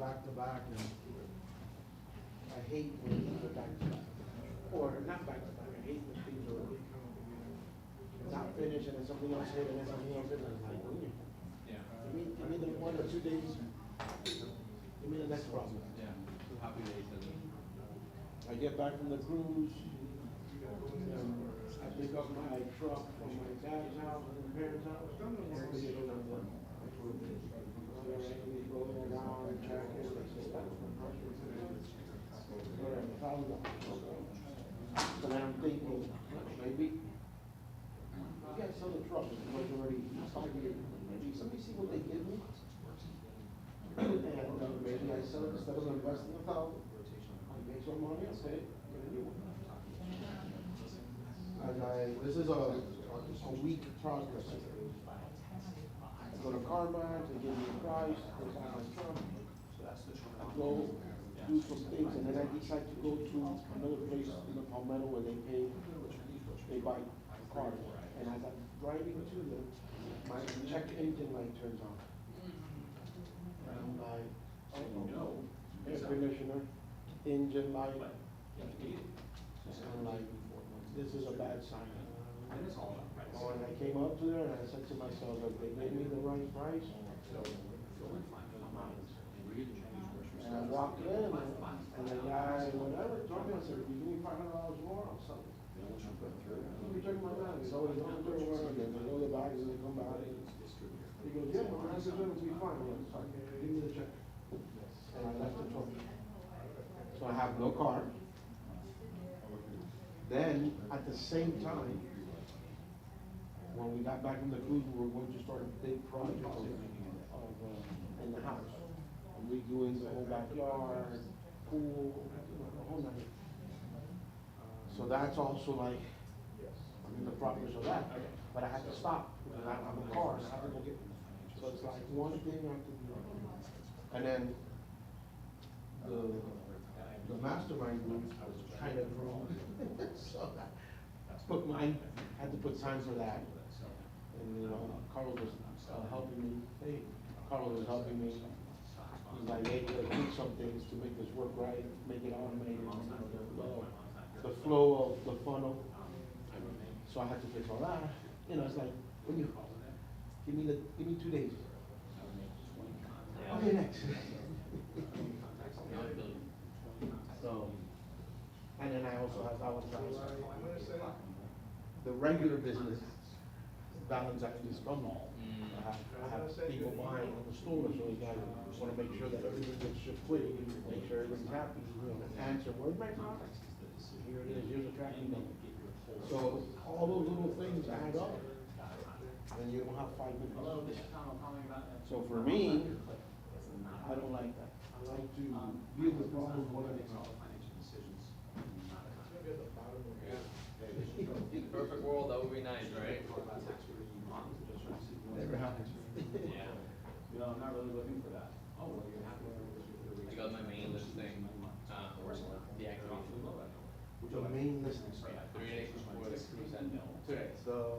back to back, and I hate when things are back to back. Or not back to back, I hate when things are not finished and then something else hit and then something else hit, and it's like, Yeah. give me the 1 or 2 days, give me the next problem. Yeah. 2 happy days and I get back from the cruise, I pick up my truck from my dad's house and my parents' house, and we get it on the. Go around and check it, so then I'm thinking, maybe, you guys sell the truck, it's already 5 years, maybe somebody see what they give me. And maybe I sell it instead of investing 1,000, I make some money, I say, this is a week progress. I go to Carmax, they give me a price, they buy my truck, I go do some things, and then I decide to go to another place in the Palmetto where they buy cars. And as I'm driving to them, my check engine light turns on. And I'm like, oh, air conditioner, engine light. And I'm like, this is a bad sign. Oh, and I came up to there and I said to myself, if they gave me the right price, I'm out. And I walked in and the guy, whatever, told me, I said, if you give me $500 more, I'll sell it. He returned my money, so he's on the door, and they know the bags and they come back. He goes, yeah, but I'm just gonna be fine. I was like, give me the check. And I left the truck. So I have no car. Then, at the same time, when we got back from the cruise, we were going to start a big project in the house. Redoing the whole backyard, pool, the whole night. So that's also like, I'm in the progress of that, but I had to stop, because I don't have a car, so I have to go get, so it's like one thing after the other. And then, the mastermind group kind of grew, so had to put time for that. And, you know, Carlos was helping me, Carlos was helping me. He's like, hey, you gotta tweak some things to make this work right, make it automated, the flow of the funnel. So I had to fix all that. You know, it's like, when you, give me 2 days. Okay, next. So, and then I also have the regular business, Valentine's is coming. I have people buying in the store, so we gotta wanna make sure that everything gets shipped quick, make sure everybody's happy, you know, answer, where's my product? Here it is, here's a tracking number. So all those little things add up, and you don't have 5 minutes. So for me, I don't like that. I like to deal with problems one at a time. perfect world, that would be nice, right? Never happens. Yeah. You know, I'm not really looking for that. Oh, well, you're happy with I got my main listing, deactivation. The main listing. 3 days before the cruise end. Today. The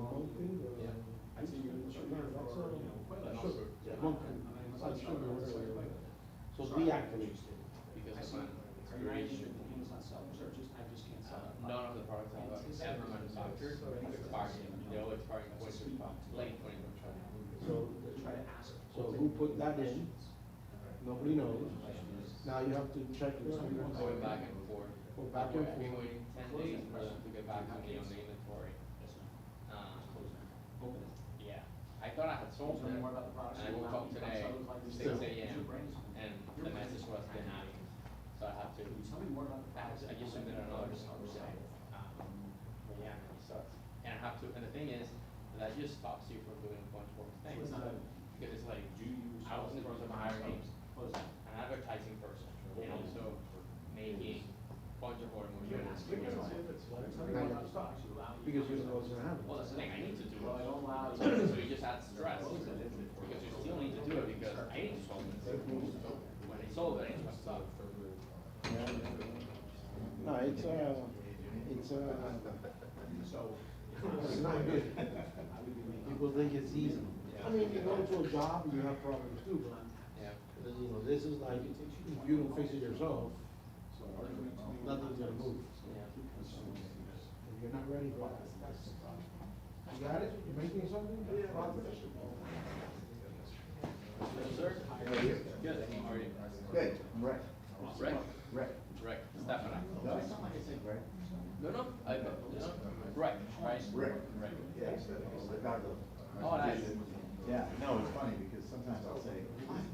monkey, Yeah. I see you. that's sugar. Yeah, Yeah. monkey. It's like sugar, whatever. So deactivate. Because of my expiration. I just can't sell it. None of the products I've ever manufactured have expired. They all expired in 2025, late 2025. So who put that in? Nobody knows. Now you have to check it. Going back and forth. Go back and I've been forth. waiting 10 days for them to get back to me on the inventory. Yeah, I thought I had sold it, and I woke up today, 6 a.m., and the message was denied. So I have to, I just submitted another today. But yeah, man, it sucks. And I have to, and the thing is, that just stops you from doing a bunch more things. Because it's like, I was in the process of hiring an advertising person, and also making a bunch of automotive. Because you don't know what's gonna happen. Well, that's the thing, I need to do it. So you just add stress, because you still need to do it, because I need to solve it. When I solve it, I need to stop. No, it's not good. People think it's easy. I mean, you go to a job and you have problems too, but, Yeah. you know, this is like, if you don't fix it yourself, nothing's gonna move. Yeah. If you're not ready for it. You got it? You making something? Yes, sir. How are you? Good. How are you? Good, I'm Rick. Rick? Rick. Rick. Stephanie. No, it's not like I said Rick. No, no. Right. Right. Rick. Right. Yeah, Ricardo. Oh, nice. Yeah, no, it's funny because sometimes I'll say,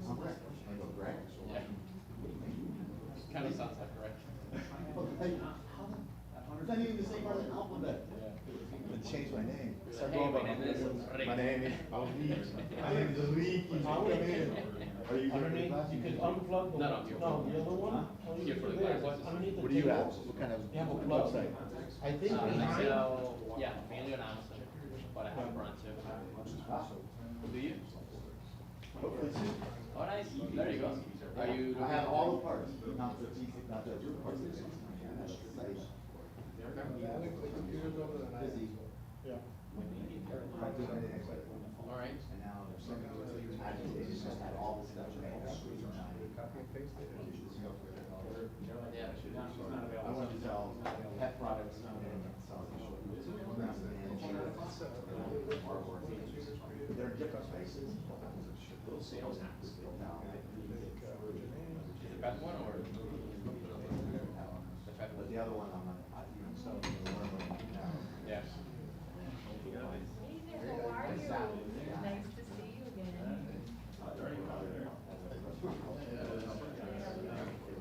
I'm Rick. I go, Greg? Yeah. Kind of sounds like Rick. It's not even the same part of the alphabet. Yeah. I'm gonna change my name. Start Hey, going my by name is Rick. My name is Ali. My name is Ali. Come in. Are you Underneath, you can unplug the, No, no, you're- no, the other one. Here for the There, glasses. underneath the What do you have? table. What kind of You have a plug. website? I think I behind. sell, yeah, mainly on Amazon, but I have a brand too. Do you? Hopefully soon. Oh, nice. There you go. Are you? I have all the parts, not the parts. Busy. Yeah. I did my next one. All right. And now they're sending it, I just had all this stuff. Yeah. I wanted to sell pet products. They're in different spaces. Little sales hacks. Now. Is it that one or? The fact But that- the other one, I'm not, so, Yeah. Hey there, how are you? Nice to see you again.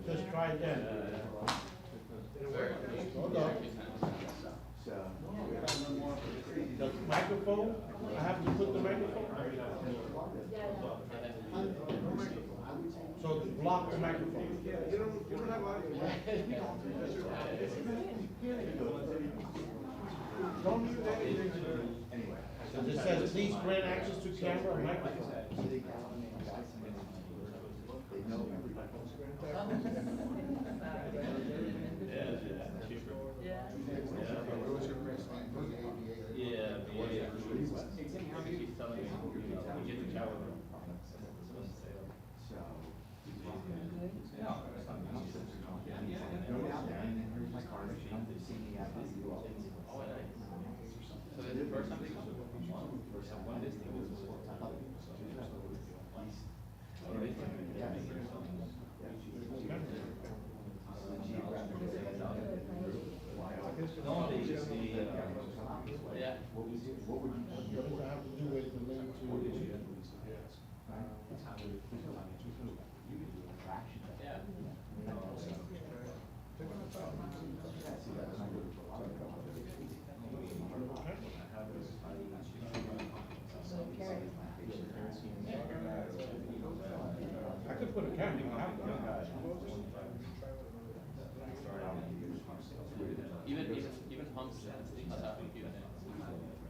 Just try again. Hold on. So. The microphone, I have to put the microphone. So block the microphone. Don't mute anything. Anyway. It just says, please grant access to camera and microphone. They know everybody. Go down there and then here's my card, if you come to see me, I can see you all. Oh, nice. So this is the first time they come? First time. One Disney was Yeah. What would you? What I have to do is the link to. Yeah. I could put a camera, I have one. Even pumps has a few things,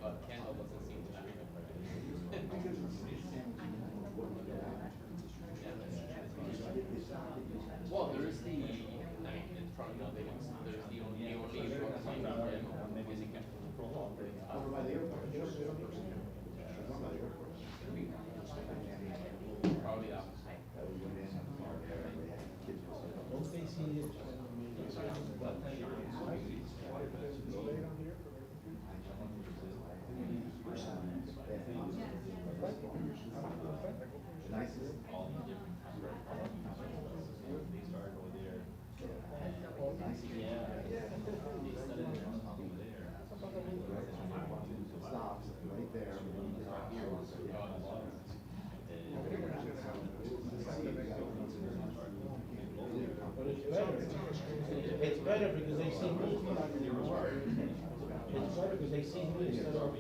but Candle doesn't seem to have Well, there is the, I mean, it's probably not big, there's the only short time music can Over by the airport. probably that. Don't they see it? The nicest. Stops right there. But it's better. It's better because they see me. It's better because they see me instead of,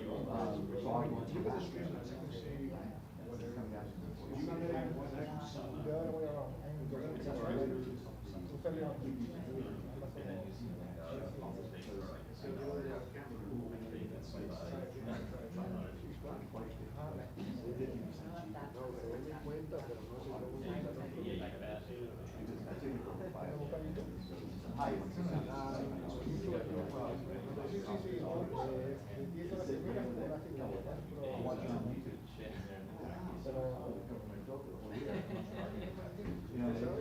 You know,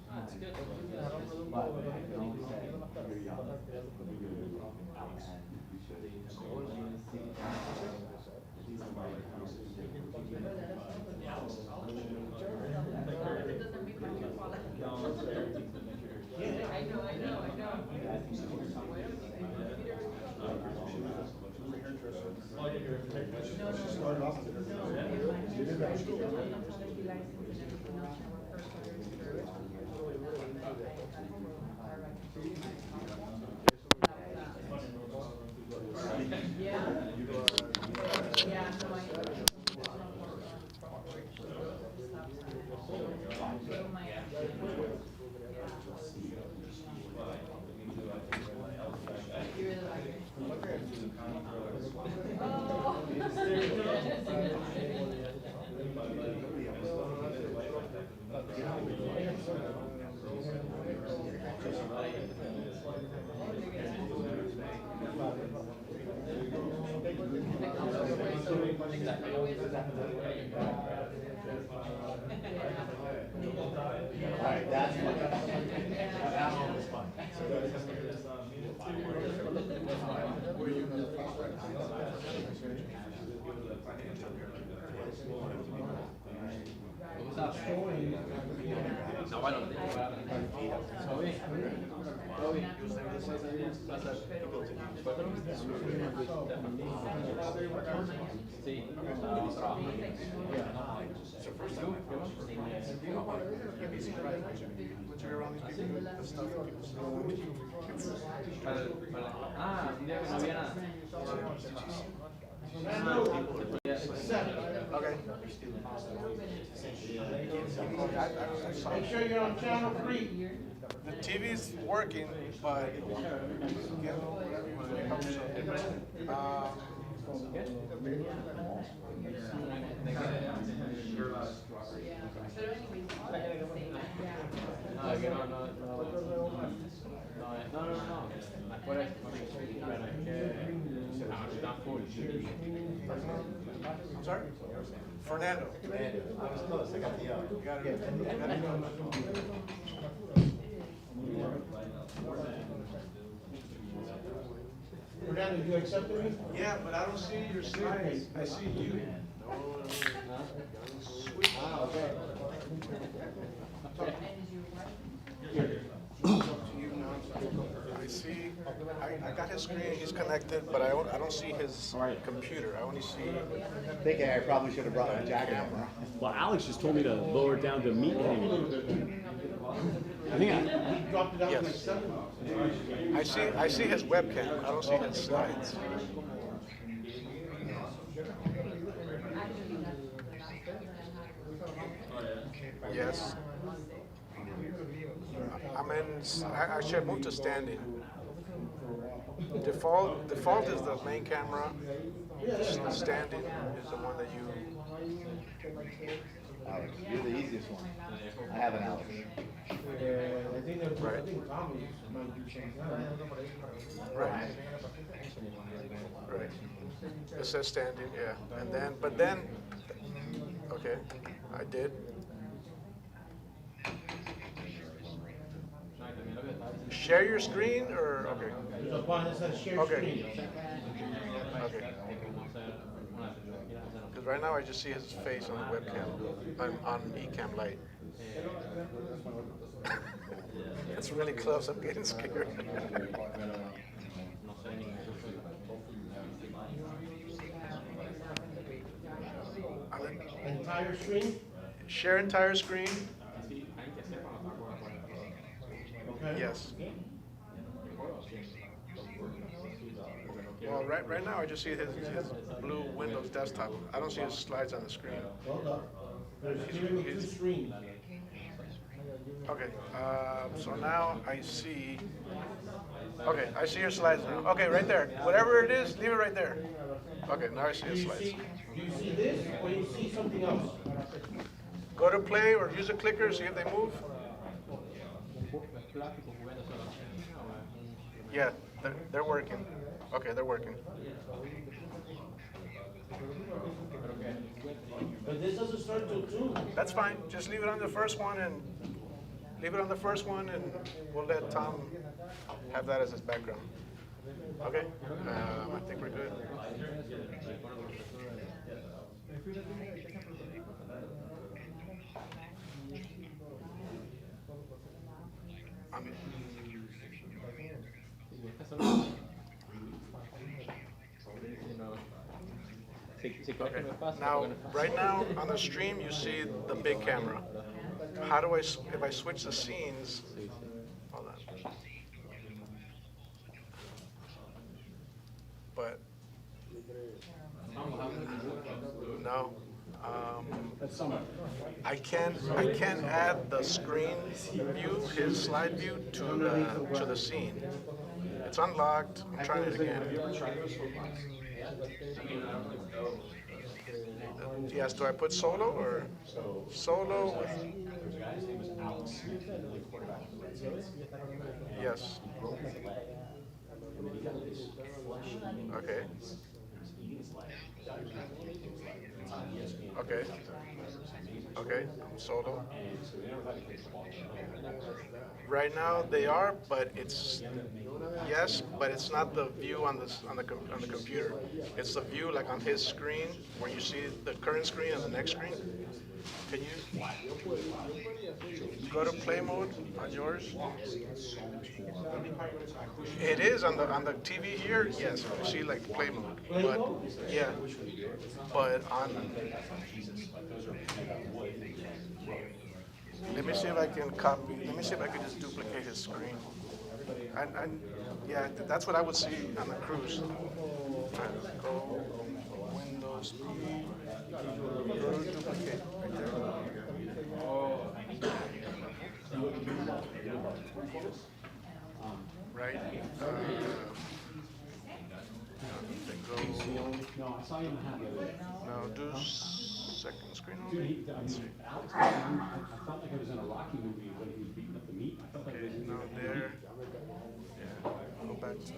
That's good. But I can only say, you're young, and you should seek it out. Please somebody comes to It doesn't make my hair fall out. I know. Alright, that's fun. That one was fun. No, bueno, todo bien. Todo bien. Sí, trabajo. Ah, un día que no había nada. Make sure you're on channel 3. The TV's working, but Afuera es bueno, es que está full. I'm sorry? Fernando. I was close, I got the You got it. Fernando, you accepted me? Yeah, but I don't see your slides. I see you. Ah, okay. I see, I got his screen, he's connected, but I don't see his computer. I only see. I think I probably should have brought my jacket. Well, Alex just told me to lower it down to meet him. I think He dropped it out to like Yes. 7. I see his webcam. I don't see his slides. Yes. I should move to standing. Default is the main camera. Standing is the one that you. Alex, you're the easiest one. I have an Alex. I think that, Right. I think Tommy might do something. Right. Right. It says standing, yeah. And then, but then, okay, I did. Share your screen or, okay, There's a button that says share Okay. screen. okay. Because right now I just see his face on the webcam, on Ecamm Lite. It's really close, I'm getting scared. Entire screen? Share entire screen, Okay. yes. Well, right now I just see his blue Windows desktop. I don't see his slides on the screen. It's a screen. Okay, so now I see, okay, I see your slides now. Okay, right there. Whatever it is, leave it right there. Okay, now I see Do your you slides. see, do you see this or you see something else? Go to play or use a clicker, see if they move. Yeah, they're working. Okay, they're working. But this doesn't start till 2. That's fine. Just leave it on the first one and we'll let Tom have that as his background. Okay? I think we're good. Okay. Now, right now on the stream, you see the big camera. How do if I switch the scenes? Hold on. But no. I can add the screen view, his slide view, to the scene. It's unlocked. I'm trying it again. Yes, do I put solo or solo with? Yes. Okay. Okay. Okay, solo. Right now they are, but it's yes, but it's not the view on the computer. It's the view like on his screen where you see the current screen and the next screen. Can you go to play mode on yours? It is on the TV here. Yes, you see like play mode, but yeah, but on. Let me see if I can copy. Let me see if I can just duplicate his screen. Yeah, that's what I would see on the cruise. Go Windows P. Go to duplicate right there. Right. No, I saw him have the other day. No, do second screen Dude, only. Alex, I felt like I was in a Rocky movie when he was beating up the meat. I felt like I was in No, there. Yeah, go back to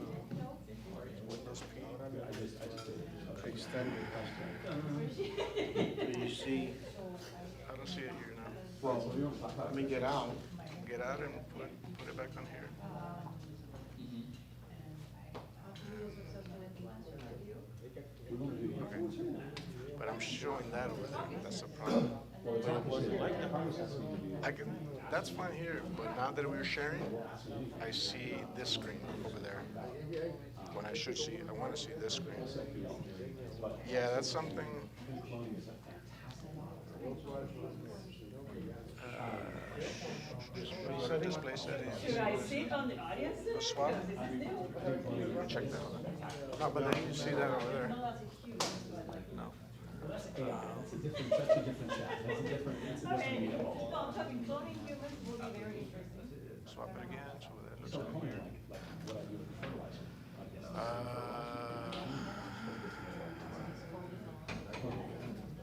Windows P. Extended custom. So you see, I don't see it here now. well, let me get out. Get out and put it back on here. But I'm showing that over there. That's the problem. I can. That's fine here, but now that we're sharing, I see this screen over there. When I should see, I want to see this screen. Yeah, that's something. Display settings. Should I sit on the audience? A swap? Check that out. No, but then you see that over there. No. That's a different, that's a different chat. That's a different, that's a different meeting. No, I'm talking cloning humans will be very interesting. Swap it again, so that looks So like cloning, weird. like what I do with the fertilizer.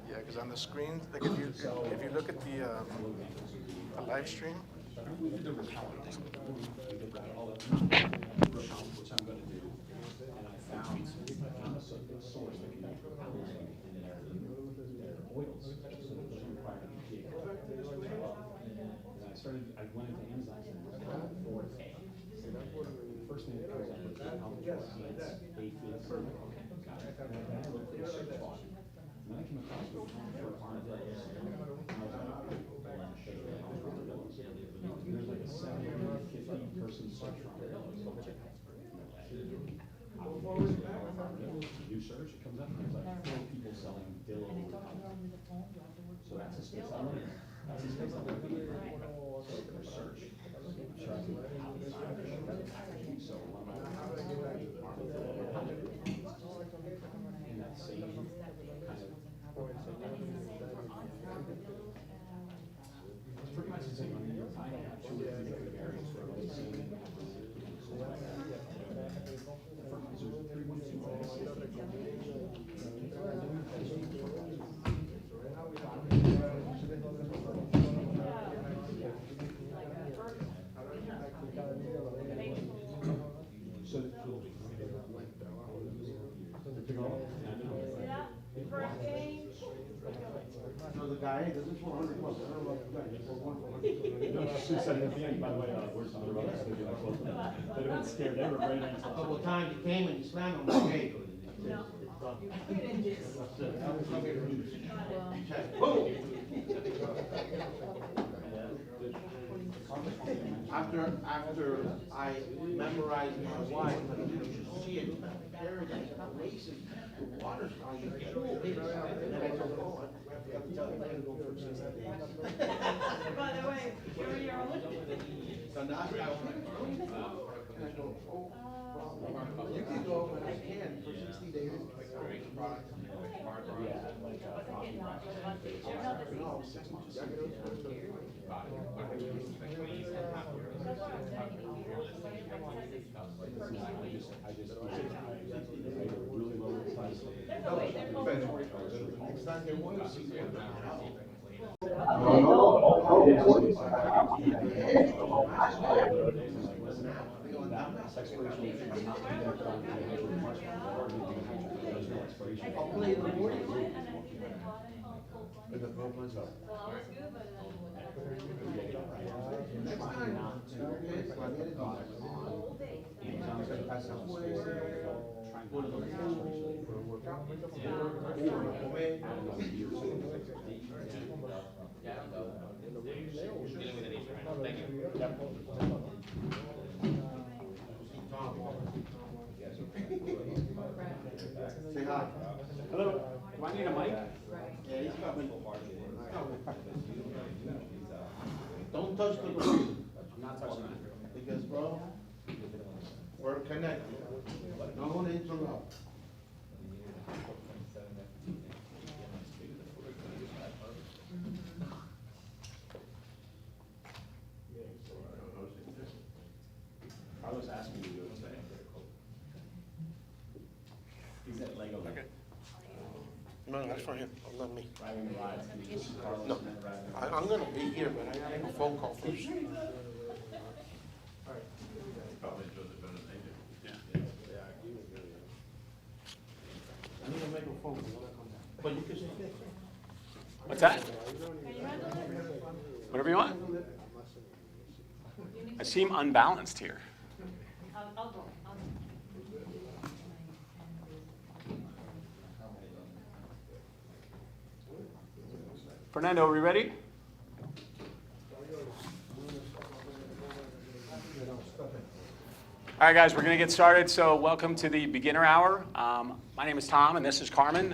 Yeah, because on the screen, like if you look at the live stream. We did the repellent. We did that all the repellent, which I'm gonna do. And I found a source that can make repellents in their oils, so that doesn't require an EPA. And I went into Amazon and looked for A. The first thing that comes up is repellent seeds, aphids. Okay, got it. And then I looked for the search bar. And then I came across the for armadillos. And I was like, there's like a 750 person search for armadillos. New search, it comes up and there's like 4 people selling dillo. So that's a space I'm in. That's a space I'm in. So for search. So one of my First game. So the guy, hey, this is for $100. I don't know about the guy, just for one for $100. She said at the end, by the way, where's the other brothers? They'd have been scared, they were afraid. A couple times he came and he slammed him, like, hey. No. You couldn't just. Boom! After I memorized my wife, and you see it, paradise, places, the water's on the pool. And then I told her, oh, I have to tell you, I gotta go for 60 days. By the way, you're your own. So now I was like, and I go, oh, you can go, but I can for 60 days. No, 60 Really low price. Next time they want to see you. I'll play in the morning. Next time. Yeah, I don't know. Dealing with an issue right now. Thank you. Say hi. Hello, do I need a mic? Yeah, he's coming. Don't touch the computer. I'm not touching it. Because, bro, we're connected. No one interrupt. Carlos asked me to do it today. He's at Lego. No, that's for him. Not me. Riding the rides. Carlos No, and then riding the I'm gonna be here, but I gotta make a phone call first. Probably does it better than they do. I need to make a phone call when I come down. But you can say this. What's that? Can you handle it? Whatever you want. I seem unbalanced here. I'll go. Fernando, are we ready? All right, guys, we're going to get started. So welcome to the beginner hour. My name is Tom, and this is Carmen.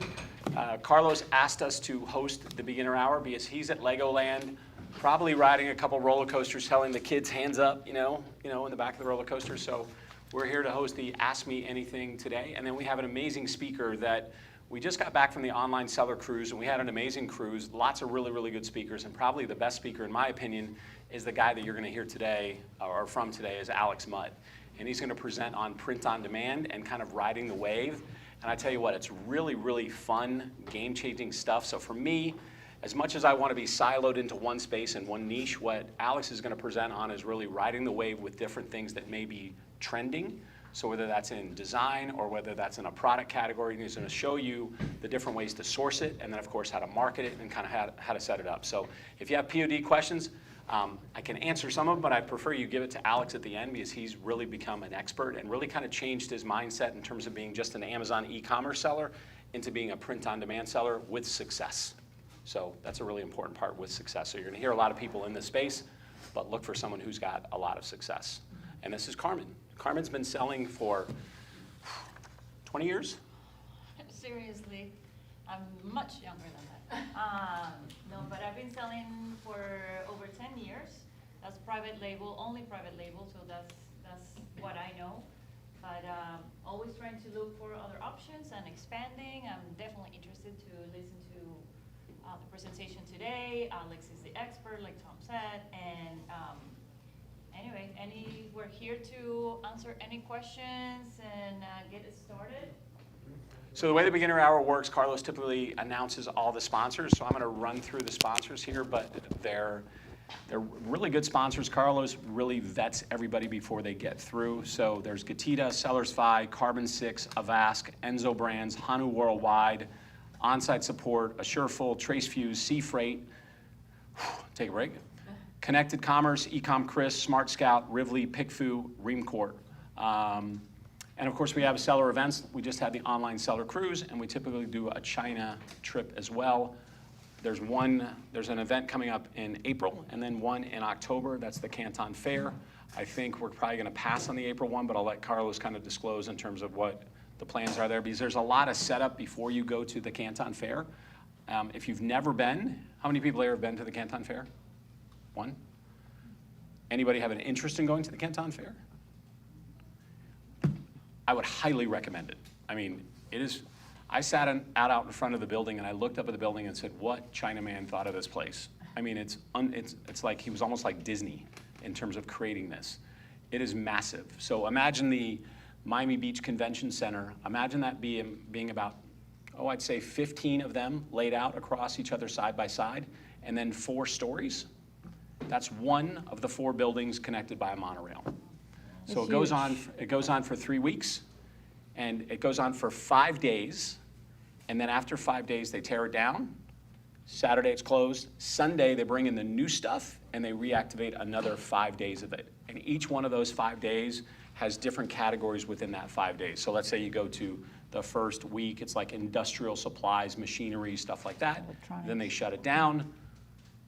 Carlos asked us to host the beginner hour because he's at Legoland, probably riding a couple roller coasters, telling the kids hands up, in the back of the roller coaster. So we're here to host the Ask Me Anything today. And then we have an amazing speaker that we just got back from the online seller cruise, and we had an amazing cruise, lots of really, really good speakers, and probably the best speaker, in my opinion, is the guy that you're going to hear today, or from today, is Alex Mutt. And he's going to present on print on demand and kind of riding the wave. And I tell you what, it's really, really fun, game-changing stuff. So for me, as much as I want to be siloed into one space and one niche, what Alex is going to present on is really riding the wave with different things that may be trending. So whether that's in design or whether that's in a product category, he's going to show you the different ways to source it, and then of course how to market it and kind of how to set it up. So if you have POD questions, I can answer some of them, but I prefer you give it to Alex at the end because he's really become an expert and really kind of changed his mindset in terms of being just an Amazon e-commerce seller into being a print-on-demand seller with success. So that's a really important part with success. So you're going to hear a lot of people in this space, but look for someone who's got a lot of success. And this is Carmen. Carmen's been selling for 20 years? Seriously, I'm much younger than that. No, but I've been selling for over 10 years. That's private label, only private label, so that's what I know. But always trying to look for other options and expanding. I'm definitely interested to listen to the presentation today. Alex is the expert, like Tom said, and anyway, we're here to answer any questions and get it started. So the way the beginner hour works, Carlos typically announces all the sponsors. So I'm going to run through the sponsors here, but they're They're really good sponsors. Carlos really vets everybody before they get through. So there's Gatita, Sellers Fi, Carbon 6, Avask, Enzo Brands, Hanu Worldwide, On-Site Support, Assureful, Tracefuse, Seafreight. Take a break. Connected Commerce, Ecom Chris, Smart Scout, Rivli, PickFu, Reamcourt. And of course, we have seller events. We just had the online seller cruise, and we typically do a China trip as well. There's an event coming up in April, and then one in October. That's the Canton Fair. I think we're probably going to pass on the April one, but I'll let Carlos kind of disclose in terms of what the plans are there, because there's a lot of setup before you go to the Canton Fair. If you've never been, how many people here have been to the Canton Fair? One? Anybody have an interest in going to the Canton Fair? I would highly recommend it. I mean, it is. I sat out in front of the building and I looked up at the building and said, "What Chinaman thought of this place?" I mean, it's like he was almost like Disney in terms of creating this. It is massive. So imagine the Miami Beach Convention Center. Imagine that being about, I'd say 15 of them laid out across each other side by side, and then 4 stories. That's one of the 4 buildings connected by a monorail. So it goes on for 3 weeks, and it goes on for 5 days, and then after 5 days they tear it down. Saturday it's closed. Sunday they bring in the new stuff and they reactivate another 5 days of it. And each one of those 5 days has different categories within that 5 days. So let's say you go to the first week, it's like industrial supplies, machinery, stuff like that. Then they shut it down.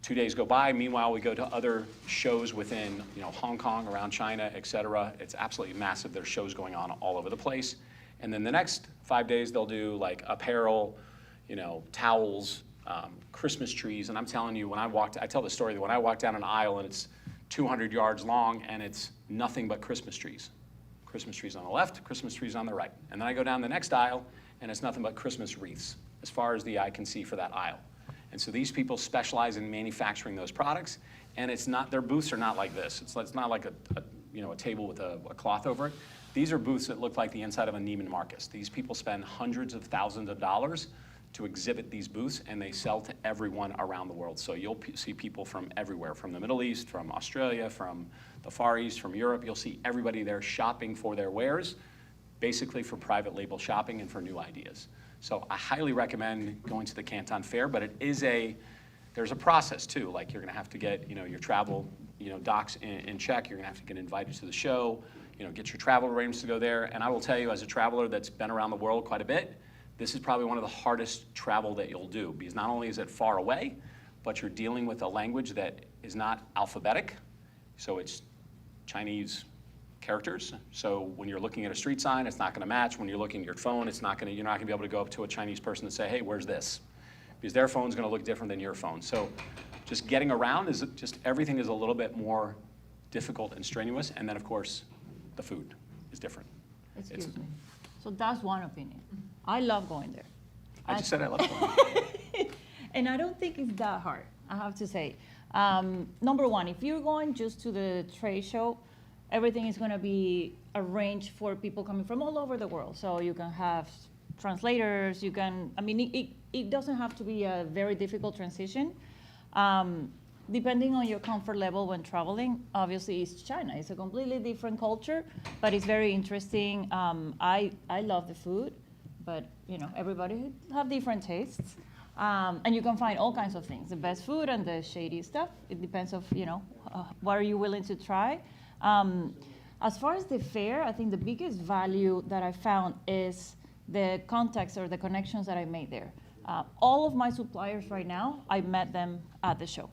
2 days go by. Meanwhile, we go to other shows within, Hong Kong, around China, et cetera. It's absolutely massive. There's shows going on all over the place. And then the next 5 days, they'll do like apparel, towels, Christmas trees. And I'm telling you, I tell the story that when I walk down an aisle and it's 200 yards long and it's nothing but Christmas trees. Christmas trees on the left, Christmas trees on the right. And then I go down the next aisle and it's nothing but Christmas wreaths as far as the eye can see for that aisle. And so these people specialize in manufacturing those products, and their booths are not like this. It's not like a table with a cloth over it. These are booths that look like the inside of a Neiman Marcus. These people spend hundreds of thousands of dollars to exhibit these booths, and they sell to everyone around the world. So you'll see people from everywhere, from the Middle East, from Australia, from the Far East, from Europe. You'll see everybody there shopping for their wares, basically for private label shopping and for new ideas. So I highly recommend going to the Canton Fair, but there's a process too. Like you're gonna have to get, your travel, docs in check. You're gonna have to get invited to the show, get your travel arrangements to go there. And I will tell you, as a traveler that's been around the world quite a bit, this is probably one of the hardest travel that you'll do, because not only is it far away, but you're dealing with a language that is not alphabetic. So it's Chinese characters. So when you're looking at a street sign, it's not going to match. When you're looking at your phone, you're not going to be able to go up to a Chinese person and say, "Hey, where's this?" Because their phone's going to look different than your phone. So just getting around everything is a little bit more difficult and strenuous. And then of course, the food is different. Excuse me. So that's one opinion. I love going there. I just said I love going. And I don't think it's that hard, I have to say. Number one, if you're going just to the trade show, everything is going to be arranged for people coming from all over the world. So you can have translators, it doesn't have to be a very difficult transition. Depending on your comfort level when traveling, obviously it's China. It's a completely different culture, but it's very interesting. I love the food, but everybody have different tastes. And you can find all kinds of things, the best food and the shady stuff. It depends of, what are you willing to try. As far as the fair, I think the biggest value that I found is the contacts or the connections that I made there. All of my suppliers right now, I met them at the show.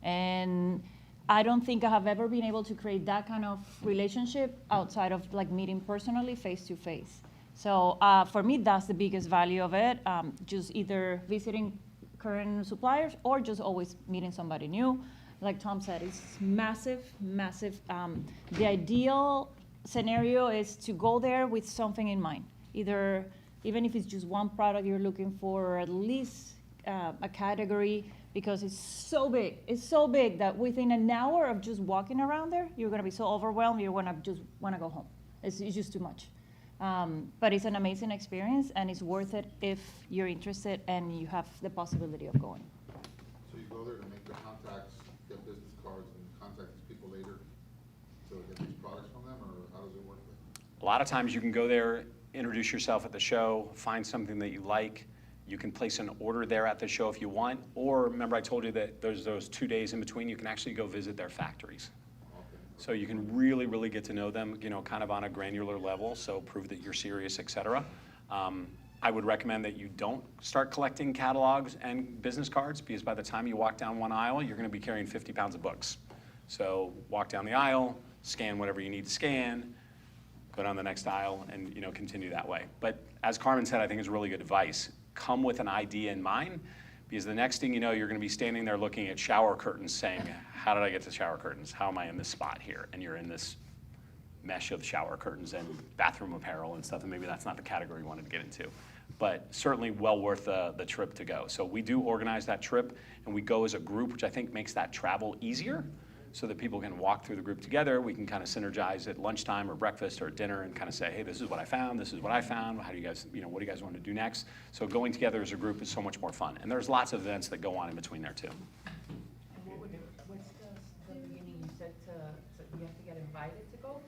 And I don't think I have ever been able to create that kind of relationship outside of like meeting personally, face to face. So for me, that's the biggest value of it. Just either visiting current suppliers or just always meeting somebody new. Like Tom said, it's massive, massive. The ideal scenario is to go there with something in mind. Even if it's just one product you're looking for, or at least a category, because it's so big. It's so big that within an hour of just walking around there, you're gonna be so overwhelmed, you're gonna just wanna go home. It's just too much. But it's an amazing experience, and it's worth it if you're interested and you have the possibility of going. So you go there to make the contacts, get business cards and contact these people later to get these products from them, or how does it work? A lot of times you can go there, introduce yourself at the show, find something that you like. You can place an order there at the show if you want, or remember I told you that there's those 2 days in between, you can actually go visit their factories. So you can really, really get to know them, you know, kind of on a granular level, so prove that you're serious, et cetera. I would recommend that you don't start collecting catalogs and business cards, because by the time you walk down one aisle, you're gonna be carrying 50 pounds of books. So walk down the aisle, scan whatever you need to scan, go down the next aisle, and, you know, continue that way. But as Carmen said, I think is really good advice. Come with an idea in mind, because the next thing you know, you're gonna be standing there looking at shower curtains saying, how did I get to shower curtains? How am I in this spot here? And you're in this mesh of shower curtains and bathroom apparel and stuff, and maybe that's not the category you wanted to get into. But certainly well worth the trip to go. So we do organize that trip, and we go as a group, which I think makes that travel easier, so that people can walk through the group together. We can kind of synergize at lunchtime or breakfast or at dinner and kind of say, hey, this is what I found, this is what I found, how do you guys, you know, what do you guys want to do next? So going together as a group is so much more fun. And there's lots of events that go on in between there too. And what's the beginning, you said you have to get invited to go?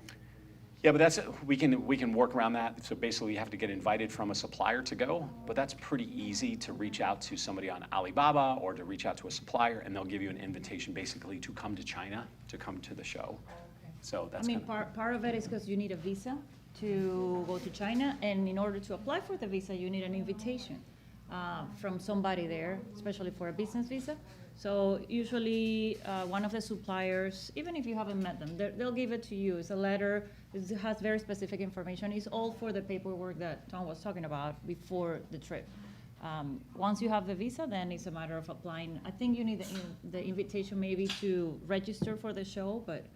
Yeah, but that's, we can work around that. So basically you have to get invited from a supplier to go, but that's pretty easy to reach out to somebody on Alibaba or to reach out to a supplier, and they'll give you an invitation basically to come to China, to come to the show. Okay. So I that's mean, kind of, part of it is because you need a visa to go to China, and in order to apply for the visa, you need an invitation from somebody there, especially for a business visa. So usually one of the suppliers, even if you haven't met them, they'll give it to you. It's a letter, it has very specific information. It's all for the paperwork that Tom was talking about before the trip. Once you have the visa, then it's a matter of applying. I think you need the invitation maybe to register for the show, but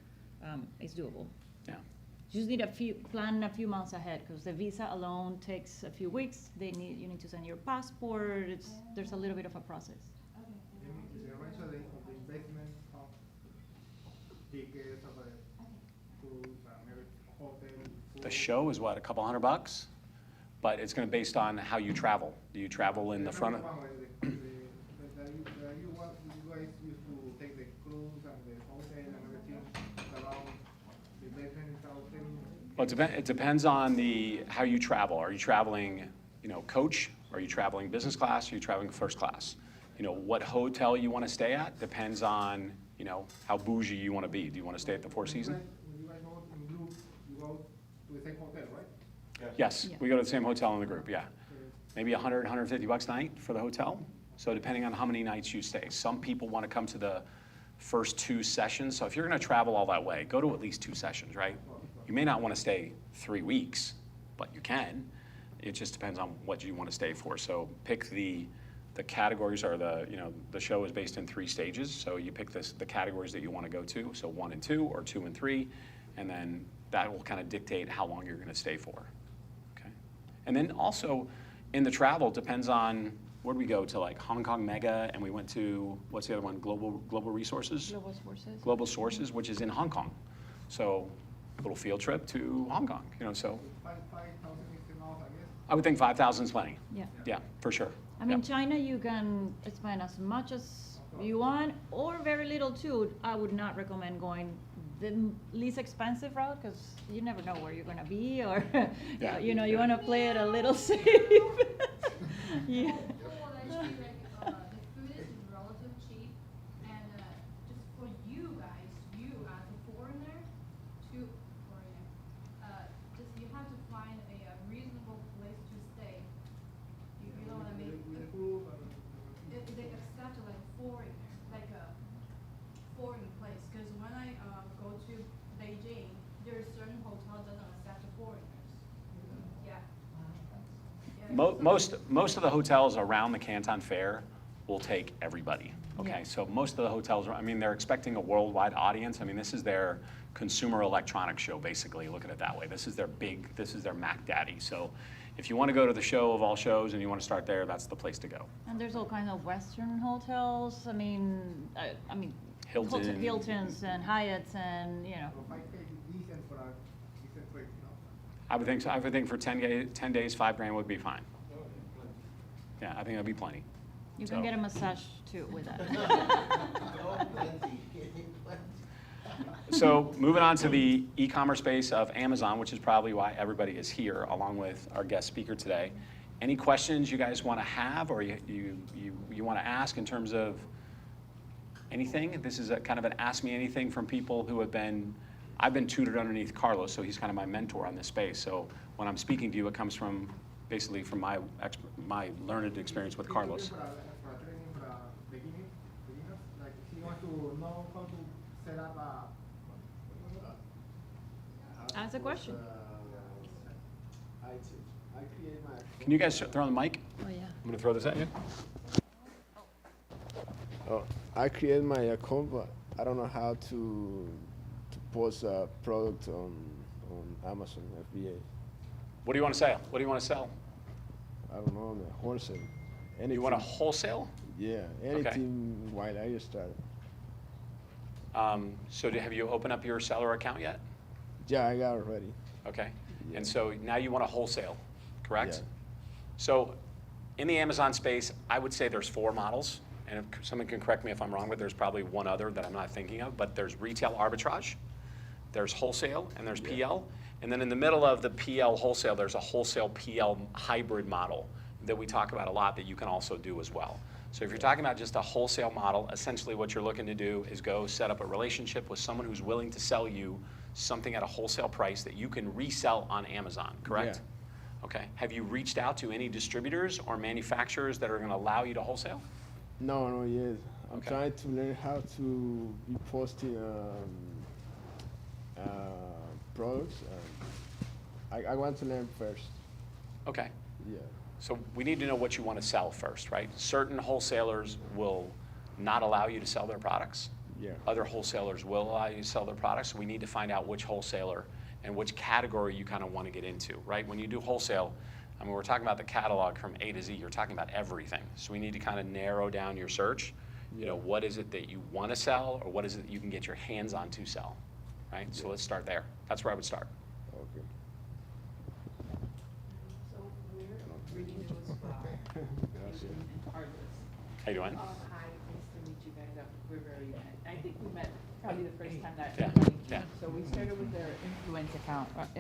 it's doable. yeah. You just need plan a few months ahead, because the visa alone takes a few weeks. You need to send your passport. There's a little bit of a process. The range of the investment of tickets, of the food, maybe hotel, food. The show is what, a couple $100? But it's gonna be based on how you travel. Do you travel in the front of? You guys used to take the cruise and the hotel and everything around the investment is out there. Well, it depends on how you travel. Are you traveling, you know, coach? Are you traveling business class? Are you traveling first class? You know, what hotel you want to stay at depends on, you know, how bougie you want to be. Do you want to stay at the Four Seasons? When you guys go in group, you go to the same hotel, right? Yes, Yeah. we go to the same hotel in the group, yeah. Maybe $100, $150 a night for the hotel. So depending on how many nights you stay. Some people want to come to the first 2 sessions. So if you're going to travel all that way, go to at least 2 sessions, right? You may not want to stay 3 weeks, but you can. It just depends on what you want to stay for. So pick the categories are the show is based in 3 stages. So you pick the categories that you want to go to. So 1 and 2 or 2 and 3, and then that will kind of dictate how long you're going to stay for. Okay. And then also in the travel depends on where we go to, like Hong Kong Mega, and we went to, what's the other one? Global Resources? Global Sources. Global Sources, which is in Hong Kong. So a little field trip to Hong Kong, you know, so 5,000 is enough, I guess. I would think 5,000 is plenty. Yeah. Yeah, for sure. I mean, Yeah. China, you can spend as much as you want, or very little too. I would not recommend going the least expensive route, because you never know where you're gonna be, or, Yeah. you know, you wanna play it a little safe. Yeah. Well, actually, like, the food is relatively cheap, and just for you guys, you as a foreigner, just you have to find a reasonable place to stay. You know what I mean? With the group They accept like foreigner, like a foreign place, because when I go to Beijing, there are certain hotels that don't accept foreigners. Yeah. Yeah. Most of the hotels around the Canton Fair will take everybody, okay? Yeah. So most of the hotels, I mean, they're expecting a worldwide audience. I mean, this is their consumer electronics show, basically, look at it that way. This is their Mac Daddy. So if you want to go to the show of all shows and you want to start there, that's the place to go. And there's all kinds of Western hotels. I mean, Hilton. Hiltons and Hyatts, and, you know. So 5K is decent for a decent trip, you know? I would think so. I would think for 10 days, $5,000 would be fine. Yeah, I think that'd be plenty. You So- can get a massage too with that. So moving on to the e-commerce space of Amazon, which is probably why everybody is here, along with our guest speaker today. Any questions you guys want to have, or you want to ask in terms of anything? This is a kind of an ask me anything from people who have been, I've been tutored underneath Carlos, so he's kind of my mentor on this space. So when I'm speaking to you, it comes from basically from my learned experience with Carlos. For training for beginners, like if you want to know how to set up a. Ask a question. Can you guys throw on the mic? Oh, yeah. I'm going to throw this at you. Oh, I created my account, but I don't know how to post a product on Amazon FBA. What do you want to sell? What do you want to sell? I don't know, the wholesale. Anything. You want a wholesale? Yeah, anything while I started. So have you opened up your seller account yet? Yeah, I got it ready. Okay. Yeah. And so now you want a wholesale, correct? Yeah. So in the Amazon space, I would say there's 4 models. And if someone can correct me if I'm wrong, but there's probably one other that I'm not thinking of. But there's retail arbitrage, there's wholesale, and there's PL. And then in the middle of the PL wholesale, there's a wholesale PL hybrid model that we talk about a lot that you can also do as well. So if you're talking about just a wholesale model, essentially what you're looking to do is go set up a relationship with someone who's willing to sell you something at a wholesale price that you can resell on Amazon, correct? Yeah. Okay. Have you reached out to any distributors or manufacturers that are going to allow you to wholesale? No, yet. I'm Okay. trying to learn how to be posting products. I want to learn first. Okay. Yeah. So we need to know what you want to sell first, right? Certain wholesalers will not allow you to sell their products. Yeah. Other wholesalers will allow you to sell their products. So we need to find out which wholesaler and which category you kind of want to get into, right? When you do wholesale, I mean, we're talking about the catalog from A to Z. You're talking about everything. So we need to kind of narrow down your search. You know, what is it that you want to sell, or what is it that you can get your hands on to sell, right? So let's start there. That's where I would start. Okay. So we're really news and Carlos. How you doing? Hi, nice to meet you guys. We're very, I think we met probably the first time that. Yeah, everybody yeah. came. So we started with our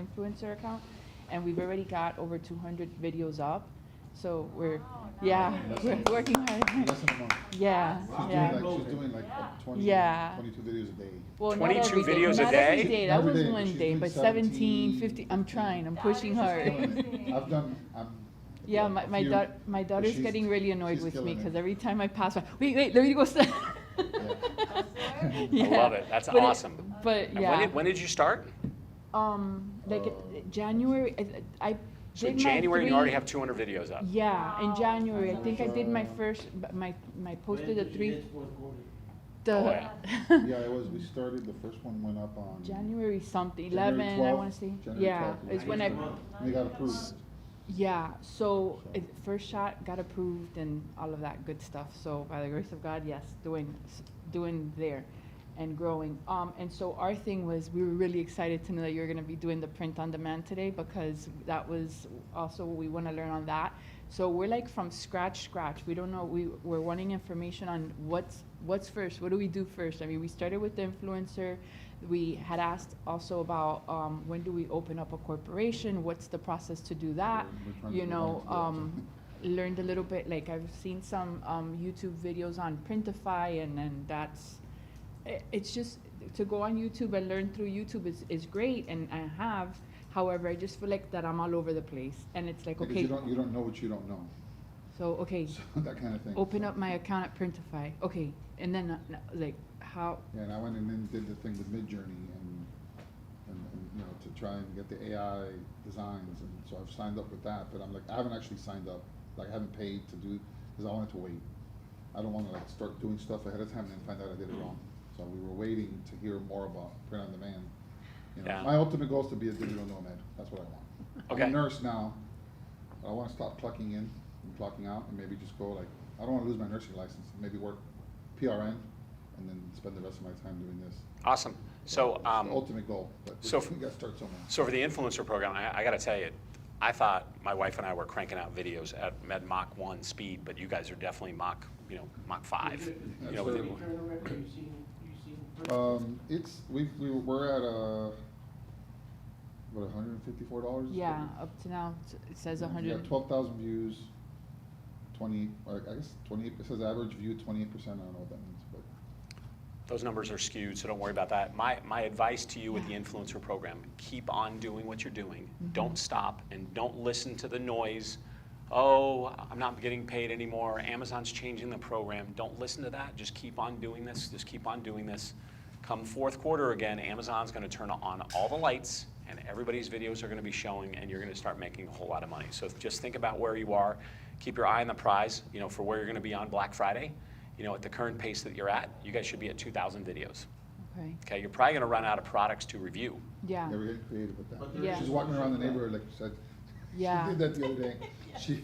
influencer account, and we've already got over 200 videos up. So we're, we're working hard. Less than a month. Yeah, yeah. She's doing like 20, Yeah. 22 videos a day. Well, not 22 every day, videos a not every day? day. Not That every was day, but one she's day, doing but 17, 50, I'm trying, I'm pushing hard. I've done, Yeah, a my few, daughter, but daughter's she's- getting really annoyed she's with me killing it. because every time I pass by, wait, let me go. I love it. That's But awesome. But And yeah, when did you start? January, I So did January, my you already 3 have 200 videos up. Yeah, in January, I think I did my first, my posted the 3. The Oh, yeah. yeah, it was, we started, the first one went up on. January something, January 11, I 12th, want to say. January Yeah, 12th. it's when I. We got approved. Yeah, so first shot got approved and all of that good stuff. So by the grace of God, yes, doing there and growing. And so our thing was, we were really excited to know that you're going to be doing the print on demand today, because that was also what we want to learn on that. So we're like from scratch. We don't know, we're wanting information on what's first. What do we do first? I mean, we started with the influencer. We had asked also about when do we open up a corporation? What's the process to do that? We're trying to You do know, that. learned a little bit, like I've seen some YouTube videos on Printify, and that's, it's just, to go on YouTube and learn through YouTube is great, and I have. However, I just feel like that I'm all over the place, and it's like, Because okay, you don't know what you don't know. so, okay, So that kind of thing. open up my account at Printify, okay, and then, like, how, Yeah, and I went in and did the thing with Midjourney and you know, to try and get the AI designs, and so I've signed up with that, but I'm like, I haven't actually signed up, like I haven't paid to do, because I wanted to wait. I don't wanna like start doing stuff ahead of time and then find out I did it wrong. So we were waiting to hear more about print on demand. You know, Yeah. my ultimate goal is to be a digital nomad, that's what I want. Okay. I'm a nurse now, but I wanna stop clocking in and clocking out, and maybe just go like, I don't wanna lose my nursing license, maybe work PRN, and then spend the rest of my time doing this. Awesome. So, It's the ultimate goal, but so we gotta start somewhere. so for the influencer program, I got to tell you, I thought my wife and I were cranking out videos at Mach 1 speed, but you guys are definitely Mach 5. You know, with it. You seen We're at, what, $154? Yeah, up to now, it says a We hundred. got 12,000 views, 28, I guess 28, it says average view 28%, I don't know what that means, but. Those numbers are skewed, so don't worry about that. My advice to you with the influencer program, keep on doing what you're doing. Don't stop, and don't listen to the noise. Oh, I'm not getting paid anymore. Amazon's changing the program. Don't listen to that. Just keep on doing this. Just keep on doing this. Come fourth quarter again, Amazon's going to turn on all the lights, and everybody's videos are going to be showing, and you're going to start making a whole lot of money. So just think about where you are. Keep your eye on the prize, for where you're going to be on Black Friday. At the current pace that you're at, you guys should be at 2,000 videos. Okay, you're probably going to run out of products to review. Yeah. Yeah, we're getting creative with that. Yeah. She's walking around the neighborhood, like you said. Yeah. She did that the other day.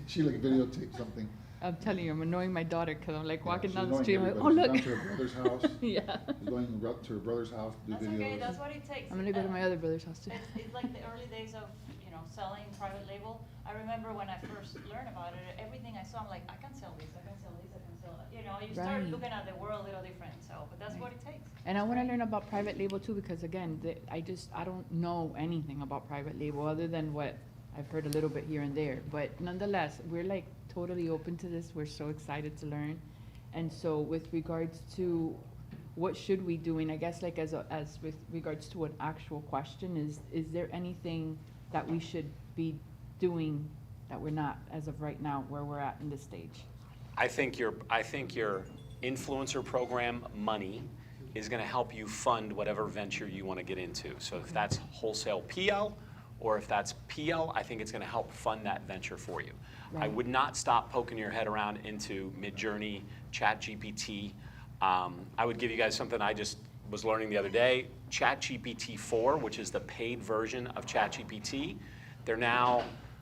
She like videotaped something. I'm telling you, I'm annoying my daughter because I'm like walking She's down the annoying street. I'm like, oh, everybody. look. She's gone to her brother's house. Yeah. She's going to her brother's house to do That's videos. okay, that's what it takes. I'm gonna go to my other brother's house too. It's like the early days of, selling private label. I remember when I first learned about it, everything I saw, I'm like, I can sell this, I can sell this, I can sell that. You start Right. looking at the world a little different, but that's what it takes. And I want to learn about private label too, because again, I don't know anything about private label other than what I've heard a little bit here and there. But nonetheless, we're like totally open to this. We're so excited to learn. And so with regards to what should we do, and I guess like as with regards to an actual question, is there anything that we should be doing that we're not as of right now where we're at in this stage? I think your influencer program money is going to help you fund whatever venture you want to get into. So if that's wholesale PL or if that's PL, I think it's going to help fund that venture for you. I Right. would not stop poking your head around into Midjourney, ChatGPT. I would give you guys something I just was learning the other day. ChatGPT 4, which is the paid version of ChatGPT.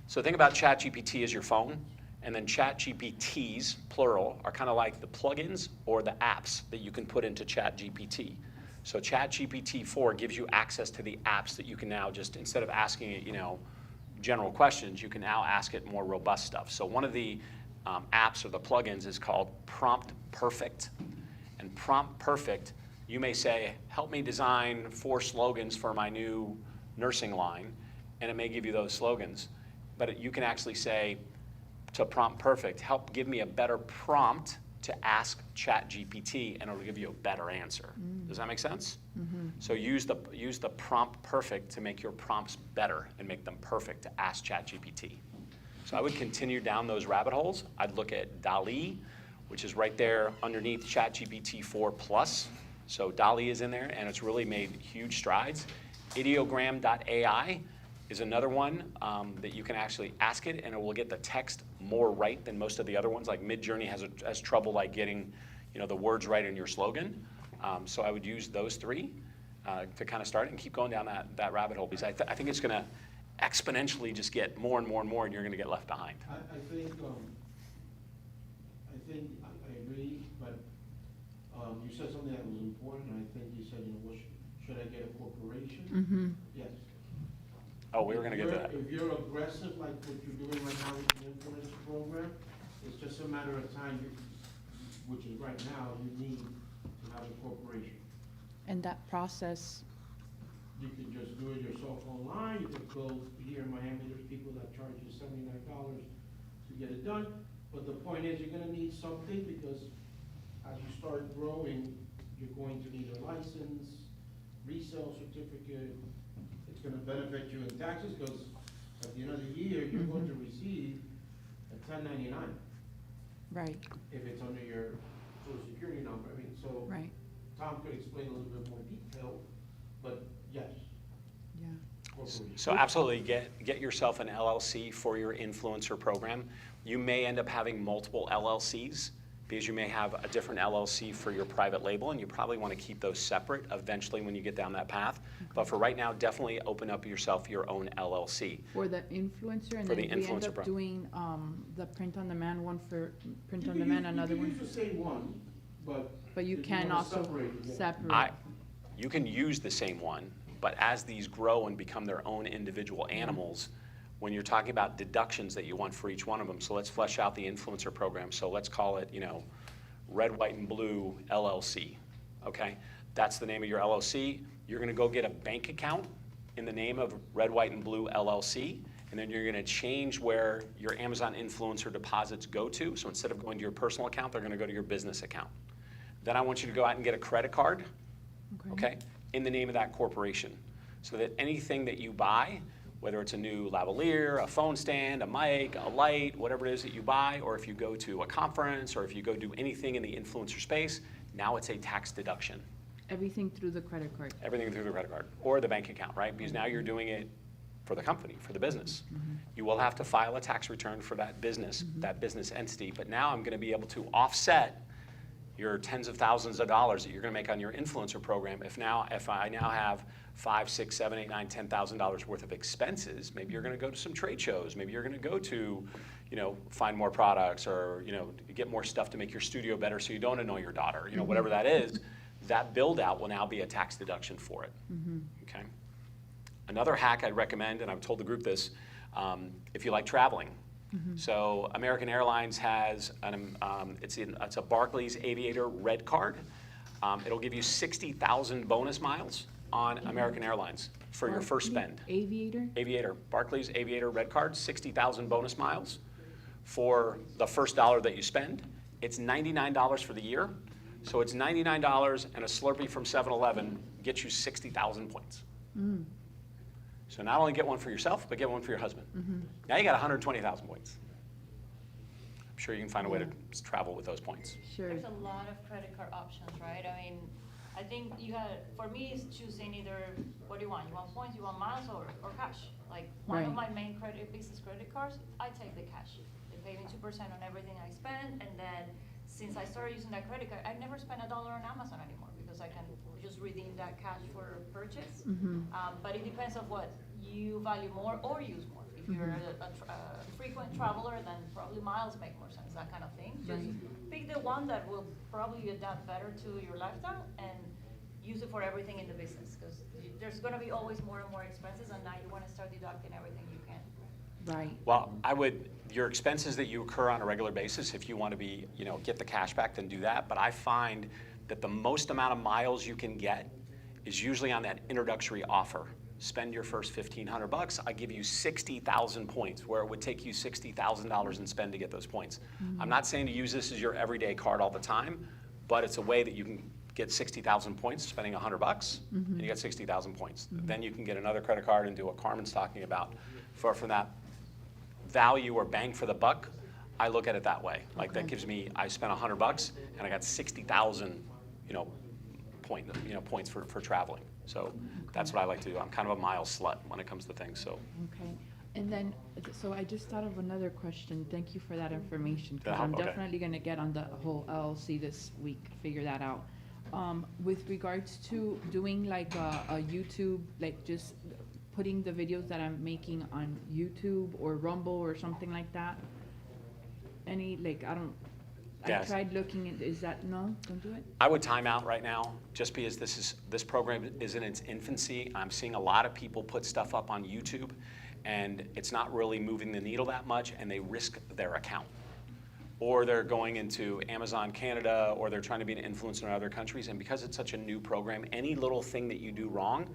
So think about ChatGPT as your phone, and then ChatGPTs, plural, are kind of like the plugins or the apps that you can put into ChatGPT. So ChatGPT 4 gives you access to the apps that you can now just, instead of asking it, general questions, you can now ask it more robust stuff. So one of the apps or the plugins is called Prompt Perfect. And Prompt Perfect, you may say, help me design 4 slogans for my new nursing line, and it may give you those slogans. But you can actually say to Prompt Perfect, help give me a better prompt to ask ChatGPT, and it'll give you a better answer. Does that make sense? So use the Prompt Perfect to make your prompts better and make them perfect to ask ChatGPT. So I would continue down those rabbit holes. I'd look at DALL-E, which is right there underneath ChatGPT 4 Plus. So DALL-E is in there, and it's really made huge strides. Ideogram.ai is another one that you can actually ask it, and it will get the text more right than most of the other ones. Like Midjourney has trouble like getting, the words right in your slogan. So I would use those 3 to kind of start and keep going down that rabbit hole, because I think it's going to exponentially just get more and more and more, and you're going to get left behind. I think I agree, but you said something that was important. I think you said, should I get a corporation? Yes. Oh, we were going to get to that. If you're aggressive like what you're doing right now with the influencer program, it's just a matter of time, which is right now, you need to have a corporation. And that process, You can just do it yourself online. You can go here in Miami, there's people that charge you $79 to get it done. But the point is, you're gonna need something, because as you start growing, you're going to need a license, resale certificate. It's gonna benefit you in taxes, because at the end of the year, you're going to receive a 1099 right, if it's under your social security number. So right, Tom could explain a little bit more detail, but yes. yeah. Corporation. So absolutely, get yourself an LLC for your influencer program. You may end up having multiple LLCs, because you may have a different LLC for your private label, and you probably want to keep those separate eventually when you get down that path. But for right now, definitely open up yourself your own LLC. For the influencer, and For then the we end influencer up pro- doing the print-on-demand one for You can print-on-demand, use- another You one. can use the same one, but. But you if can wanna also separate it, yeah. separate. You can use the same one, but as these grow and become their own individual animals, when you're talking about deductions that you want for each one of them, so let's flesh out the influencer program. So let's call it, Red, White, and Blue LLC, okay? That's the name of your LLC. You're gonna go get a bank account in the name of Red, White, and Blue LLC, and then you're gonna change where your Amazon influencer deposits go to. So instead of going to your personal account, they're gonna go to your business account. Then I want you to go out and get a credit card, okay, in the name of that corporation. So that anything that you buy, whether it's a new lavalier, a phone stand, a mic, a light, whatever it is that you buy, or if you go to a conference, or if you go do anything in the influencer space, now it's a tax deduction. Everything through the credit card. Everything through the credit card or the bank account, right? Because now you're doing it for the company, for the business. You will have to file a tax return for that business entity, but now I'm gonna be able to offset your tens of thousands of dollars that you're gonna make on your influencer program. If I now have $5,000, $6,000, $7,000, $8,000, $9,000, $10,000 worth of expenses, maybe you're gonna go to some trade shows, maybe you're gonna go to, find more products, or, get more stuff to make your studio better so you don't annoy your daughter, whatever that is, that build out will now be a tax deduction for it, okay? Another hack I'd recommend, and I've told the group this, if you like traveling. So American Airlines has, it's a Barclays Aviator Red Card. It'll give you 60,000 bonus miles on American Airlines for your first spend. Aviator? Barclays Aviator Red Card, 60,000 bonus miles for the first dollar that you spend. It's $99 for the year. So it's $99 and a Slurpee from 7-Eleven gets you 60,000 points. So not only get one for yourself, but get one for your husband. Now you got 120,000 points. I'm sure you can find a way to travel with those points. Sure. There's a lot of credit card options, right? I mean, I think for me, it's choosing either, what do you want? You want points, you want miles, or cash? Like, one of my main business credit cards, I take the cash. They pay me 2% on everything I spend, and then since I started using that credit card, I never spend $1 on Amazon anymore because I can just redeem that cash for purchase. But it depends on what you value more or use more. If you're a frequent traveler, then probably miles make more sense, that kind of thing. Just pick the one that will probably adapt better to your lifestyle and use it for everything in the business, because there's gonna be always more and more expenses, and now you wanna start deducting everything you can. Right. Well, your expenses that you incur on a regular basis, if you want to be, get the cash back, then do that. But I find that the most amount of miles you can get is usually on that introductory offer. Spend your first $1,500, I give you 60,000 points, where it would take you $60,000 in spend to get those points. I'm not saying to use this as your everyday card all the time, but it's a way that you can get 60,000 points spending $100, and you get 60,000 points. Then you can get another credit card and do what Carmen's talking about. From that value or bang for the buck, I look at it that way. Like that gives me, I spent $100 and I got 60,000, points for traveling. So that's what I like to do. I'm kind of a mile slut when it comes to things. So. Okay. And then, so I just thought of another question. Thank you for that information. 'Cause I'm Okay. definitely gonna get on the whole LLC this week, figure that out. With regards to doing like a YouTube, like just putting the videos that I'm making on YouTube or Rumble or something like that? I tried looking at, is that, no, don't do it? I would time out right now, just because this program is in its infancy. I'm seeing a lot of people put stuff up on YouTube, and it's not really moving the needle that much, and they risk their account. Or they're going into Amazon Canada, or they're trying to be an influencer in other countries, and because it's such a new program, any little thing that you do wrong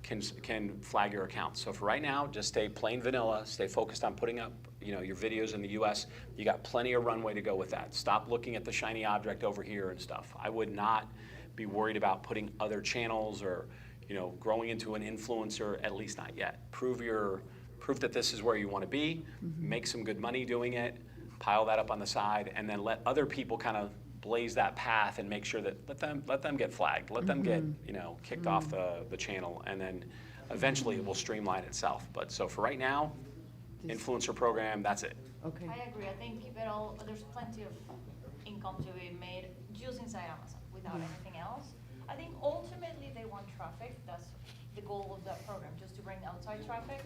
can flag your account. So for right now, just stay plain vanilla, stay focused on putting up your videos in the US. You got plenty of runway to go with that. Stop looking at the shiny object over here and stuff. I would not be worried about putting other channels or growing into an influencer, at least not yet. Prove that this is where you want to be, make some good money doing it, pile that up on the side, and then let other people kind of blaze that path and make sure that let them get flagged, let them get kicked off the channel, and then eventually it will streamline itself. But so for right now, influencer program, that's it. Okay. I agree. I think keep it all. There's plenty of income to be made just inside Amazon without anything else. I think ultimately they want traffic. That's the goal of that program, just to bring outside traffic.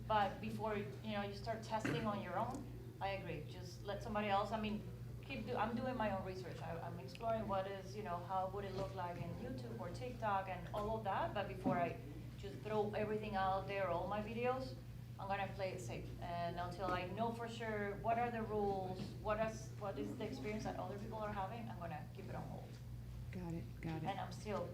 But before you start testing on your own, I agree. Just let somebody else. I mean, I'm doing my own research. I'm exploring what is, how would it look like in YouTube or TikTok and all of that. But before I just throw everything out there, all my videos, I'm gonna play it safe. And until I know for sure what are the rules, what is the experience that other people are having, I'm gonna keep it on hold. got it. And I'm still,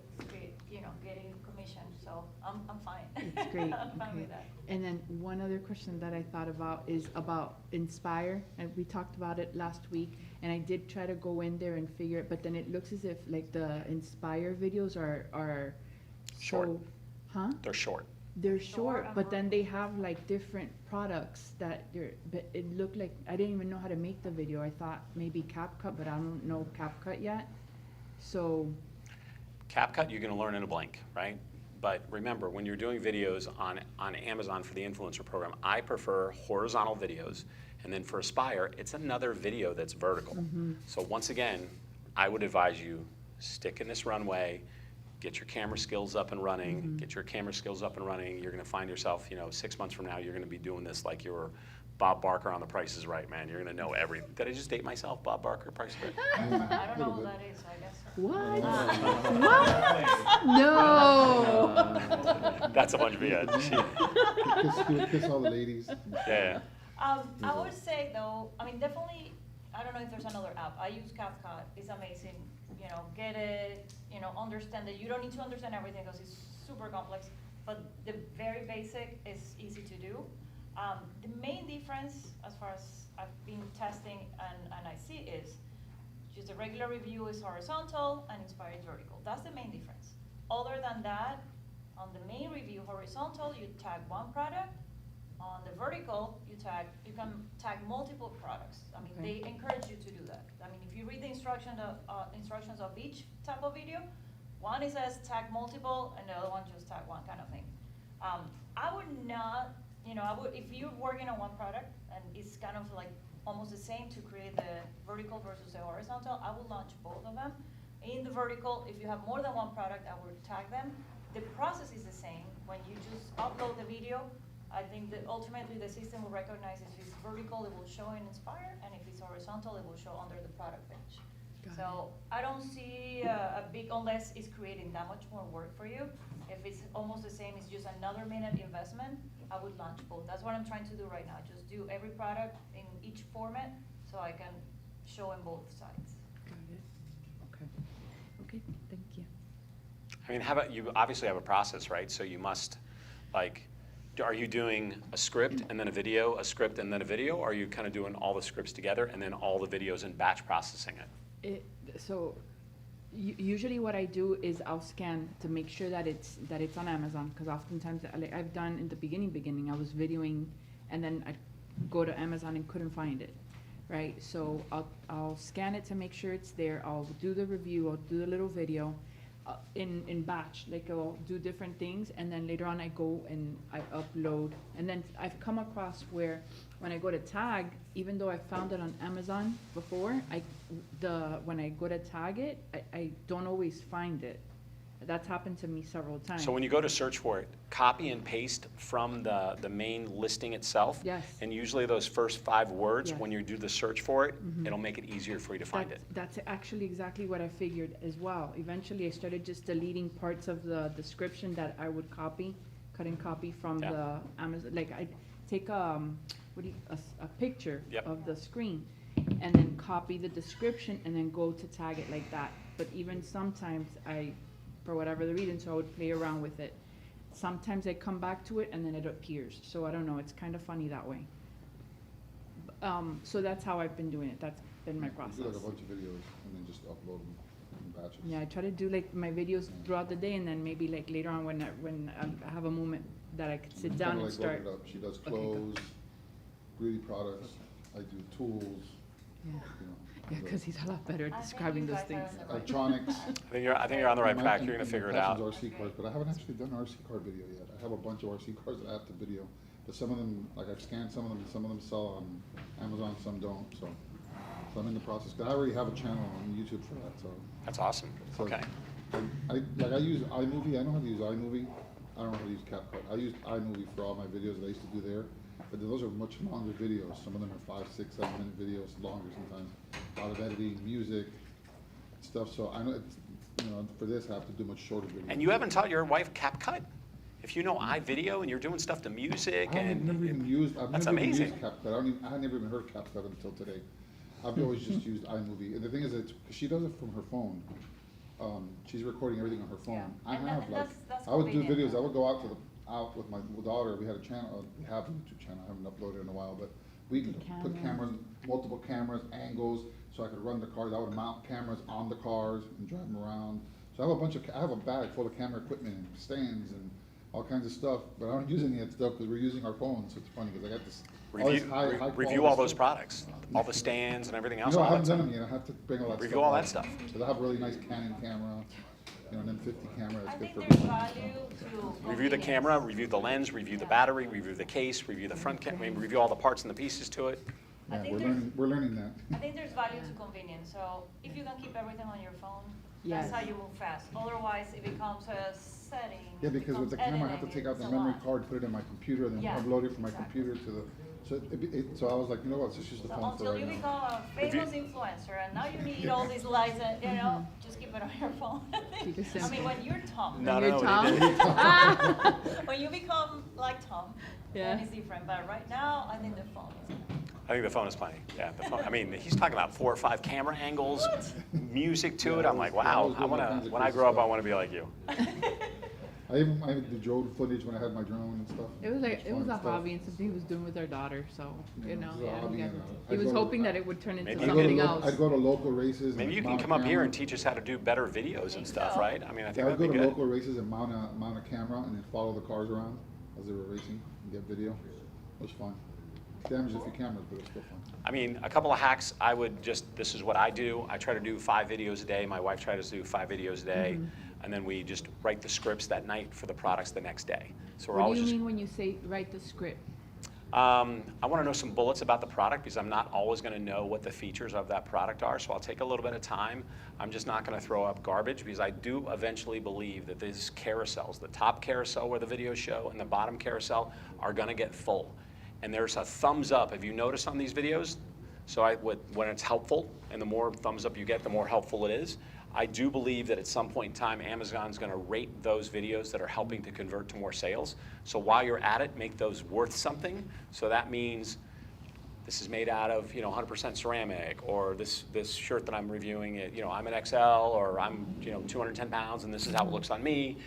getting commission, so I'm fine. It's great, I'm fine okay. with that. And then one other question that I thought about is about Inspire, and we talked about it last week, and I did try to go in there and figure it, but then it looks as if like the Inspire videos are Short. so, huh? They're short. They're Short short, and but then they have like different products that but it looked like, I didn't even know how to make the video. I thought maybe CapCut, but I don't know CapCut yet. So, CapCut, you're gonna learn in a blink, right? But remember, when you're doing videos on Amazon for the influencer program, I prefer horizontal videos. And then for Aspire, it's another video that's vertical. So once again, I would advise you, stick in this runway, get your camera skills up and running, get your camera skills up and running. You're gonna find yourself, 6 months from now, you're gonna be doing this like you're Bob Barker on The Price is Right, man. You're gonna know everything. Did I just date myself, Bob Barker, Price is Right? I don't know who that is, so I guess. what? What? No. That's a bunch of BS. He would kiss all the ladies. Yeah. I would say though, definitely, I don't know if there's another app. I use CapCut. It's amazing. Get it, understand it. You don't need to understand everything because it's super complex, but the very basic is easy to do. The main difference, as far as I've been testing and I see, is just a regular review is horizontal and Inspire is vertical. That's the main difference. Other than that, on the main review horizontal, you tag one product. On the vertical, you can tag multiple products. Okay. They encourage you to do that. If you read the instructions of each type of video, one it says tag multiple, and the other one just tag one kind of thing. I would not, if you're working on one product and it's kind of like almost the same to create the vertical versus the horizontal, I would launch both of them. In the vertical, if you have more than one product, I would tag them. The process is the same. When you just upload the video, I think that ultimately the system will recognize if it's vertical, it will show in Inspire, and if it's horizontal, it will show under the product page. So I don't see a big, unless it's creating that much more work for you. If it's almost the same, it's just another minute investment, I would launch both. That's what I'm trying to do right now. Just do every product in each format so I can show in both sides. Got it. Okay. Okay, thank you. How about, you obviously have a process, right? So you must, are you doing a script and then a video, a script and then a video? Or are you kind of doing all the scripts together and then all the videos and batch processing it? Usually what I do is I'll scan to make sure that it's on Amazon, because oftentimes, like I've done in the beginning, I was videoing and then I'd go to Amazon and couldn't find it, right? So I'll scan it to make sure it's there. I'll do the review, I'll do the little video in batch, like I'll do different things, and then later on I go and I upload. And then I've come across where when I go to tag, even though I found it on Amazon before, when I go to tag it, I don't always find it. That's happened to me several times. So when you go to search for it, copy and paste from the main listing itself. Yes. And usually those first 5 words, Yes. when you do the search for it, it'll make it easier for you to find it. That's actually exactly what I figured as well. Eventually, I started just deleting parts of the description that I would cut and copy from Yeah. the Amazon. Like I take a picture Yep. of the screen, and then copy the description, and then go to tag it like that. But even sometimes for whatever the reason, so I would play around with it. Sometimes I come back to it and then it appears. So I don't know, it's kind of funny that way. So that's how I've been doing it. That's been my process. Do like a bunch of videos and then just upload them in batches. Yeah, I try to do like my videos throughout the day, and then maybe like later on when I have a moment that I could sit down Kinda and like broke start. it up. She does Okay, clothes, beauty products, I do tools, Yeah, you know. yeah, because he's a lot better at I think describing you those guys are things. on the right Electronics. I think you're on the right track. You're gonna figure it out. RC cars, but I haven't actually done an RC car video yet. I have a bunch of RC cars that I have to video, but some of them, like I've scanned some of them, and some of them sell on Amazon, some don't, so I'm in the process. 'Cause I already have a channel on YouTube for that, so. That's awesome. So, Okay. I use iMovie, I know how to use iMovie, I don't know how to use CapCut. I use iMovie for all my videos that I used to do there, but those are much longer videos. Some of them are 5, 6, 7 minute videos, longer sometimes. A lot of editing, music, stuff, so I know, for this I have to do much shorter videos. And you haven't taught your wife CapCut? If you know iVideo and you're doing stuff to music I've never even used that's CapCut. I had never even heard CapCut until today. I've always just used iMovie, and the thing is, because she does it from her phone, she's recording everything on her phone. Yeah. I And have like, that's I would do convenient. videos, I would go out with my daughter, we had a channel, we have a YouTube channel, I haven't uploaded in a while, but we could put cameras, multiple cameras, angles, so I could run the cars, I would mount cameras on the cars and drive them around. So I have a bunch of, I have a bag full of camera equipment and stands and all kinds of stuff, but I don't use any of that stuff because we're using our phones, so it's funny, because I got this, all this high Review all quality those stuff. products, all the stands and everything else. No, I all haven't that done stuff. them yet, I have to bring all that stuff. Review all that out. stuff. Because I have a really nice Canon camera, you know, an M50 camera, I that's good think for. there's value to Review the convenience. camera, review the lens, review the battery, review the case, review the front camera, review all the parts and the pieces to it. I Yeah, think we're there's- learning that. I think there's value to convenience, so if you can keep everything on your phone, Yes. that's how you move fast. Otherwise, it becomes a setting. Yeah, because with the camera, I have to take out the memory card, put it in my computer, then Yeah, upload it from my exactly. computer to the, so I was like, you know what, let's just use the So phone for until right you now. become a famous influencer, and now you need all these lights, and, you know, just keep it on your phone. Keep it I mean, simple. when you're Tom. No, Your no, Tom? they did. When you become like Tom, then Yeah. it's different, but right now, I think the phone is. I think the phone is plenty. Yeah, the phone. I mean, he's talking about 4 or 5 camera angles, music to it. I'm like, wow. I wanna. When I grow up, I want to be like you. I even did drone footage when I had my drone and stuff. It was like, it was fun a stuff. hobby and something he was doing with our daughter, so, you Yeah, know, it was a yeah, hobby he got- and, he I'd was go to- hoping that it would turn into Maybe I'd go to something lo- else. I'd go to local races. Maybe you and can mount a come up here camera. and teach us how to do better videos and stuff, right? I mean, I Yeah, think I'd that'd go be to good. local races and mount a camera and then follow the cars around as they were racing and get video. It was fun. Damaged a few cameras, but it was still fun. I mean, a couple of hacks, I would just, this is what I do. I try to do 5 videos a day. My wife tries to do 5 videos a day. And then we just write the scripts that night for the products the next day. So we're What do always you just, mean when you say write the script? I want to know some bullets about the product because I'm not always going to know what the features of that product are. So I'll take a little bit of time. I'm just not going to throw up garbage because I do eventually believe that these carousels, the top carousel where the videos show and the bottom carousel are going to get full. And there's a thumbs up. Have you noticed on these videos? So when it's helpful, and the more thumbs up you get, the more helpful it is. I do believe that at some point in time, Amazon's going to rate those videos that are helping to convert to more sales. So while you're at it, make those worth something. So that means this is made out of 100% ceramic, or this shirt that I'm reviewing, I'm an XL, or I'm 210 pounds, and this is how it looks on me.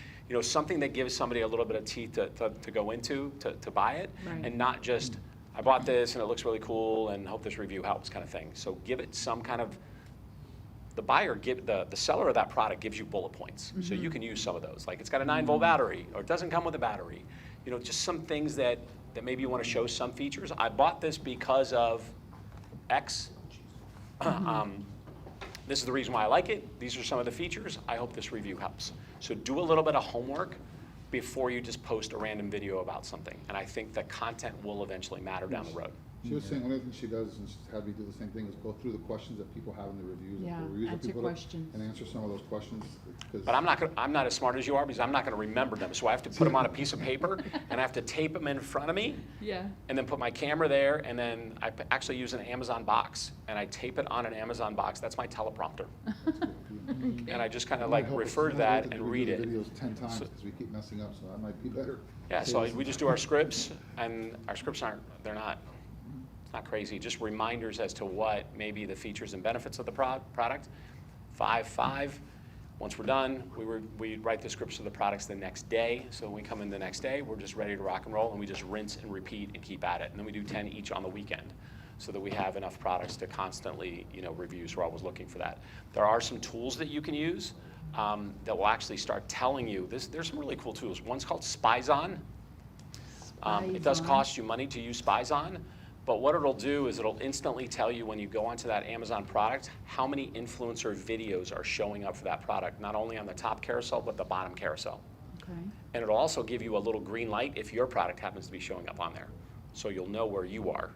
Something that gives somebody a little bit of teeth to go into to buy it, Right. and not just I bought this and it looks really cool and hope this review helps kind of thing. So give it some kind of. The seller of that product gives you bullet points, so you can use some of those. Like it's got a 9-volt battery, or it doesn't come with a battery. Just some things that maybe you want to show some features. I bought this because of X. This is the reason why I like it. These are some of the features. I hope this review helps. So do a little bit of homework before you just post a random video about something. And I think that content will eventually matter down the road. She was saying one of the things she does, and she's had me do the same thing, is go through the questions that people have in the reviews. Yeah, the reviews that answer people questions. And answer some of those questions. 'Cause- But I'm not as smart as you are because I'm not going to remember them. So I have to put them on a piece of paper and I have to tape them in front of me. Yeah. And then put my camera there, and then I actually use an Amazon box, and I tape it on an Amazon box. That's my teleprompter. And I just kind of It might like help us- refer it to might that help us and redo read the it. videos 10 times So- because we keep messing up, so that might be better. Yeah, Save so us we just do our scripts, and our scripts they're not crazy, just reminders as to what maybe the features and benefits of the product. 5. Once we're done, we write the scripts of the products the next day. So when we come in the next day, we're just ready to rock and roll, and we just rinse and repeat and keep at it. And then we do 10 each on the weekend, so that we have enough products to constantly, review. So we're always looking for that. There are some tools that you can use that will actually start telling you. There's some really cool tools. One's called Spyzon. It does Spyzon. cost you money to use Spyzon, but what it'll do is it'll instantly tell you when you go onto that Amazon product how many influencer videos are showing up for that product, not only on the top carousel, but the bottom carousel. Okay. And it'll also give you a little green light if your product happens to be showing up on there, so you'll know where you are.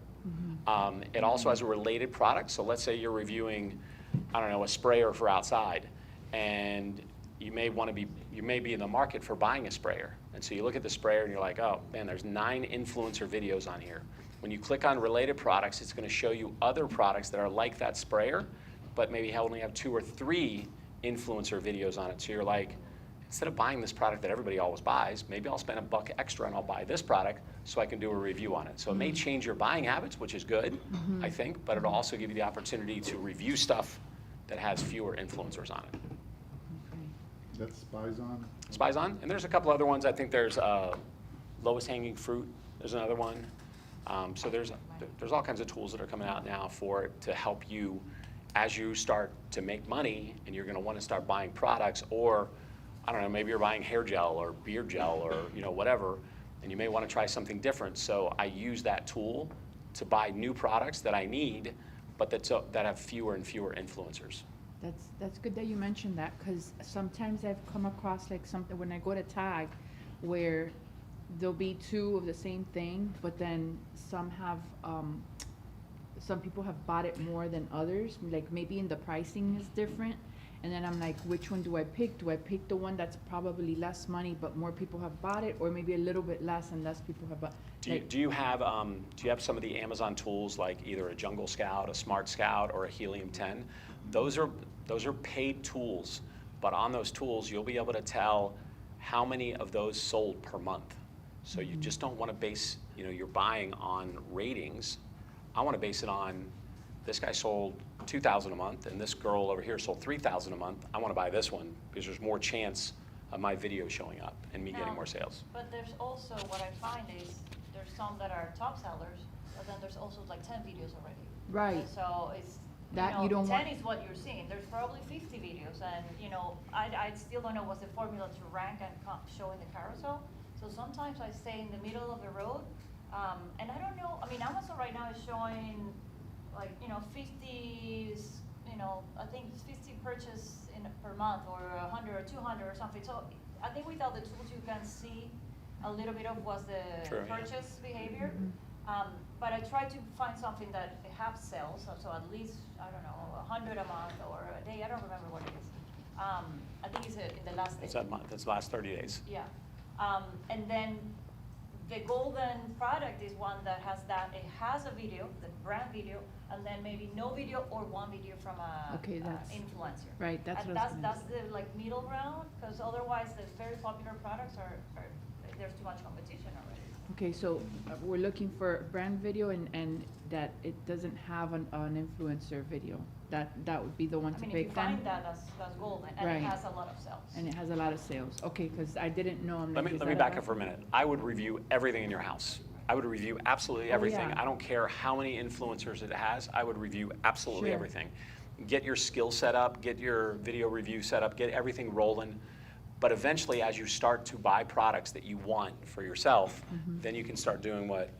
It also has a related product, so let's say you're reviewing, a sprayer for outside, and you may be in the market for buying a sprayer. And so you look at the sprayer and you're like, oh man, there's 9 influencer videos on here. When you click on related products, it's going to show you other products that are like that sprayer, but maybe only have 2 or 3 influencer videos on it. So you're like, instead of buying this product that everybody always buys, maybe I'll spend $1 extra and I'll buy this product so I can do a review on it. So it may change your buying habits, which is good, I think, but it'll also give you the opportunity to review stuff that has fewer influencers on it. That's Spyzon? Spyzon, and there's a couple other ones. I think there's Lowest Hanging Fruit, there's another one. So there's all kinds of tools that are coming out now for it to help you as you start to make money and you're gonna wanna start buying products, or, I don't know, maybe you're buying hair gel or beard gel or, you know, whatever, and you may wanna try something different. So I use that tool to buy new products that I need, but that have fewer and fewer influencers. That's good that you mentioned that, because sometimes I've come across like something, when I go to tag, where there'll be two of the same thing, but then some people have bought it more than others, like maybe in the pricing is different, and then I'm like, which one do I pick? Do I pick the one that's probably less money, but more people have bought it, or maybe a little bit less and less people have bought? Do you have some of the Amazon tools, like either a Jungle Scout, a Smart Scout, or a Helium 10? Those are paid tools, but on those tools, you'll be able to tell how many of those sold per month. So you just don't want to base, you know, your buying on ratings. I want to base it on, this guy sold 2,000 a month, and this girl over here sold 3,000 a month. I want to buy this one because there's more chance of my video showing up and me getting more sales. But there's also, what I find is, there's some that are top sellers, but then there's also like 10 videos already. Right. And so it's, That you don't 10 want- is what you're seeing. There's probably 50 videos, and I still don't know what's the formula to rank and show in the carousel. So sometimes I stay in the middle of the road, and I don't know. I mean, Amazon right now is showing like 50, I think it's 50 purchase per month, or 100 or 200 or something. So I think without the tools, you can see a little bit of what's the True, yeah. purchase behavior. But I try to find something that have sales, so at least, I don't know, 100 a month or a day, I don't remember what it is. I think it's in the last day. It's that month, it's the last 30 days. Yeah. And then the golden product is one that has it has a video, the brand video, and then maybe no video or one video from a Okay, that's- influencer. right, that's And what I was gonna that's the like middle ground, because otherwise the very popular products are there's too much competition already. Okay, so we're looking for brand video and that it doesn't have an influencer video. That would be the one I to mean, if you pick then? find that, that's golden, and Right. it has a lot of sales. And it has a lot of sales. Okay, because I didn't know. I'm Let like, me is let me that back a- up for a minute. I would review everything in your house. I would review absolutely everything. yeah. I don't care how many influencers it has. I would review absolutely Sure. everything. Get your skill set up, get your video review set up, get everything rolling. But eventually, as you start to buy products that you want for yourself, then you can start doing what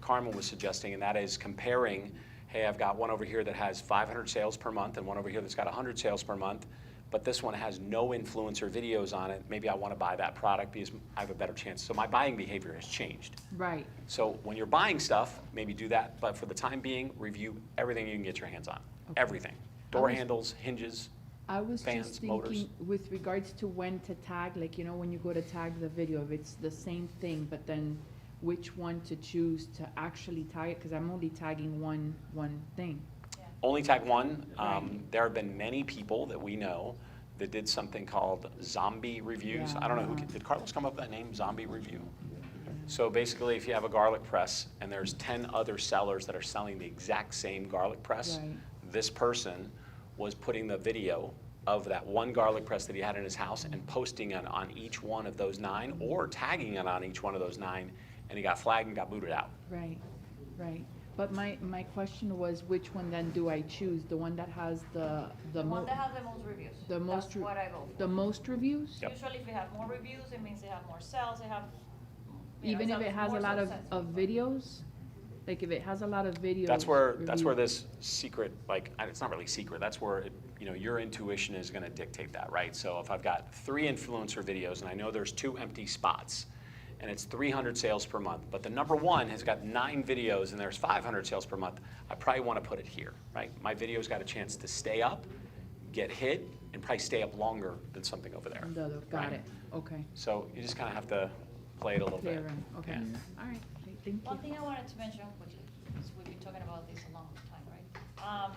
Carmen was suggesting, and that is comparing. Hey, I've got one over here that has 500 sales per month, and one over here that's got 100 sales per month. But this one has no influencer videos on it. Maybe I want to buy that product because I have a better chance. So my buying behavior has changed. Right. So when you're buying stuff, maybe do that. But for the time being, review everything you can get your hands on. Okay. Everything. Door was- handles, hinges. I was fans, just motors. thinking with regards to when to tag, like, when you go to tag the video, if it's the same thing, but then which one to choose to actually tag it, because I'm only tagging one thing. Only tag one. There have been many people that we know that did something called zombie reviews. Yeah. I don't know did Carlos come up with that name, zombie review? So basically, if you have a garlic press and there's 10 other sellers that are selling the exact same garlic press, Right. this person was putting the video of that one garlic press that he had in his house and posting it on each one of those 9, or tagging it on each one of those 9, and he got flagged and got booted out. Right, right. But my question was, which one then do I choose? The one that has the The one most, that has the most reviews. the most, That's what I go for. the most reviews? Yep. Usually if they have more reviews, it means they have more sales, they have, Even if it has a more lot of successful. videos? Like if it has a lot of videos? That's where reviews- this secret, it's not really secret, that's where, your intuition is gonna dictate that, right? So if I've got 3 influencer videos and I know there's 2 empty spots, and it's 300 sales per month, but the number 1 has got 9 videos and there's 500 sales per month, I probably wanna put it here, right? My video's got a chance to stay up, get hit, and probably stay up longer than something over there. The other, got right? it, okay. So you just kinda have to play it a little Play bit. around, okay. Yeah. All right, great, thank One you. thing I wanted to mention, which is, we've been talking about this a long time, right?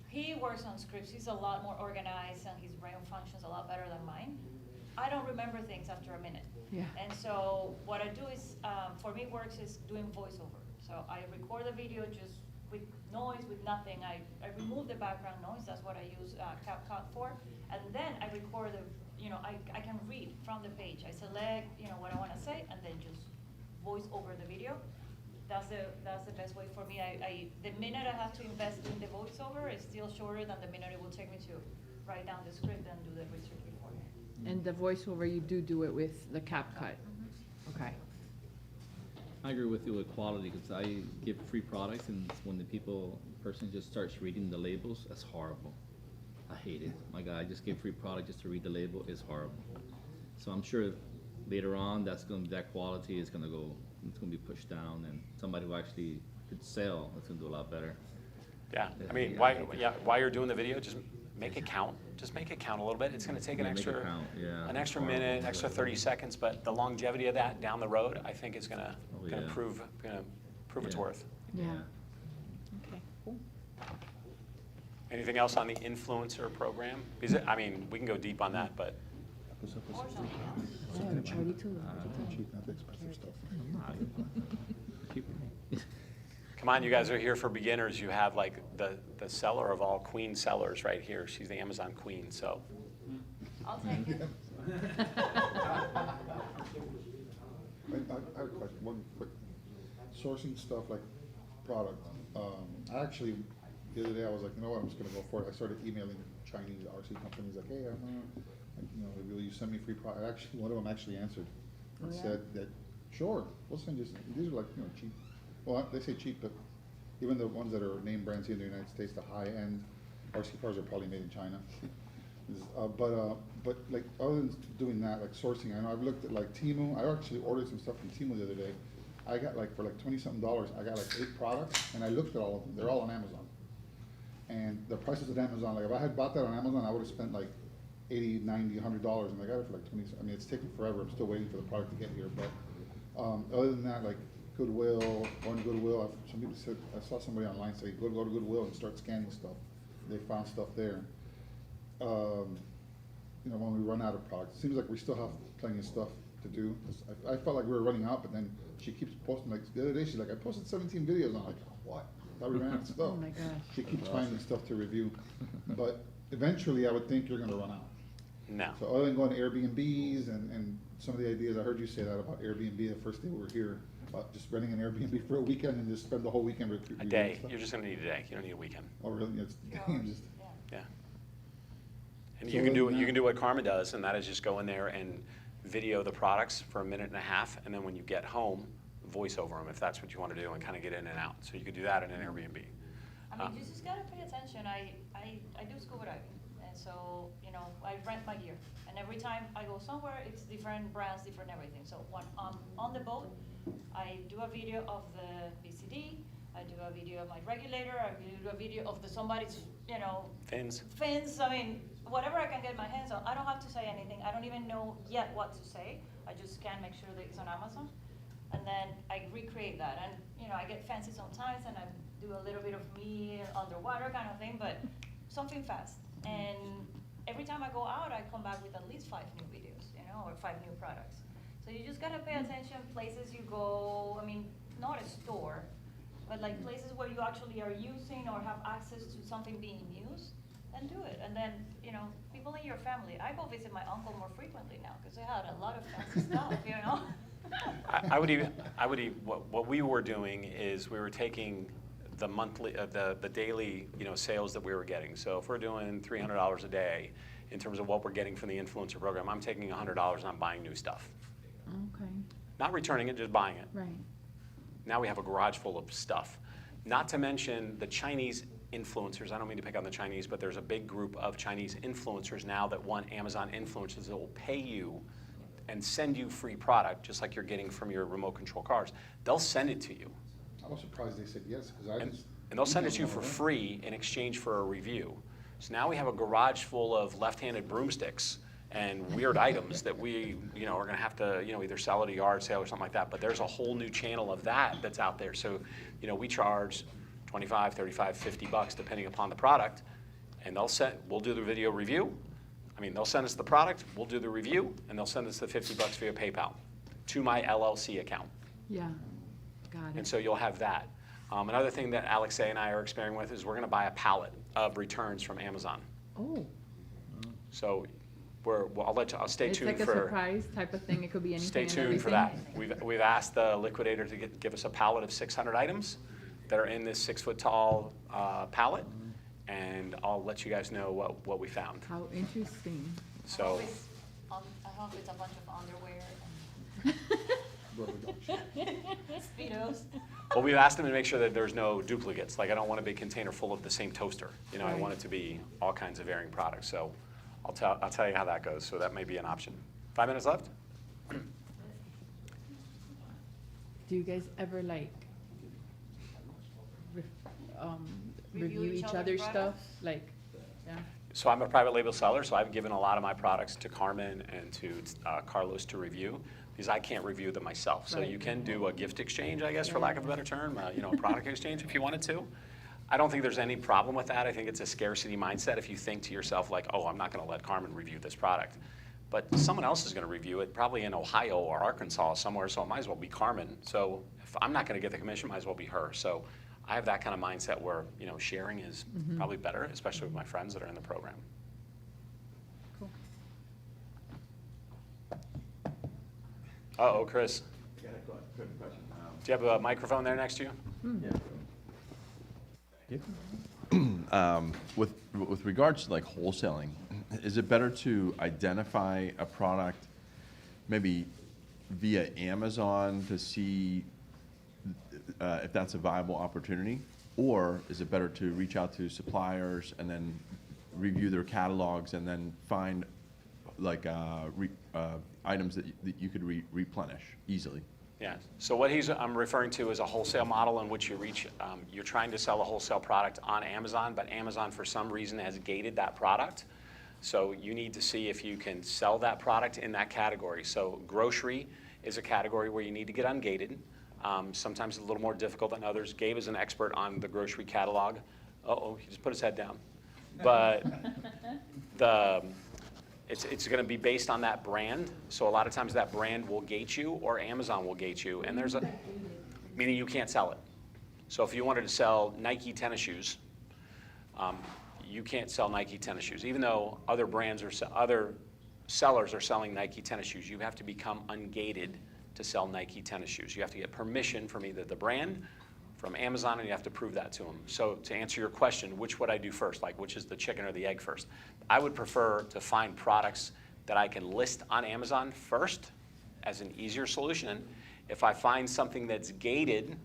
He works on scripts, he's a lot more organized and his brain functions a lot better than mine. I don't remember things after a minute. Yeah. And so what I do is, for me works is doing voiceover. So I record the video just with noise, with nothing. I remove the background noise, that's what I use CapCut for. And then I record I can read from the page. I select, what I wanna say, and then just voice over the video. That's the best way for me. The minute I have to invest in the voiceover is still shorter than the minute it will take me to write down the script and do the research beforehand. And the voiceover, you do it with the CapCut? Okay. I agree with you with quality, because I give free products, and when the person just starts reading the labels, that's horrible. I hate it. My God, I just give free product just to read the label is horrible. So I'm sure later on, that quality is gonna go, it's gonna be pushed down, and somebody who actually could sell, it's gonna do a lot better. Yeah, I mean, while you're doing the video, just make it count. Just make it count a little bit. It's gonna take an Make it extra, count, yeah. an extra minute, extra 30 seconds, but the longevity of that down the road, I think is gonna yeah. prove its Yeah. worth. Yeah. Okay, cool. Anything else on the influencer program? Because, we can go deep on that, but Or something else. Yeah, 42. Cheap, not the expensive stuff. come on, you guys are here for beginners. You have like the seller of all queen sellers right here. She's the Amazon queen, so. I'll take it. I have a question, one quick, sourcing stuff like product. I actually, the other day, I was like, you know what, I'm just gonna go for it. I started emailing Chinese RC companies like, hey, will you send me free product? Actually, one of them actually answered and said that, sure, we'll send you some. These are like, cheap. Well, they say cheap, but even the ones that are name brands here in the United States, the high-end RC cars are probably made in China. But like, other than doing that, like sourcing, I know I've looked at like Temu. I actually ordered some stuff from Temu the other day. I got like, for like $20-something, I got like 8 products, and I looked at all of them. They're all on Amazon. And the prices at Amazon, like if I had bought that on Amazon, I would have spent like $80, $90, $100, and I got it for like 20. I mean, it's taken forever. I'm still waiting for the product to get here. But other than that, like Goodwill, going to Goodwill, some people said, I saw somebody online say, go to Goodwill and start scanning stuff. They found stuff there. When we run out of products, it seems like we still have plenty of stuff to do. I felt like we were running out, but then she keeps posting, like the other day, she's like, I posted 17 videos. I'm like, what? I thought we ran out of stuff. Oh my gosh. She keeps finding stuff to review. But eventually, I would think you're gonna run out. No. So other than going to Airbnbs and some of the ideas, I heard you say that about Airbnb the first day we were here, about just renting an Airbnb for a weekend and just spend the whole weekend A day. You're just gonna need a day. You don't need a weekend. Oh, really? It's just. Yeah. And So you can do then you can do what Karma does, and that is just go in there and video the products for 1.5 minutes, and then when you get home, voice over them if that's what you want to do, and kind of get in and out. So you could do that in an Airbnb. You just gotta pay attention. I do scuba diving, and so I rent my gear, and every time I go somewhere, it's different brands, different everything. So when I'm on the boat, I do a video of the BCD. I do a video of my regulator. I do a video of somebody's Fins. I mean, whatever I can get my hands on. I don't have to say anything. I don't even know yet what to say. I just can make sure that it's on Amazon, and then I recreate that. And I get fancy sometimes, and I do a little bit of me underwater kind of thing, but something fast. And every time I go out, I come back with at least 5 new videos, or 5 new products. So you just gotta pay attention, places you go. I mean, not a store, but like places where you actually are using or have access to something being used, and do it. And then, people in your family. I go visit my uncle more frequently now because they had a lot of fancy stuff, What we were doing is we were taking the monthly, the daily, sales that we were getting. So if we're doing $300 a day in terms of what we're getting from the influencer program, I'm taking $100 and I'm buying new stuff. Okay. Not returning it, just buying it. Right. Now we have a garage full of stuff. Not to mention the Chinese influencers. I don't mean to pick on the Chinese, but there's a big group of Chinese influencers now that want Amazon influencers that will pay you and send you free product, just like you're getting from your remote control cars. They'll send it to you. I was surprised they said yes, because And they'll send it to you for free in exchange for a review. So now we have a garage full of left-handed broomsticks and weird items that we, are gonna have to, either sell at a yard sale or something like that. But there's a whole new channel of that's out there. So, we charge $25, $35, $50 depending upon the product, and we'll do the video review. They'll send us the product, we'll do the review, and they'll send us the $50 via PayPal to my LLC account. Yeah. Got it. And so you'll have that. Another thing that Alexei and I are experimenting with is we're going to buy a pallet of returns from Amazon. Oh, So I'll stay it's tuned like a for. surprise type of thing. It could be anything Stay and tuned for everything. that. We've asked the liquidator to give us a pallet of 600 items that are in this 6-foot-tall pallet, and I'll let you guys know what we found. How interesting. So, I hope it's a bunch of underwear and Speedos. well, we've asked them to make sure that there's no duplicates. Like, I don't want a big container full of the same toaster. You know, I Right. want it to be all kinds of varying products. So, I'll tell you how that goes. So that may be an option. 5 minutes left. Do you guys ever like review each other's stuff? products? Like, yeah. So I'm a private label seller, so I've given a lot of my products to Carmen and to Carlos to review, because I can't review them myself. So Right. you can do a gift exchange, I guess, for lack of a better term, you know, a product exchange if you wanted to. I don't think there's any problem with that. I think it's a scarcity mindset if you think to yourself like, oh, I'm not gonna let Carmen review this product. But someone else is gonna review it, probably in Ohio or Arkansas somewhere, so it might as well be Carmen. So if I'm not gonna get the commission, might as well be her. So I have that kind of mindset where, you know, sharing is probably better, especially with my friends that are in the program. Cool. Uh-oh, Chris. I got a quick question. Do you have a microphone there next to you? With regards to like wholesaling, is it better to identify a product maybe via Amazon to see if that's a viable opportunity? Or is it better to reach out to suppliers and then review their catalogs and then find like items that you could replenish easily? Yeah, so what I'm referring to is a wholesale model in which you're trying to sell a wholesale product on Amazon, but Amazon for some reason has gated that product. So you need to see if you can sell that product in that category. So grocery is a category where you need to get ungated. Sometimes it's a little more difficult than others. Gabe is an expert on the grocery catalog. Uh-oh, he just put his head down. But it's going to be based on that brand. So a lot of times that brand will gate you or Amazon will gate you. And meaning you can't sell it. So if you wanted to sell Nike tennis shoes, you can't sell Nike tennis shoes. Even though other brands or other sellers are selling Nike tennis shoes, you have to become ungated to sell Nike tennis shoes. You have to get permission from either the brand, from Amazon, and you have to prove that to them. So to answer your question, which would I do first? Like, which is the chicken or the egg first? I would prefer to find products that I can list on Amazon first as an easier solution. If I find something that's gated,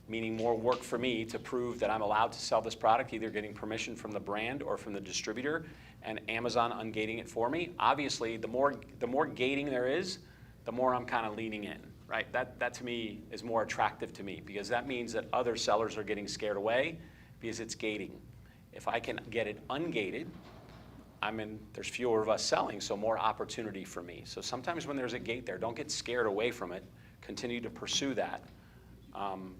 meaning more work for me to prove that I'm allowed to sell this product, either getting permission from the brand or from the distributor, and Amazon ungating it for me, obviously the more gating there is, the more I'm kind of leaning in, right? That to me is more attractive to me, because that means that other sellers are getting scared away because it's gating. If I can get it ungated, there's fewer of us selling, so more opportunity for me. So sometimes when there's a gate there, don't get scared away from it. Continue to pursue that,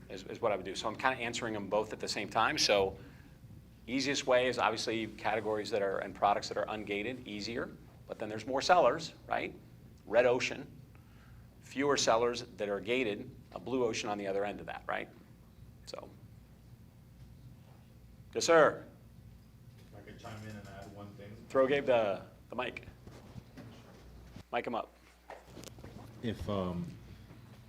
is what I would do. So I'm kind of answering them both at the same time. So easiest way is obviously categories and products that are ungated, easier, but then there's more sellers, right? Red ocean. Fewer sellers that are gated, a blue ocean on the other end of that, right? So, yes, sir. If I could chime in and add one thing. Throw Gabe the mic. Mic him up. If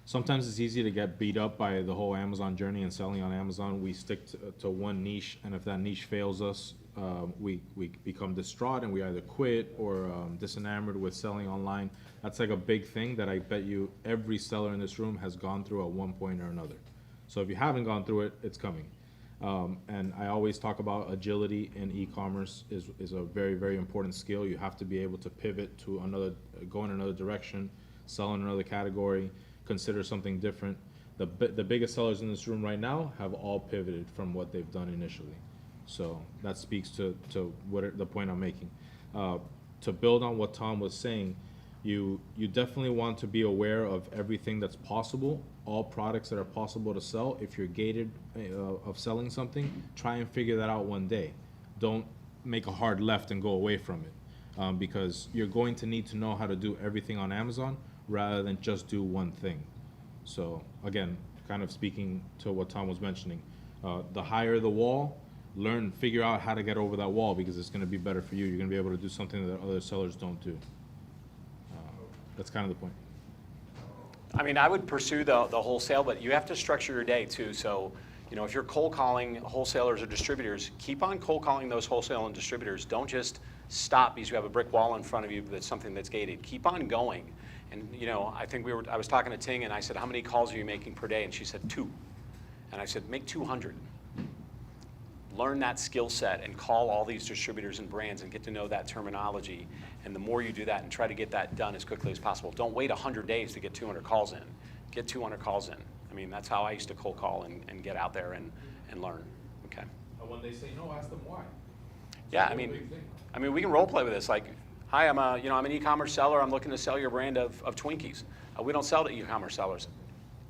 sometimes it's easy to get beat up by the whole Amazon journey and selling on Amazon. We stick to one niche, and if that niche fails us, we become distraught and we either quit or disenamored with selling online. That's like a big thing that I bet you every seller in this room has gone through at one point or another. So if you haven't gone through it, it's coming. And I always talk about agility in e-commerce is a very, very important skill. You have to be able to pivot to go in another direction, sell in another category, consider something different. The biggest sellers in this room right now have all pivoted from what they've done initially. So that speaks to the point I'm making. To build on what Tom was saying, you definitely want to be aware of everything that's possible, all products that are possible to sell. If you're gated of selling something, try and figure that out one day. Don't make a hard left and go away from it, because you're going to need to know how to do everything on Amazon rather than just do one thing. So again, kind of speaking to what Tom was mentioning, The higher the wall, figure out how to get over that wall, because it's gonna be better for you. You're gonna be able to do something that other sellers don't do. That's kind of the point. I mean, I would pursue the wholesale, but you have to structure your day too. So, you know, if you're cold calling wholesalers or distributors, keep on cold calling those wholesale and distributors. Don't just stop because you have a brick wall in front of you that's something that's gated. Keep on going. And, you know, I think I was talking to Ting and I said, how many calls are you making per day? And she said 2. And I said, make 200. Learn that skill set and call all these distributors and brands and get to know that terminology. And the more you do that and try to get that done as quickly as possible. Don't wait 100 days to get 200 calls in. Get 200 calls in. I mean, that's how I used to cold call and get out there and learn. Okay. And when they say no, ask them why. Yeah, I mean, we can role play with this. Like, hi, I'm an e-commerce seller. I'm looking to sell your brand of Twinkies. We don't sell to e-commerce sellers.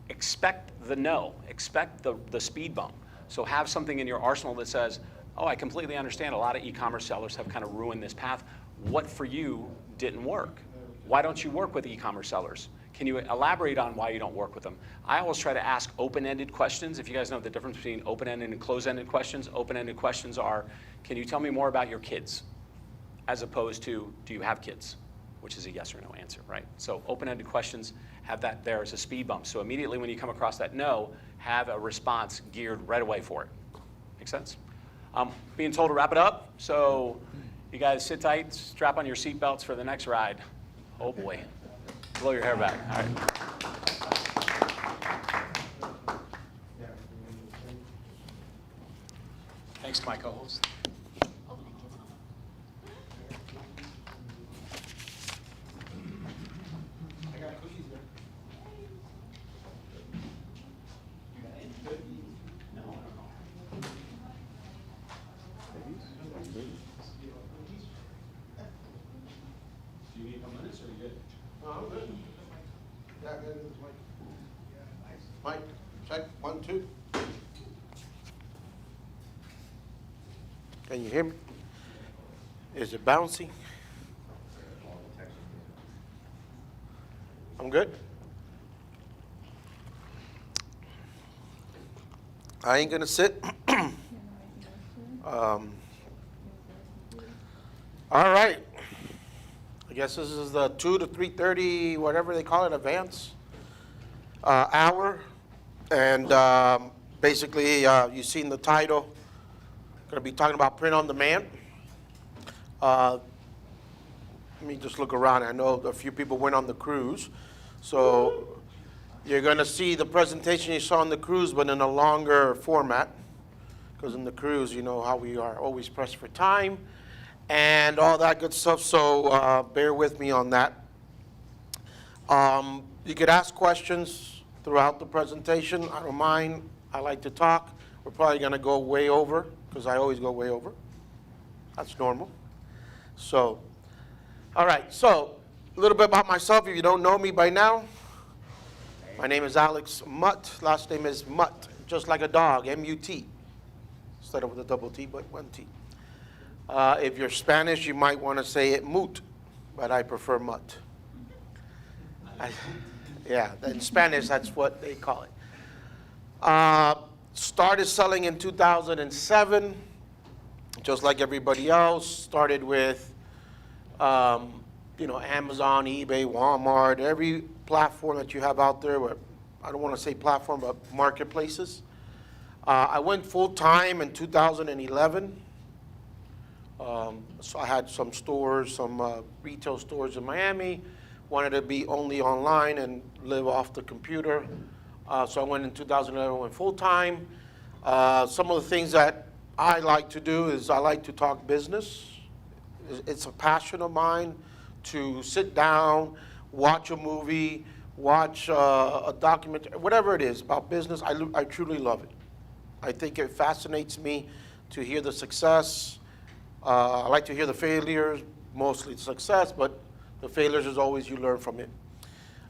Expect the no. Expect the speed bump. So have something in your arsenal that says, oh, I completely understand a lot of e-commerce sellers have kind of ruined this path. What for you didn't work? Why don't you work with e-commerce sellers? Can you elaborate on why you don't work with them? I always try to ask open-ended questions. If you guys know the difference between open-ended and closed-ended questions, open-ended questions are, can you tell me more about your kids? As opposed to, do you have kids? Which is a yes or no answer, right? So open-ended questions, have that there as a speed bump. So immediately when you come across that no, have a response geared right away for it. Make sense? Being told to wrap it up, so you guys sit tight, strap on your seatbelts for the next ride. Oh boy, blow your hair back. All right. Thanks to my co-host. Mike, check, 1, 2. Can you hear me? Is it bouncing? I'm good. I ain't gonna sit. All right. I guess this is the 2 to 3:30, whatever they call it, advance hour. And basically, you've seen the title. Going to be talking about print on demand. Let me just look around. I know a few people went on the cruise. So you're going to see the presentation you saw on the cruise, but in a longer format. Because in the cruise, you know how we are always pressed for time and all that good stuff. So bear with me on that. You could ask questions throughout the presentation. I don't mind. I like to talk. We're probably going to go way over, because I always go way over. That's normal. So, all right. So, a little bit about myself. If you don't know me by now, my name is Alex Mutt. Last name is Mutt, just like a dog, M-U-T. Instead of with a double T, but 1 T. If you're Spanish, you might want to say it Mut, but I prefer Mutt. Yeah, in Spanish, that's what they call it. Started selling in 2007, just like everybody else. Started with, Amazon, eBay, Walmart, every platform that you have out there. I don't want to say platform, but marketplaces. I went full-time in 2011. So I had some stores, some retail stores in Miami. Wanted to be only online and live off the computer. So I went in 2011, went full-time. Some of the things that I like to do is I like to talk business. It's a passion of mine to sit down, watch a movie, watch a documentary, whatever it is about business. I truly love it. I think it fascinates me to hear the success. I like to hear the failures, mostly success, but the failures is always you learn from it.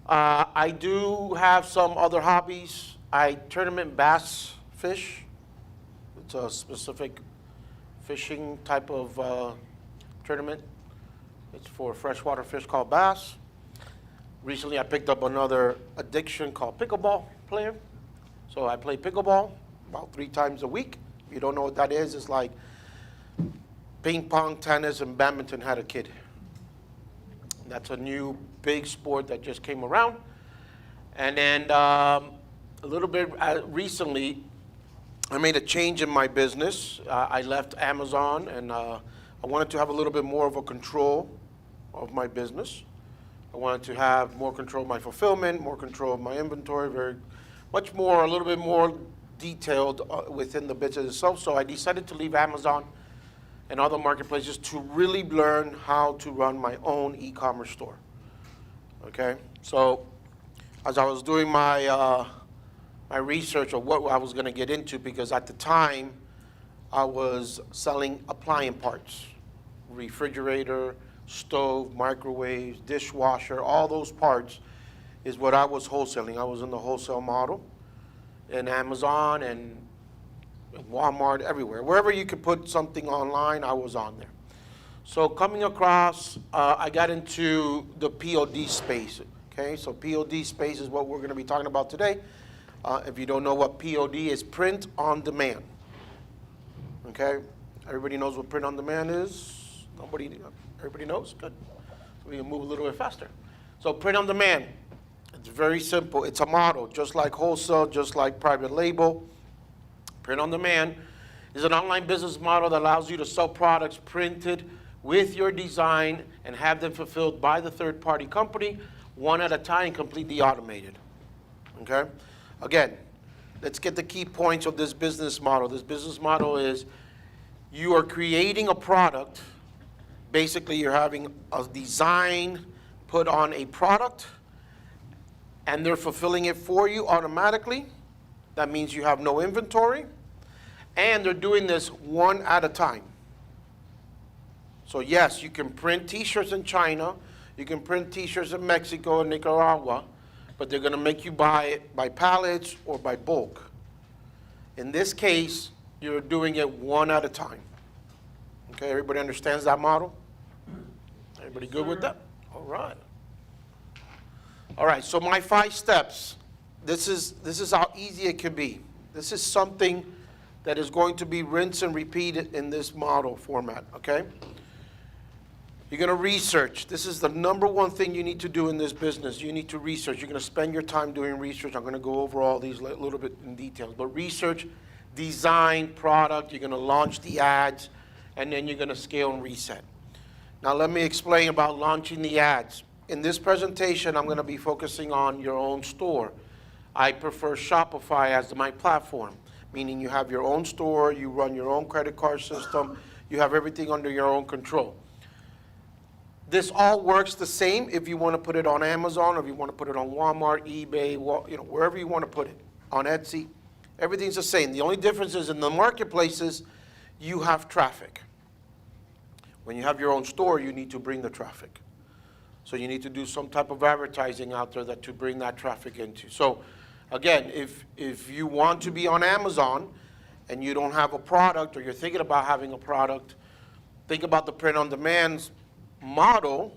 I do have some other hobbies. I tournament bass fish. It's a specific fishing type of tournament. It's for freshwater fish called bass. Recently, I picked up another addiction called pickleball player. So I play pickleball, about 3 times a week. If you don't know what that is, it's like ping pong, tennis, and badminton had a kid. That's a new big sport that just came around. And then a little bit recently, I made a change in my business. I left Amazon, and I wanted to have a little bit more of a control of my business. I wanted to have more control of my fulfillment, more control of my inventory, a little bit more detailed within the business itself. So I decided to leave Amazon and other marketplaces to really learn how to run my own e-commerce store. Okay, so as I was doing my my research of what I was going to get into, because at the time I was selling appliance parts, refrigerator, stove, microwaves, dishwasher, all those parts is what I was wholesaling. I was in the wholesale model in Amazon and Walmart, everywhere. Wherever you could put something online, I was on there. So coming across, I got into the POD space. Okay, so POD space is what we're going to be talking about today. If you don't know what POD is, print on demand. Okay, everybody knows what print on demand is? Everybody knows? Good. So we can move a little bit faster. So print on demand, it's very simple. It's a model, just like wholesale, just like private label. Print on demand is an online business model that allows you to sell products printed with your design and have them fulfilled by the third-party company, one at a time, completely automated. Okay? Again, let's get the key points of this business model. This business model is you are creating a product. Basically, you're having a design put on a product, and they're fulfilling it for you automatically. That means you have no inventory, and they're doing this one at a time. So yes, you can print t-shirts in China, you can print t-shirts in Mexico and Nicaragua, but they're going to make you buy it by pallets or by bulk. In this case, you're doing it one at a time. Okay, everybody understands that model? Everybody good with that? All right. All right, so my 5 steps. This is how easy it can be. This is something that is going to be rinse and repeated in this model format, okay? You're going to research. This is the number one thing you need to do in this business. You need to research. You're going to spend your time doing research. I'm going to go over all these a little bit in details. But research, design, product. You're going to launch the ads, and then you're going to scale and reset. Now let me explain about launching the ads. In this presentation, I'm going to be focusing on your own store. I prefer Shopify as my platform, meaning you have your own store, you run your own credit card system, you have everything under your own control. This all works the same if you want to put it on Amazon, or if you want to put it on Walmart, eBay, wherever you want to put it, on Etsy. Everything's the same. The only difference is in the marketplaces, you have traffic. When you have your own store, you need to bring the traffic. So you need to do some type of advertising out there to bring that traffic into. So again, if you want to be on Amazon and you don't have a product, or you're thinking about having a product, think about the print-on-demand model.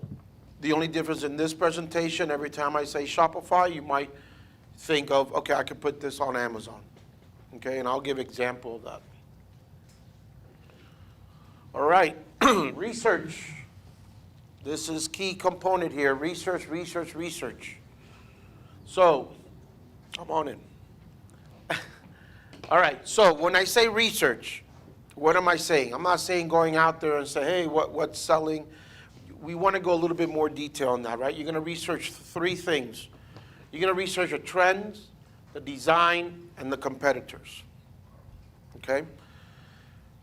The only difference in this presentation, every time I say Shopify, you might think of, okay, I could put this on Amazon. Okay, and I'll give example of that. All right, research. This is key component here, research, research, research. So, come on in. All right, so when I say research, what am I saying? I'm not saying going out there and say, hey, what's selling? We want to go a little bit more detail on that, right? You're going to research 3 things. You're going to research the trends, the design, and the competitors. Okay?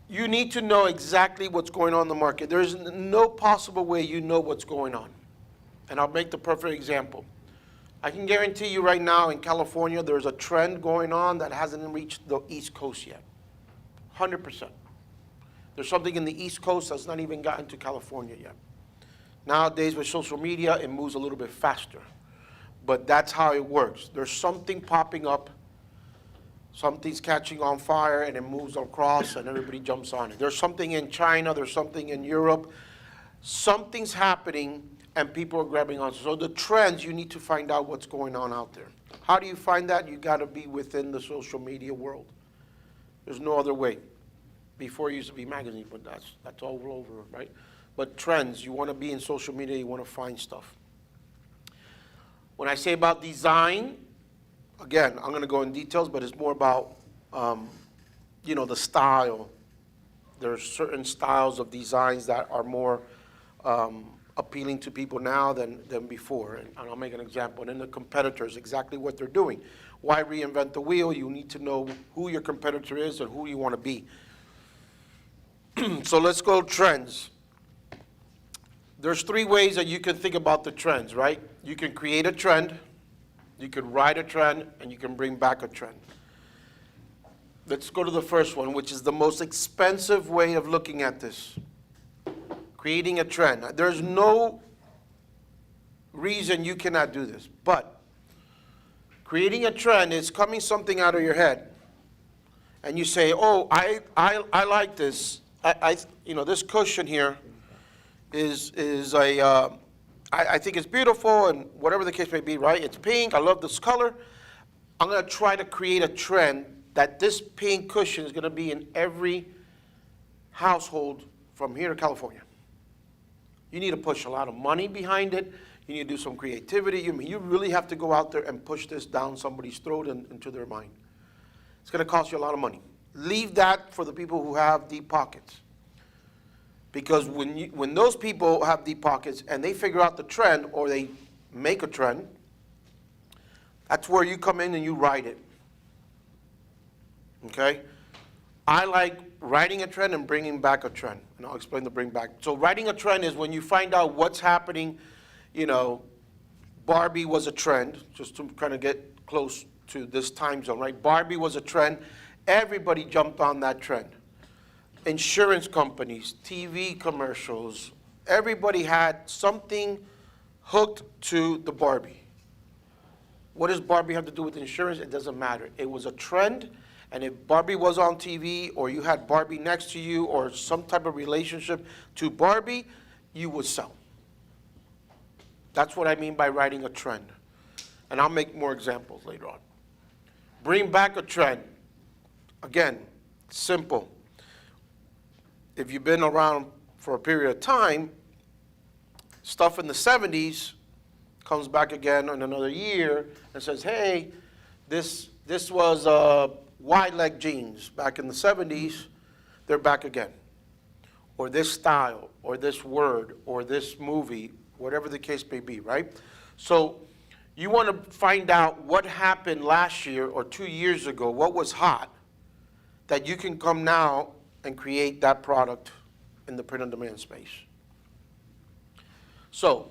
You need to know exactly what's going on in the market. There's no possible way you know what's going on. And I'll make the perfect example. I can guarantee you right now in California, there's a trend going on that hasn't reached the East Coast yet. 100%. There's something in the East Coast that's not even gotten to California yet. Nowadays with social media, it moves a little bit faster. But that's how it works. There's something popping up, something's catching on fire, and it moves across and everybody jumps on it. There's something in China, there's something in Europe. Something's happening and people are grabbing on. So the trends, you need to find out what's going on out there. How do you find that? You got to be within the social media world. There's no other way. Before it used to be magazine, but that's all over, right? But trends, you want to be in social media, you want to find stuff. When I say about design, again, I'm going to go in details, but it's more about, the style. There are certain styles of designs that are more appealing to people now than before. And I'll make an example. And then the competitors, exactly what they're doing. Why reinvent the wheel? You need to know who your competitor is and who you want to be. So let's go trends. There's 3 ways that you can think about the trends, right? You can create a trend, you can ride a trend, and you can bring back a trend. Let's go to the first one, which is the most expensive way of looking at this. Creating a trend. There's no reason you cannot do this, but creating a trend is coming something out of your head, and you say, oh, I like this. This cushion here is I think it's beautiful, and whatever the case may be, right? It's pink. I love this color. I'm going to try to create a trend that this pink cushion is going to be in every household from here to California. You need to push a lot of money behind it. You need to do some creativity. You really have to go out there and push this down somebody's throat and into their mind. It's going to cost you a lot of money. Leave that for the people who have deep pockets. Because when those people have deep pockets and they figure out the trend or they make a trend, that's where you come in and you ride it. Okay? I like riding a trend and bringing back a trend. And I'll explain the bring back. So riding a trend is when you find out what's happening. Barbie was a trend, just to kind of get close to this time zone, right? Barbie was a trend. Everybody jumped on that trend. Insurance companies, TV commercials, everybody had something hooked to the Barbie. What does Barbie have to do with insurance? It doesn't matter. It was a trend, and if Barbie was on TV, or you had Barbie next to you, or some type of relationship to Barbie, you would sell. That's what I mean by riding a trend. And I'll make more examples later on. Bring back a trend. Again, simple. If you've been around for a period of time, stuff in the 70s comes back again in another year and says, hey, this was wide leg jeans back in the 70s, they're back again. Or this style, or this word, or this movie, whatever the case may be, right? So you want to find out what happened last year or 2 years ago, what was hot, that you can come now and create that product in the print-on-demand space. So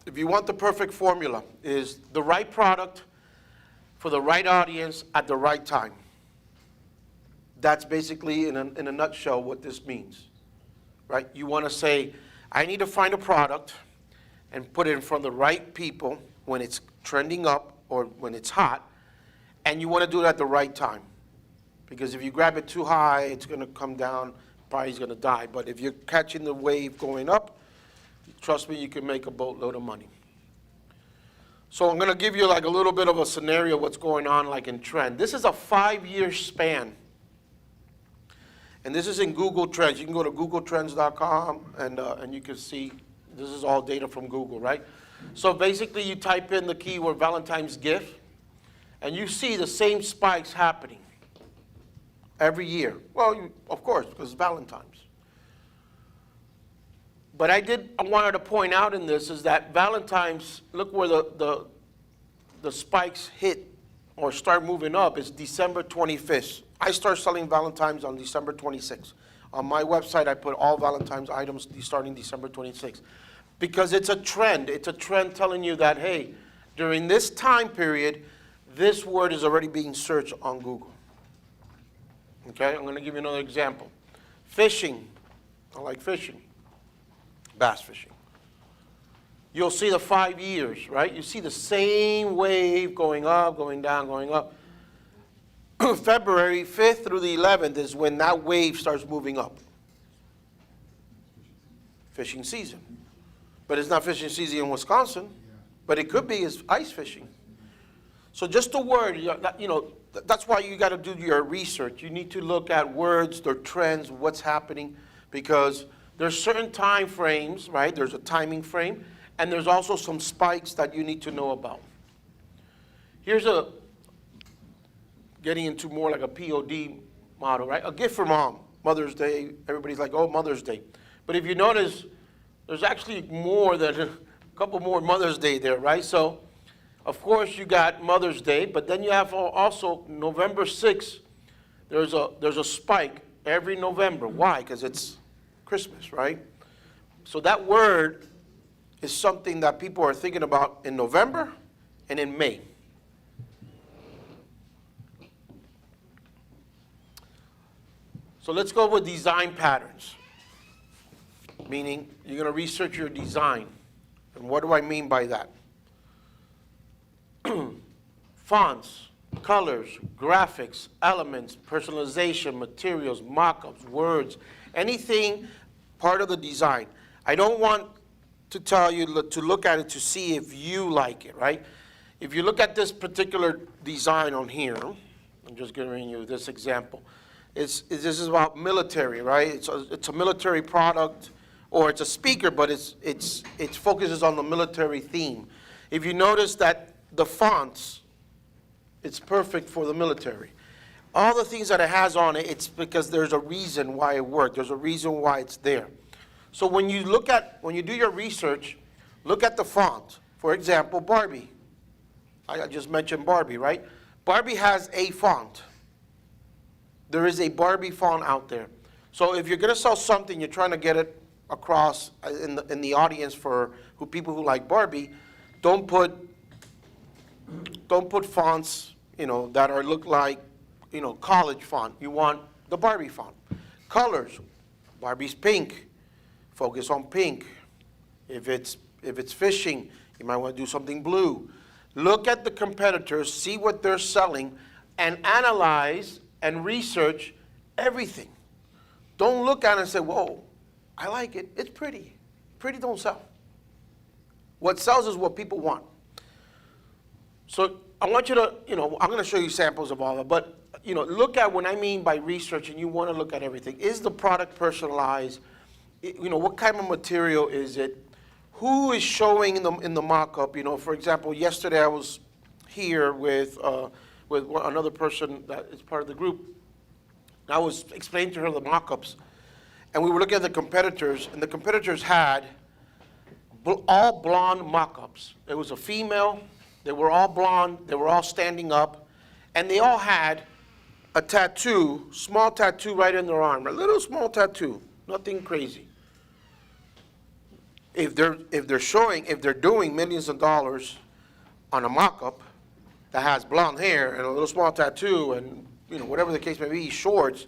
if you want the perfect formula, is the right product for the right audience at the right time. That's basically, in a nutshell, what this means, right? You want to say, I need to find a product and put it in front of the right people when it's trending up or when it's hot, and you want to do it at the right time. Because if you grab it too high, it's going to come down, probably it's going to die. But if you're catching the wave going up, trust me, you can make a boatload of money. So I'm going to give you like a little bit of a scenario of what's going on like in trend. This is a 5-year span. And this is in Google Trends. You can go to googletrends.com and you can see this is all data from Google, right? So basically you type in the keyword Valentine's gift, and you see the same spikes happening every year. Well, of course, because it's Valentine's. But I wanted to point out in this is that Valentine's, look where the spikes hit or start moving up is December 25th. I start selling Valentine's on December 26th. On my website, I put all Valentine's items starting December 26th. Because it's a trend. It's a trend telling you that, hey, during this time period, this word is already being searched on Google. Okay, I'm going to give you another example. Fishing. I like fishing. Bass fishing. You'll see the 5 years, right? You see the same wave going up, going down, going up. February 5th through the 11th is when that wave starts moving up. Fishing season. But it's not fishing season in Wisconsin. But it could be is ice fishing. So just the word, that's why you gotta do your research. You need to look at words, their trends, what's happening, because there's certain time frames, right? There's a timing frame, and there's also some spikes that you need to know about. Here's getting into more like a POD model, right? A gift for mom, Mother's Day. Everybody's like, oh, Mother's Day. But if you notice, there's actually more than a couple more Mother's Day there, right? So, of course, you got Mother's Day, but then you have also November 6th. There's a spike every November. Why? Because it's Christmas, right? So that word is something that people are thinking about in November and in May. So let's go with design patterns, meaning you're going to research your design. And what do I mean by that? Fonts, colors, graphics, elements, personalization, materials, mock-ups, words, anything part of the design. I don't want to tell you to look at it to see if you like it, right? If you look at this particular design on here, I'm just giving you this example. This is about military, right? It's a military product, or it's a speaker, but it focuses on the military theme. If you notice that the fonts, it's perfect for the military. All the things that it has on it, it's because there's a reason why it worked. There's a reason why it's there. So when you do your research, look at the font. For example, Barbie. I just mentioned Barbie, right? Barbie has a font. There is a Barbie font out there. So if you're going to sell something, you're trying to get it across in the audience for people who like Barbie, don't put fonts, that look like, college font. You want the Barbie font. Colors, Barbie's pink. Focus on pink. If it's fishing, you might want to do something blue. Look at the competitors, see what they're selling, and analyze and research everything. Don't look at it and say, whoa, I like it. It's pretty. Pretty don't sell. What sells is what people want. So I want you to, I'm going to show you samples of all of it, but, look at what I mean by research, and you want to look at everything. Is the product personalized? What kind of material is it? Who is showing in the mock-up? For example, yesterday I was here with another person that is part of the group. And I was explaining to her the mock-ups, and we were looking at the competitors, and the competitors had all blonde mock-ups. It was a female. They were all blonde. They were all standing up, and they all had a tattoo, small tattoo right in their arm, a little small tattoo, nothing crazy. If they're doing millions of dollars on a mock-up that has blonde hair and a little small tattoo and whatever the case may be, shorts,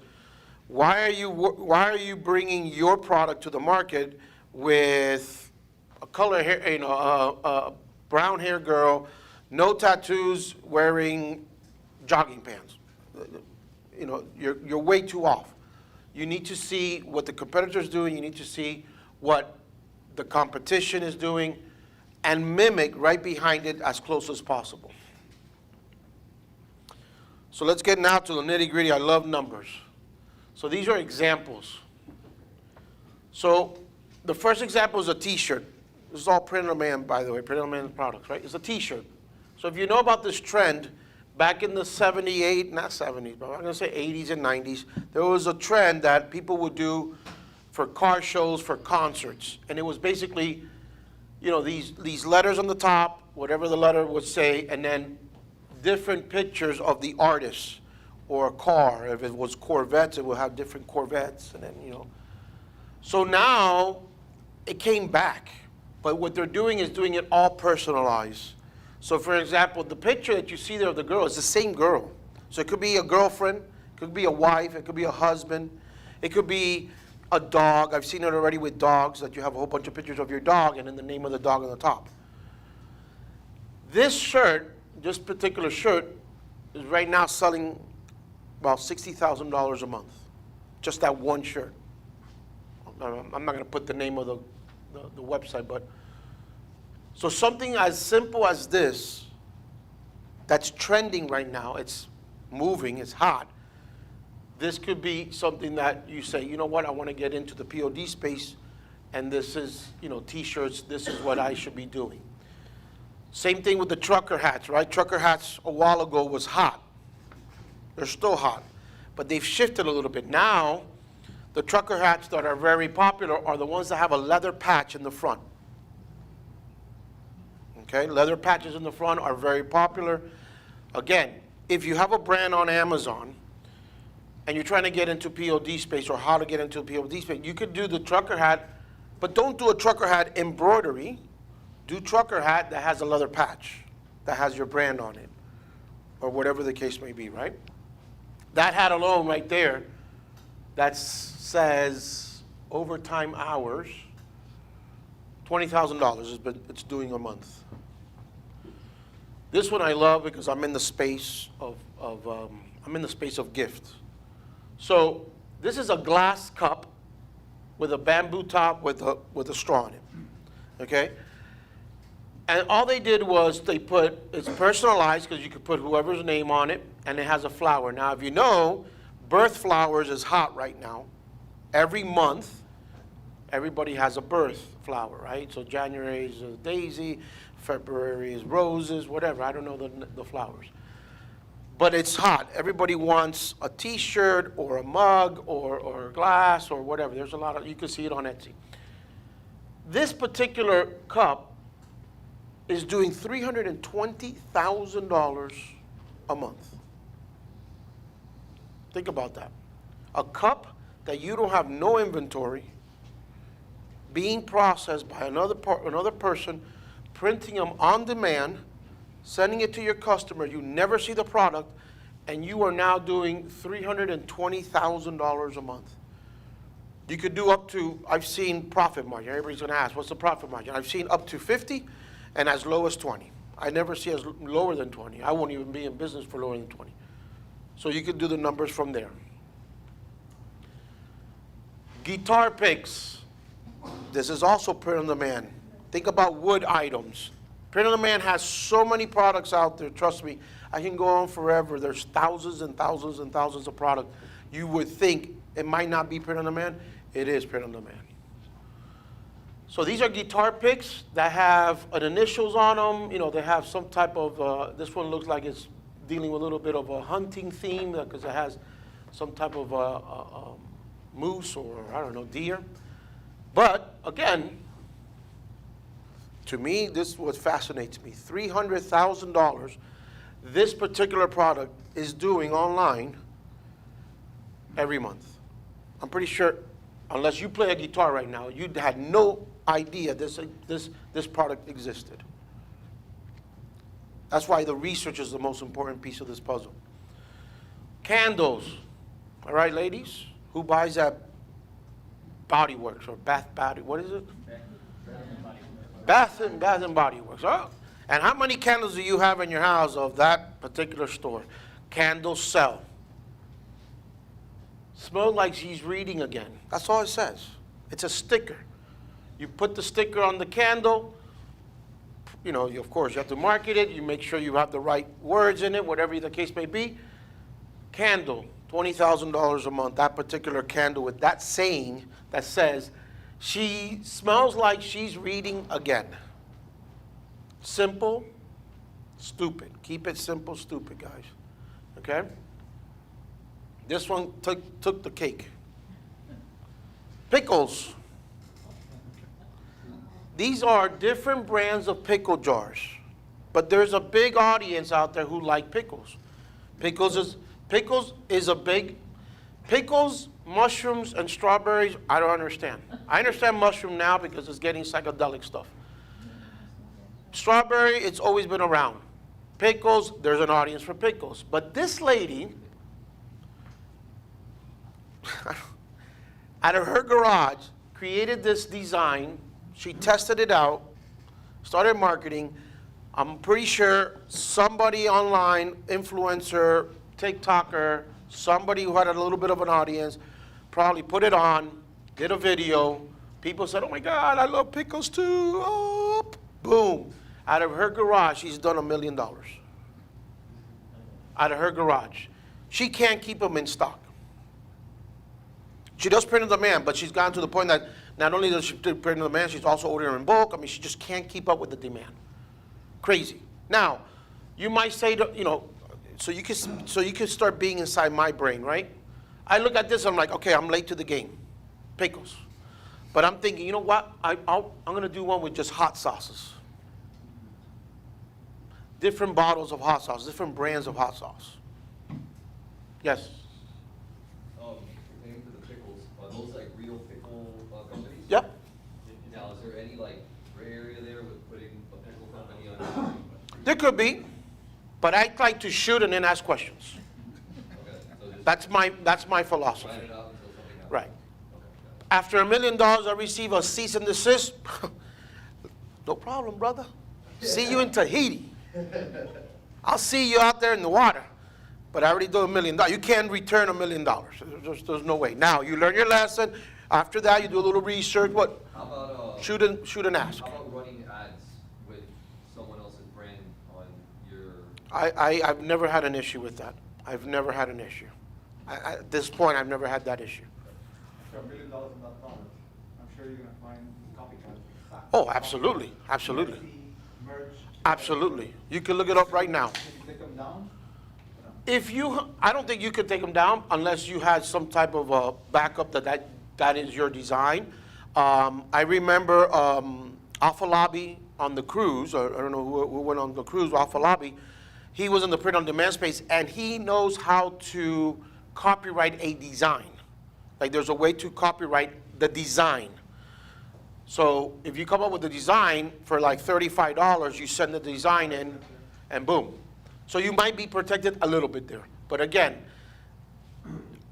why are you bringing your product to the market with a color hair, a brown hair girl, no tattoos, wearing jogging pants? You're way too off. You need to see what the competitor's doing. You need to see what the competition is doing, and mimic right behind it as close as possible. So let's get now to the nitty-gritty. I love numbers. So these are examples. So the first example is a T-shirt. This is all Print on Demand, by the way, Print on Demand products, right? It's a T-shirt. So if you know about this trend, back in the not 70s, but I'm going to say 80s and 90s, there was a trend that people would do for car shows, for concerts. And it was basically, these letters on the top, whatever the letter would say, and then different pictures of the artist or a car. If it was Corvettes, it would have different Corvettes. And then, So now it came back. But what they're doing is doing it all personalized. So for example, the picture that you see there of the girl is the same girl. So it could be a girlfriend, it could be a wife, it could be a husband, it could be a dog. I've seen it already with dogs, that you have a whole bunch of pictures of your dog and then the name of the dog on the top. This shirt, this particular shirt, is right now selling about $60,000 a month. Just that one shirt. I'm not going to put the name of the website, but so something as simple as this that's trending right now, it's moving, it's hot, this could be something that you say, you know what, I want to get into the POD space, and this is, you know, T-shirts, this is what I should be doing. Same thing with the trucker hats, right? Trucker hats a while ago was hot. They're still hot, but they've shifted a little bit. Now, the trucker hats that are very popular are the ones that have a leather patch in the front. Okay, leather patches in the front are very popular. Again, if you have a brand on Amazon and you're trying to get into POD space or how to get into POD space, you could do the trucker hat, but don't do a trucker hat embroidery. Do trucker hat that has a leather patch, that has your brand on it, or whatever the case may be, right? That hat alone right there, that says overtime hours, $20,000 it's doing a month. This one I love because I'm in the space of gift. So this is a glass cup with a bamboo top with a straw in it, okay? And all they did was it's personalized because you could put whoever's name on it, and it has a flower. Now, if you know, birth flowers is hot right now. Every month, everybody has a birth flower, right? So January is a daisy, February is roses, whatever. I don't know the flowers. But it's hot. Everybody wants a T-shirt or a mug or a glass or whatever. There's a lot of, you can see it on Etsy. This particular cup is doing $320,000 a month. Think about that. A cup that you don't have no inventory, being processed by another person, printing them on demand, sending it to your customer. You never see the product, and you are now doing $320,000 a month. You could do up to, I've seen profit margin. Everybody's going to ask, what's the profit margin? I've seen up to 50 and as low as 20. I never see as lower than 20. I won't even be in business for lower than 20. So you could do the numbers from there. Guitar picks. This is also print on demand. Think about wood items. Print on demand has so many products out there. Trust me, I can go on forever. There's thousands and thousands and thousands of products. You would think it might not be print on demand. It is print on demand. So these are guitar picks that have an initials on them. You know, they have some type of, this one looks like it's dealing with a little bit of a hunting theme because it has some type of moose or, I don't know, deer. But, again, to me, this is what fascinates me. $300,000 this particular product is doing online every month. I'm pretty sure, unless you play a guitar right now, you had no idea this product existed. That's why the research is the most important piece of this puzzle. Candles. All right, ladies? Who buys that Body Works or Bath Body? What is it? Bath and Body Works. Oh. And how many candles do you have in your house of that particular store? Candles sell. Smell like she's reading again. That's all it says. It's a sticker. You put the sticker on the candle. You know, of course, you have to market it. You make sure you have the right words in it, whatever the case may be. Candle, $20,000 a month. That particular candle with that saying that says, she smells like she's reading again. Simple, stupid. Keep it simple, stupid, guys. Okay? This one took the cake. Pickles. These are different brands of pickle jars. But there's a big audience out there who like pickles. Pickles is a big... Pickles, mushrooms, and strawberries, I don't understand. I understand mushroom now because it's getting psychedelic stuff. Strawberry, it's always been around. Pickles, there's an audience for pickles. But this lady, out of her garage, created this design. She tested it out, started marketing. I'm pretty sure somebody online, influencer, TikToker, somebody who had a little bit of an audience, probably put it on, did a video. People said, oh my God, I love pickles too. Oh, boom. Out of her garage, she's done $1 million. Out of her garage. she can't keep them in stock. She does print on demand, but she's gotten to the point that not only does she do print on demand, she's also ordering in bulk. I mean, she just can't keep up with the demand. Crazy. Now, you might say, you know, so you can start being inside my brain, right? I look at this, I'm like, okay, I'm late to the game. Pickles. But I'm thinking, you know what? I'm going to do one with just hot sauces. Different bottles of hot sauce, different brands of hot sauce. Yes? Pertaining to the pickles, are those like real pickle companies? Yep. Now, is there any like gray area there with putting a pickle company on? There could be, but I like to shoot and then ask questions. Okay, so just That's my philosophy. write it out until something happens. Right. Okay, got it. After $1 million, I receive a cease and desist. No problem, brother. See you in Tahiti. I'll see you out there in the water. But I already do $1 million. You can't return $1 million. There's no way. Now, you learn your lesson. After that, you do a little research. What? How about, Shoot and ask. how about running ads with someone else's brand on your? I've never had an issue with that. I've never had an issue. At this point, I've never had that issue. For $1 million in that product, I'm sure you're gonna find copycats. Oh, absolutely. Absolutely. Merch. Absolutely. You can look it up right now. Can you take them down? I don't think you could take them down unless you had some type of a backup that is your design. I remember Alpha Lobby on the cruise, or I don't know who went on the cruise, Alpha Lobby. He was in the print on demand space, and he knows how to copyright a design. Like there's a way to copyright the design. So if you come up with the design for like $35, you send the design in, and boom. So you might be protected a little bit there. But again,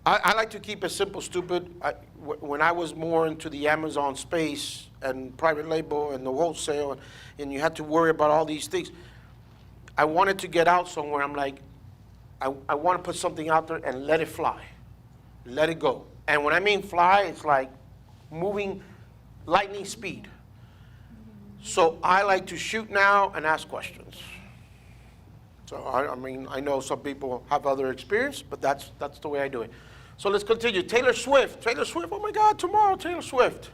I like to keep it simple, stupid. When I was more into the Amazon space and private label and the wholesale, and you had to worry about all these things, I wanted to get out somewhere. I'm like, I want to put something out there and let it fly. Let it go. And when I mean fly, it's like moving lightning speed. So I like to shoot now and ask questions. So I mean, I know some people have other experience, but that's the way I do it. So let's continue. Taylor Swift. Taylor Swift, oh my God, tomorrow, Taylor Swift.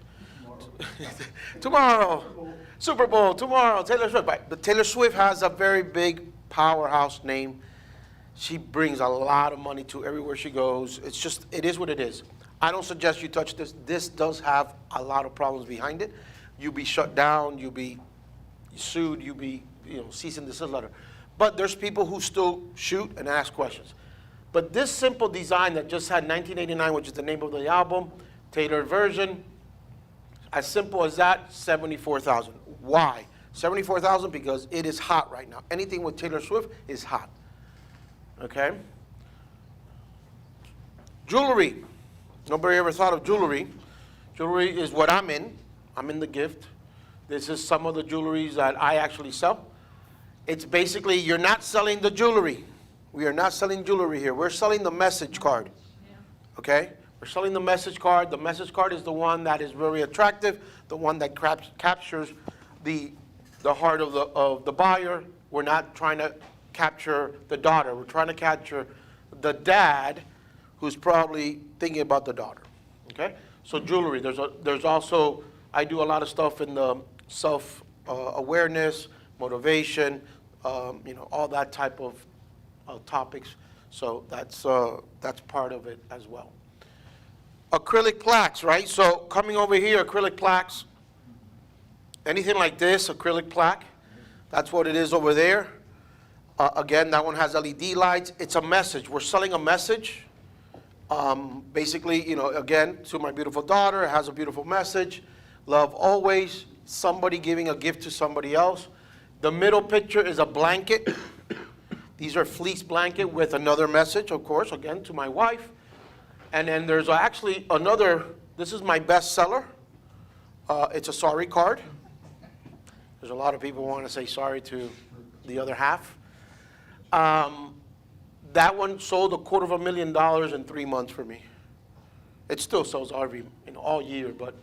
Tomorrow. Super Bowl, tomorrow, Taylor Swift. But Taylor Swift has a very big powerhouse name. She brings a lot of money to everywhere she goes. It's just, it is what it is. I don't suggest you touch this. This does have a lot of problems behind it. You'll be shut down, you'll be sued, you'll be, cease and desist letter. But there's people who still shoot and ask questions. But this simple design that just had 1989, which is the name of the album, tailored version, as simple as that, $74,000. Why? $74,000 because it is hot right now. Anything with Taylor Swift is hot. Okay? Jewelry. Nobody ever thought of jewelry. Jewelry is what I'm in. I'm in the gift. This is some of the jewelries that I actually sell. It's basically, you're not selling the jewelry. We are not selling jewelry here. We're selling the message card. Okay? We're selling the message card. The message card is the one that is very attractive, the one that captures the heart of the buyer. We're not trying to capture the daughter. We're trying to capture the dad who's probably thinking about the daughter. Okay? So jewelry. There's also, I do a lot of stuff in the self-awareness, motivation, all that type of topics. So that's part of it as well. Acrylic plaques, right? So coming over here, acrylic plaques, anything like this, acrylic plaque, that's what it is over there. Again, that one has LED lights. It's a message. We're selling a message. Basically, again, to my beautiful daughter, it has a beautiful message. Love always. Somebody giving a gift to somebody else. The middle picture is a blanket. These are fleece blanket with another message, of course, again, to my wife. And then there's actually another, this is my best seller. It's a sorry card. There's a lot of people who want to say sorry to the other half. That one sold $250,000 in 3 months for me. It still sells all year, but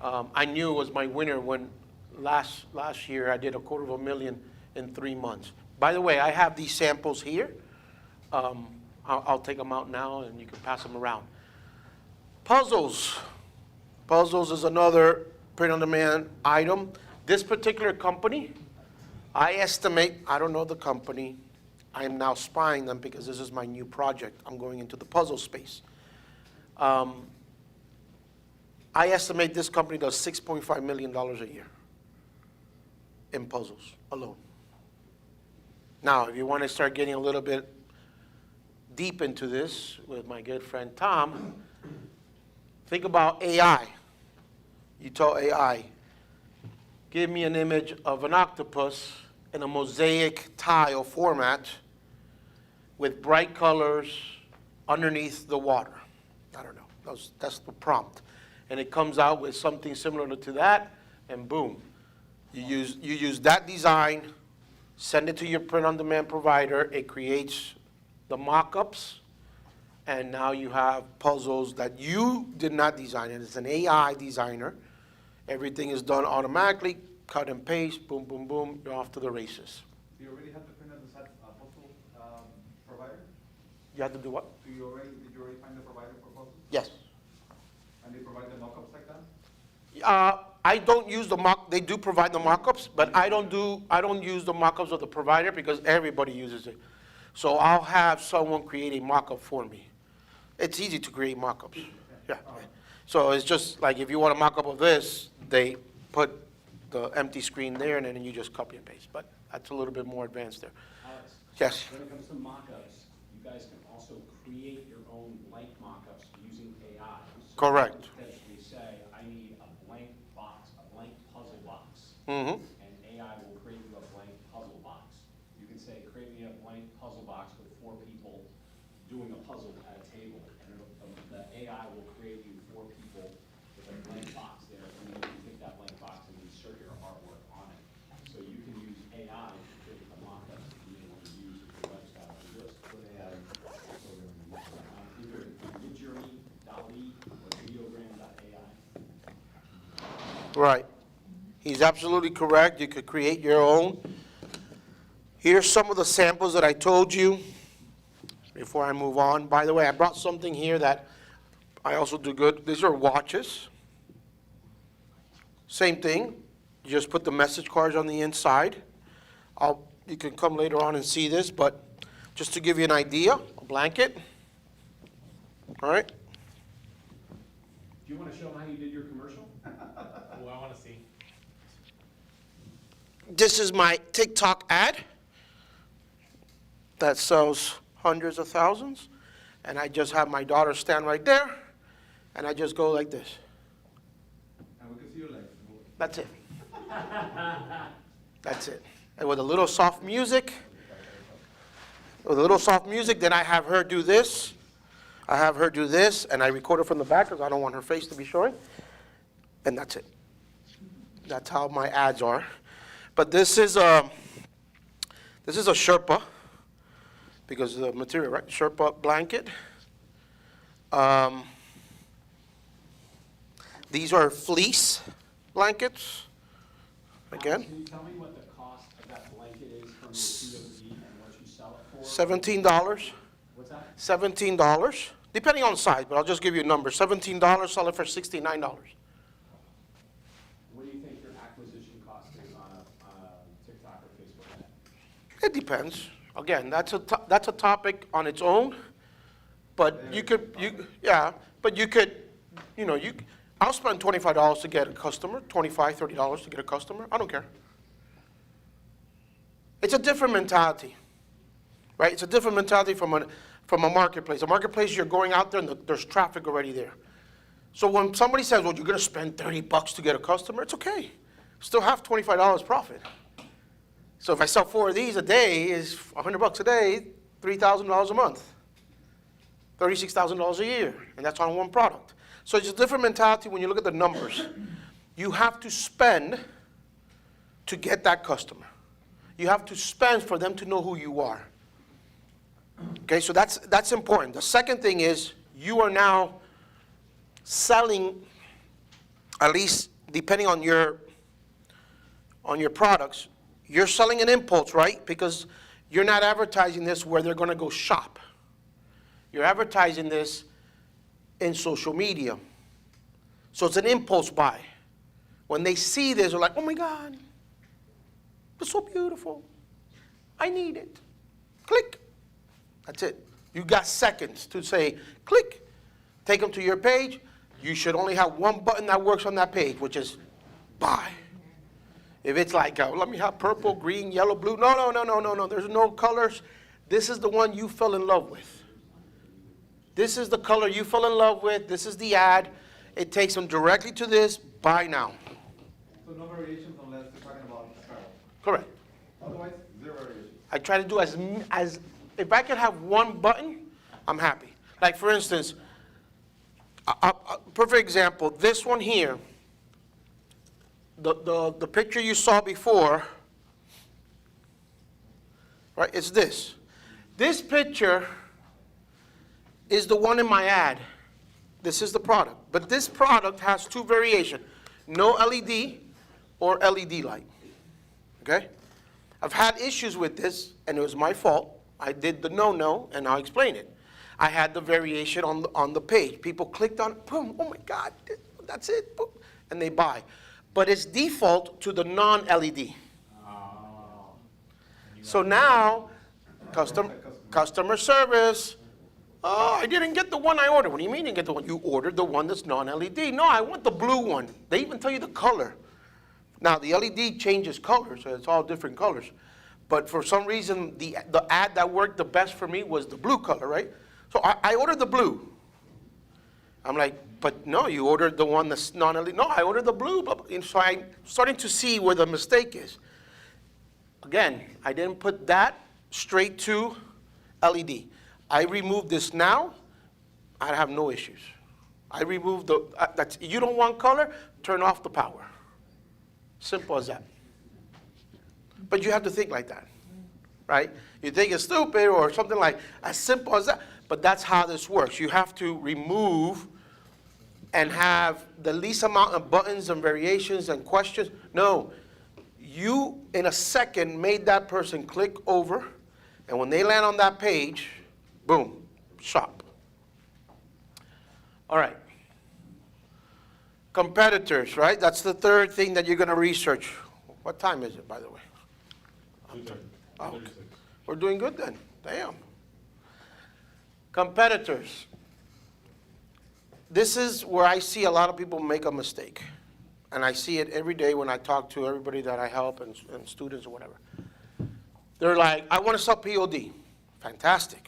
I knew it was my winner when last year I did $250,000 in 3 months. By the way, I have these samples here. I'm I'll take them out now and you can pass them around. Puzzles. Puzzles is another print-on-demand item. This particular company, I estimate, I don't know the company, I am now spying them because this is my new project. I'm going into the puzzle space. I estimate this company does $6.5 million a year in puzzles alone. Now, if you want to start getting a little bit deep into this with my good friend Tom, think about AI. You tell AI, give me an image of an octopus in a mosaic tile format with bright colors underneath the water. I don't know, that's the prompt. And it comes out with something similar to that, and boom. You use that design, send it to your print-on-demand provider, it creates the mock-ups, and now you have puzzles that you did not design, and it's an AI designer. Everything is done automatically, cut and paste, boom, boom, boom, you're off to the races. Do you already have the print and set puzzle provider? You have to do what? Did you already find the provider for puzzles? Yes. And they provide the mock-ups like that? I don't use the they do provide the mock-ups, but I don't use the mock-ups of the provider because everybody uses it. So I'll have someone create a mock-up for me. It's easy to create mock-ups. Yeah. So it's just like if you want a mock-up of this, they put the empty screen there and then you just copy and paste. But that's a little bit more advanced there. Alex? Yes. When it comes to mock-ups, you guys can also create your own blank mock-ups using AI. So Correct. You can potentially say, I need a blank box, a blank puzzle box. Mm-hmm. And AI will create you a blank puzzle box. You can say, create me a blank puzzle box with 4 people doing a puzzle at a table. And the AI will create you 4 people with a blank box there. And then you can take that blank box and insert your artwork on it. So you can use AI to create a mock-up to be able to use your website and just put AI either Midjourney, DALL-E, or Videogram.ai. Right. He's absolutely correct. You could create your own. Here's some of the samples that I told you before I move on. By the way, I brought something here that I also do good. These are watches. Same thing. You just put the message cards on the inside. You can come later on and see this, but just to give you an idea, a blanket. All right. Do you want to show them how you did your commercial? Oh, I want to see. This is my TikTok ad that sells hundreds of thousands. And I just have my daughter stand right there, and I just go like this. And we can see your legs. That's it. That's it. And with a little soft music, then I have her do this. I have her do this, and I record it from the back because I don't want her face to be showing. And that's it. That's how my ads are. But this is a Sherpa, because of the material, right? Sherpa blanket. These are fleece blankets. Again. Can you tell me what the cost of that blanket is from your POD and what you sell it for? $17. What's that? $17, depending on size, but I'll just give you a number. $17, sell it for $69. What do you think your acquisition cost is on a TikTok or Facebook ad? It depends. Again, that's a topic on its own, but I'll spend $25 to get a customer, $25, $30 to get a customer. I don't care. It's a different mentality, right? It's a different mentality from a marketplace. A marketplace, you're going out there and there's traffic already there. So when somebody says, well, you're going to spend $30 to get a customer, it's okay. Still have $25 profit. So if I sell 4 of these a day, is $100 a day, $3,000 a month, $36,000 a year, and that's on one product. So it's a different mentality when you look at the numbers. You have to spend to get that customer. You have to spend for them to know who you are. Okay, so that's important. The second thing is you are now selling, at least depending on your products, you're selling an impulse, right? Because you're not advertising this where they're going to go shop. You're advertising this in social media. So it's an impulse buy. When they see this, they're like, oh my God, it's so beautiful. I need it. Click. That's it. You got seconds to say, click. Take them to your page. You should only have one button that works on that page, which is buy. If it's like, let me have purple, green, yellow, blue. No. There's no colors. This is the one you fell in love with. This is the color you fell in love with. This is the ad. It takes them directly to this. Buy now. So no variations unless you're talking about apparel. Correct. Otherwise, zero variations. I try to do as if I can have one button, I'm happy. Like for instance, a perfect example, this one here, the picture you saw before, right, it's this. This picture is the one in my ad. This is the product. But this product has two variations, no LED or LED light, okay? I've had issues with this, and it was my fault. I did the no, and I'll explain it. I had the variation on the page. People clicked on it, boom, oh my God, that's it, boom, and they buy. But it's default to the non-LED. So now, customer service, oh, I didn't get the one I ordered. What do you mean you didn't get the one? You ordered the one that's non-LED. No, I want the blue one. They even tell you the color. Now, the LED changes colors, so it's all different colors. But for some reason, the ad that worked the best for me was the blue color, right? So I ordered the blue. I'm like, but no, you ordered the one that's non-LED. No, I ordered the blue. Blah, blah. And so I'm starting to see where the mistake is. Again, I didn't put that straight to LED. I removed this now. I have no issues. I removed the, you don't want color, turn off the power. Simple as that. But you have to think like that, right? You think it's stupid or something like as simple as that, but that's how this works. You have to remove and have the least amount of buttons and variations and questions. No, you in a second made that person click over, and when they land on that page, boom, shop. All right. Competitors, right? That's the third thing that you're going to research. What time is it, by the way? Oh, we're doing good then. Damn. Competitors. This is where I see a lot of people make a mistake. And I see it every day when I talk to everybody that I help and students or whatever. They're like, I want to sell POD. Fantastic.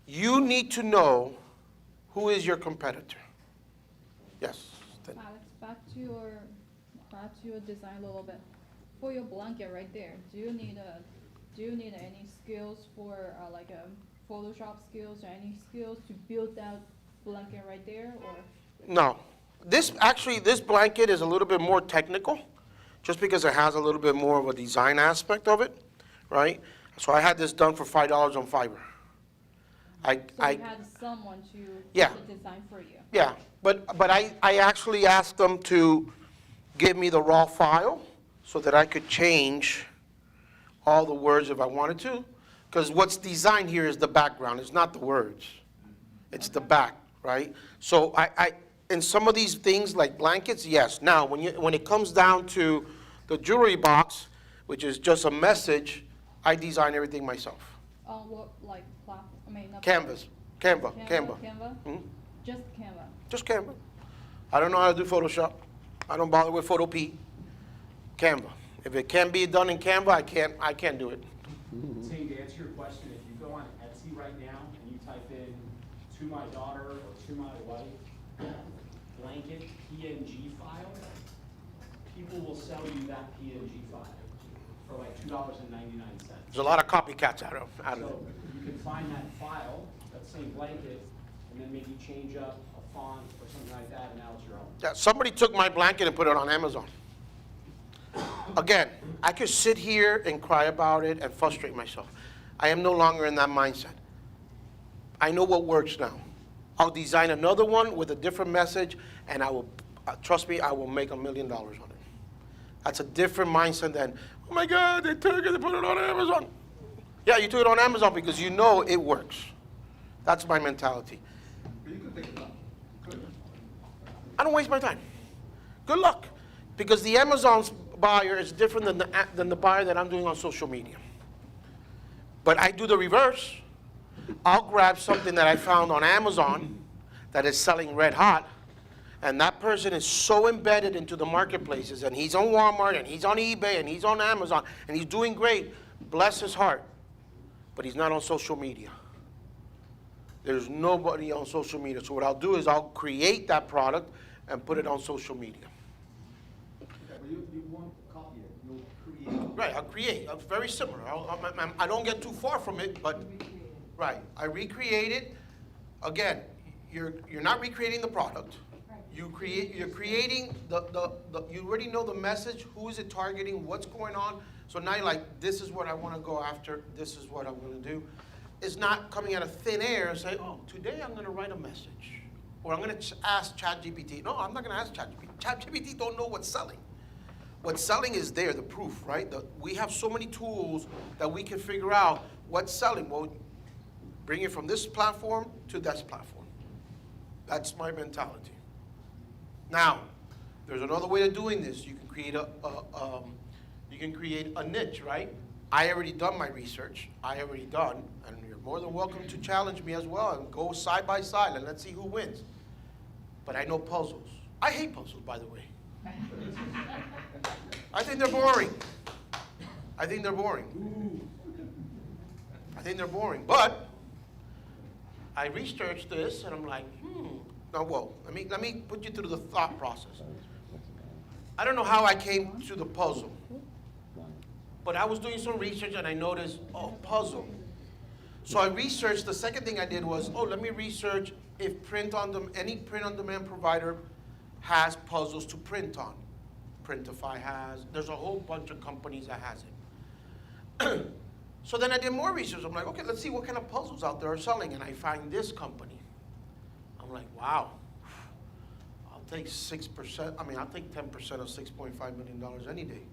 You need to know who is your competitor. Yes. Alex, back to your design a little bit. For your blanket right there, do you need any skills for like a Photoshop skills or any skills to build that blanket right there, or? No. This blanket is a little bit more technical, just because it has a little bit more of a design aspect of it, right? So I had this done for $5 on Fiverr. So you had someone to Yeah. do the design for you. Yeah, but I actually asked them to give me the raw file so that I could change all the words if I wanted to. Because what's designed here is the background, it's not the words. It's the back, right? So I in some of these things like blankets, yes. Now, when it comes down to the jewelry box, which is just a message, I design everything myself. What, like platform? I mean, not Canva. Canva? Mhm. Just Canva. Just Canva. I don't know how to do Photoshop. I don't bother with Photopea. Canva. If it can be done in Canva, I can't do it. Ting, to answer your question, if you go on Etsy right now and you type in "to my daughter" or "to my wife" blanket PNG file, people will sell you that PNG file for like $2.99. There's a lot of copycats out of So it. you can find that file, that same blanket, and then maybe change up a font or something like that, and now it's your own. Yeah, somebody took my blanket and put it on Amazon. Again, I could sit here and cry about it and frustrate myself. I am no longer in that mindset. I know what works now. I'll design another one with a different message, and I will, trust me, I will make $1 million on it. That's a different mindset than, oh my God, they took it and put it on Amazon. Yeah, you took it on Amazon because you know it works. That's my mentality. I don't waste my time. Good luck. Because the Amazon's buyer is different than the buyer that I'm doing on social media. But I do the reverse. I'll grab something that I found on Amazon that is selling red hot, and that person is so embedded into the marketplaces, and he's on Walmart, and he's on eBay, and he's on Amazon, and he's doing great. Bless his heart. But he's not on social media. There's nobody on social media. So what I'll do is I'll create that product and put it on social media. You won't copy it, you'll create. Right, I'll create. It's very similar. I don't get too far from it, but right, I recreate it. Again, you're not recreating the product. You're creating you already know the message, who is it targeting, what's going on. So now you're like, this is what I want to go after, this is what I'm going to do. It's not coming out of thin air and say, oh, today I'm going to write a message. Or I'm going to ask ChatGPT. No, I'm not going to ask ChatGPT. ChatGPT don't know what's selling. What's selling is there, the proof, right? We have so many tools that we can figure out what's selling. Well, bring it from this platform to this platform. That's my mentality. Now, there's another way of doing this. You can create a niche, right? I already done my research. And you're more than welcome to challenge me as well and go side by side and let's see who wins. But I know puzzles. I hate puzzles, by the way. I think they're boring. But I researched this and I'm like, Now, whoa, let me put you through the thought process. I don't know how I came to the puzzle, but I was doing some research and I noticed, oh, puzzle. So I researched, the second thing I did was, let me research if any print-on-demand provider has puzzles to print on. Printify has, there's a whole bunch of companies that has it. So then I did more research. I'm like, okay, let's see what kind of puzzles out there are selling, and I find this company. I'm like, wow, I'll take 6%, I'll take 10% of $6.5 million any day.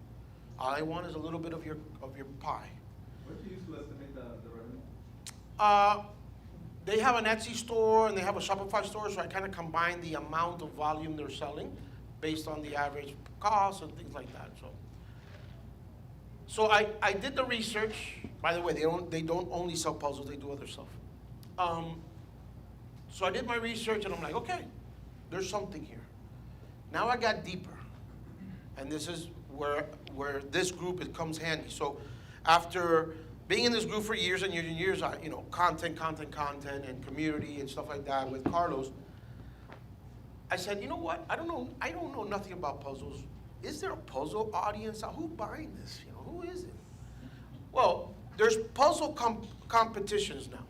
All I want is a little bit of your pie. What do you use to estimate the revenue? They have an Etsy store and they have a Shopify store, so I kind of combine the amount of volume they're selling based on the average cost and things like that. So I did the research. By the way, they don't only sell puzzles, they do other stuff. So I did my research and I'm like, okay, there's something here. Now I got deeper. And this is where this group comes handy. So after being in this group for years and years and years, content and community and stuff like that with Carlos, I said, you know what? I don't know nothing about puzzles. Is there a puzzle audience? Who's buying this? Who is it? Well, there's puzzle competitions now.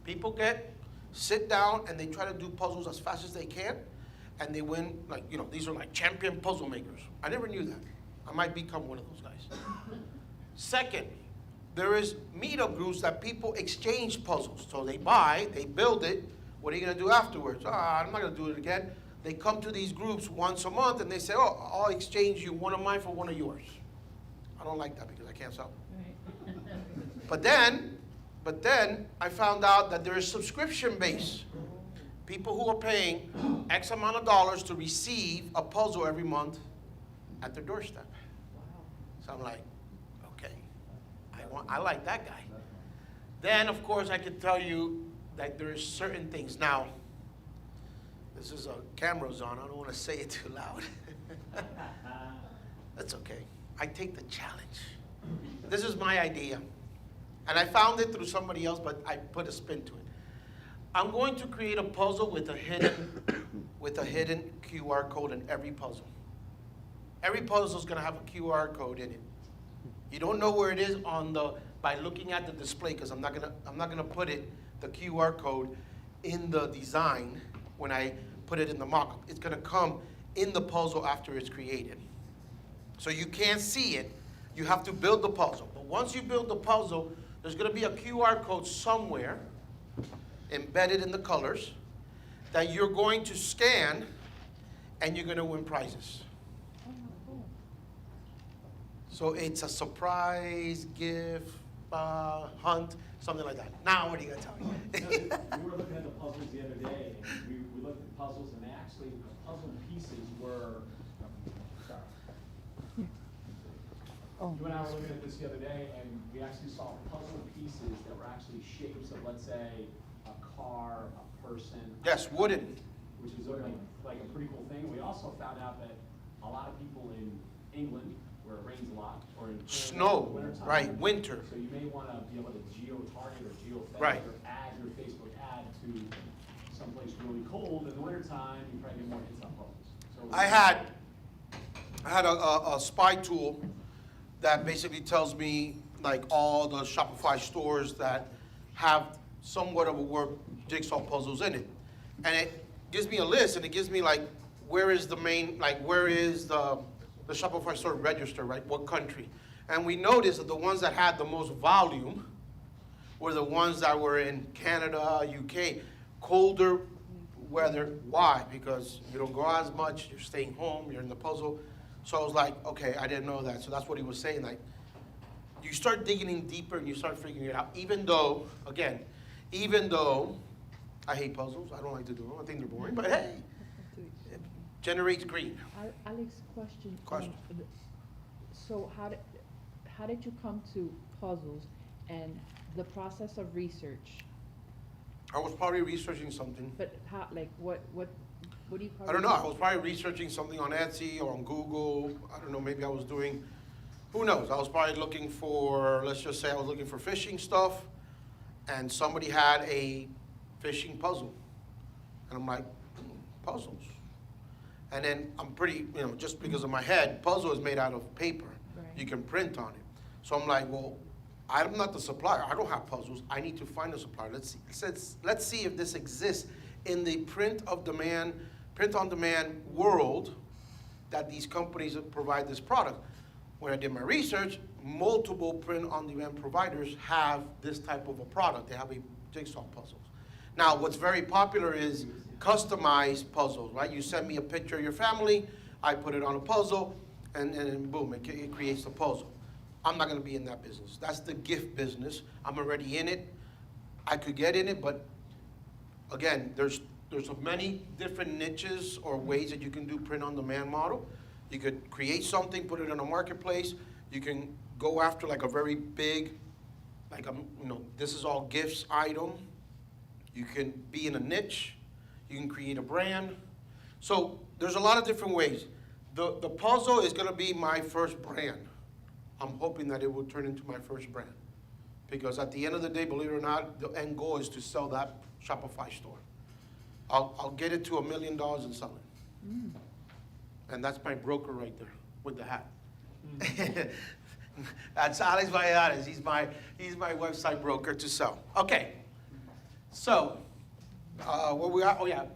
People sit down and they try to do puzzles as fast as they can, and they win, these are like champion puzzle makers. I never knew that. I might become one of those guys. Second, there is meetup groups that people exchange puzzles. So they buy, they build it. What are you going to do afterwards? I'm not going to do it again. They come to these groups once a month and they say, I'll exchange you one of mine for one of yours. I don't like that because I can't sell. Right. But then I found out that there is subscription base. People who are paying X amount of dollars to receive a puzzle every month at their doorstep. So I'm like, okay, I like that guy. Then, of course, I could tell you that there's certain things. Now, this is a camera's on. I don't want to say it too loud. That's okay. I take the challenge. This is my idea. And I found it through somebody else, but I put a spin to it. I'm going to create a puzzle with a hidden QR code in every puzzle. Every puzzle is going to have a QR code in it. You don't know where it is by looking at the display, because I'm not gonna put the QR code in the design when I put it in the mock-up. It's going to come in the puzzle after it's created. So you can't see it. You have to build the puzzle. But once you build the puzzle, there's going to be a QR code somewhere embedded in the colors that you're going to scan, and you're going to win prizes. So it's a surprise gift. hunt, something like that. Now, what are you gonna tell me? We were looking at the puzzles the other day, and we looked at the puzzles, and they actually, the puzzle pieces were, sorry. Oh. You and I were looking at this the other day, and we actually saw puzzle pieces that were actually shapes of, let's say, a car, a person. Yes, wooden. Which is like a pretty cool thing. We also found out that a lot of people in England, where it rains a lot, or in Snow, wintertime, right, winter. So you may want to be able to geo-target or geo-fence Right. or add your Facebook ad to someplace really cold. In the wintertime, you probably get more hits on puzzles. So I had a spy tool that basically tells me like all the Shopify stores that have somewhat of a word jigsaw puzzles in it. And it gives me a list, and it gives me like, where is the main, like where is the Shopify store register, right? What country? And we noticed that the ones that had the most volume were the ones that were in Canada, UK, colder weather. Why? Because you don't go out as much, you're staying home, you're in the puzzle. So I was like, okay, I didn't know that. So that's what he was saying. Like, you start digging in deeper and you start figuring it out. Even though, again, I hate puzzles, I don't like to do them, I think they're boring, but hey, it generates green. Alex, question. Question. So how did you come to puzzles and the process of research? I was probably researching something. But how, like, what do you call it? I don't know, I was probably researching something on Etsy or on Google. I don't know, maybe I was doing, who knows? I was probably looking for, let's just say I was looking for fishing stuff, and somebody had a fishing puzzle. And I'm like, puzzles. And then I'm pretty, just because of my head, puzzle is made out of paper. Right. You can print on it. So I'm like, well, I'm not the supplier. I don't have puzzles. I need to find a supplier. Let's see if this exists in the print on demand world that these companies provide this product. When I did my research, multiple print on demand providers have this type of a product. They have a jigsaw puzzles. Now, what's very popular is customized puzzles, right? You send me a picture of your family, I put it on a puzzle, and boom, it creates the puzzle. I'm not gonna be in that business. That's the gift business. I'm already in it. I could get in it, but again, there's many different niches or ways that you can do print-on-demand model. You could create something, put it in a marketplace. You can go after like a very big, like this is all gifts item. You can be in a niche. You can create a brand. So there's a lot of different ways. The puzzle is gonna be my first brand. I'm hoping that it will turn into my first brand. Because at the end of the day, believe it or not, the end goal is to sell that Shopify store. I'll get it to $1 million and sell it. Mm. And that's my broker right there with the hat. Mm. That's Alex Valladares. He's my website broker to sell. Okay. So, where we are,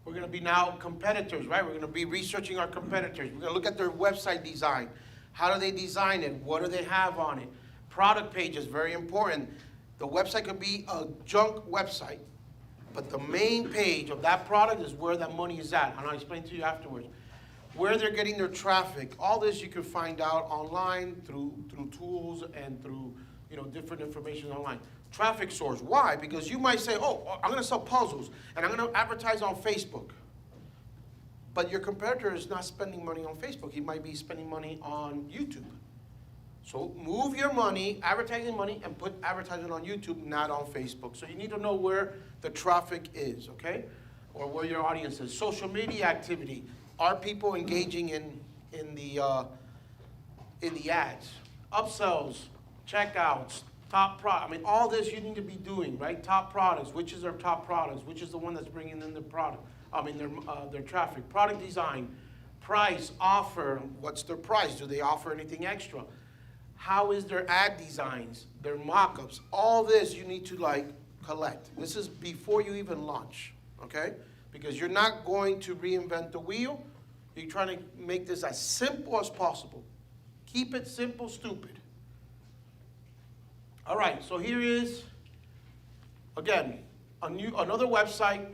we're gonna be now competitors, right? We're gonna be researching our competitors. We're gonna look at their website design. How do they design it? What do they have on it? Product page is very important. The website could be a junk website, but the main page of that product is where that money is at. And I'll explain to you afterwards. Where they're getting their traffic. All this you can find out online through tools and through different information online. Traffic source, why? Because you might say, oh, I'm gonna sell puzzles and I'm gonna advertise on Facebook. But your competitor is not spending money on Facebook. He might be spending money on YouTube. So move your money, advertising money, and put advertising on YouTube, not on Facebook. So you need to know where the traffic is, okay? Or where your audience is. Social media activity. Are people engaging in the ads? Upsells, checkouts, top product. I mean, all this you need to be doing, right? Top products. Which is their top products? Which is the one that's bringing in the product? Their traffic. Product design, price, offer. What's their price? Do they offer anything extra? How is their ad designs? Their mock-ups. All this you need to collect. This is before you even launch, okay? Because you're not going to reinvent the wheel. You're trying to make this as simple as possible. Keep it simple, stupid. All right, so here is, again, another website,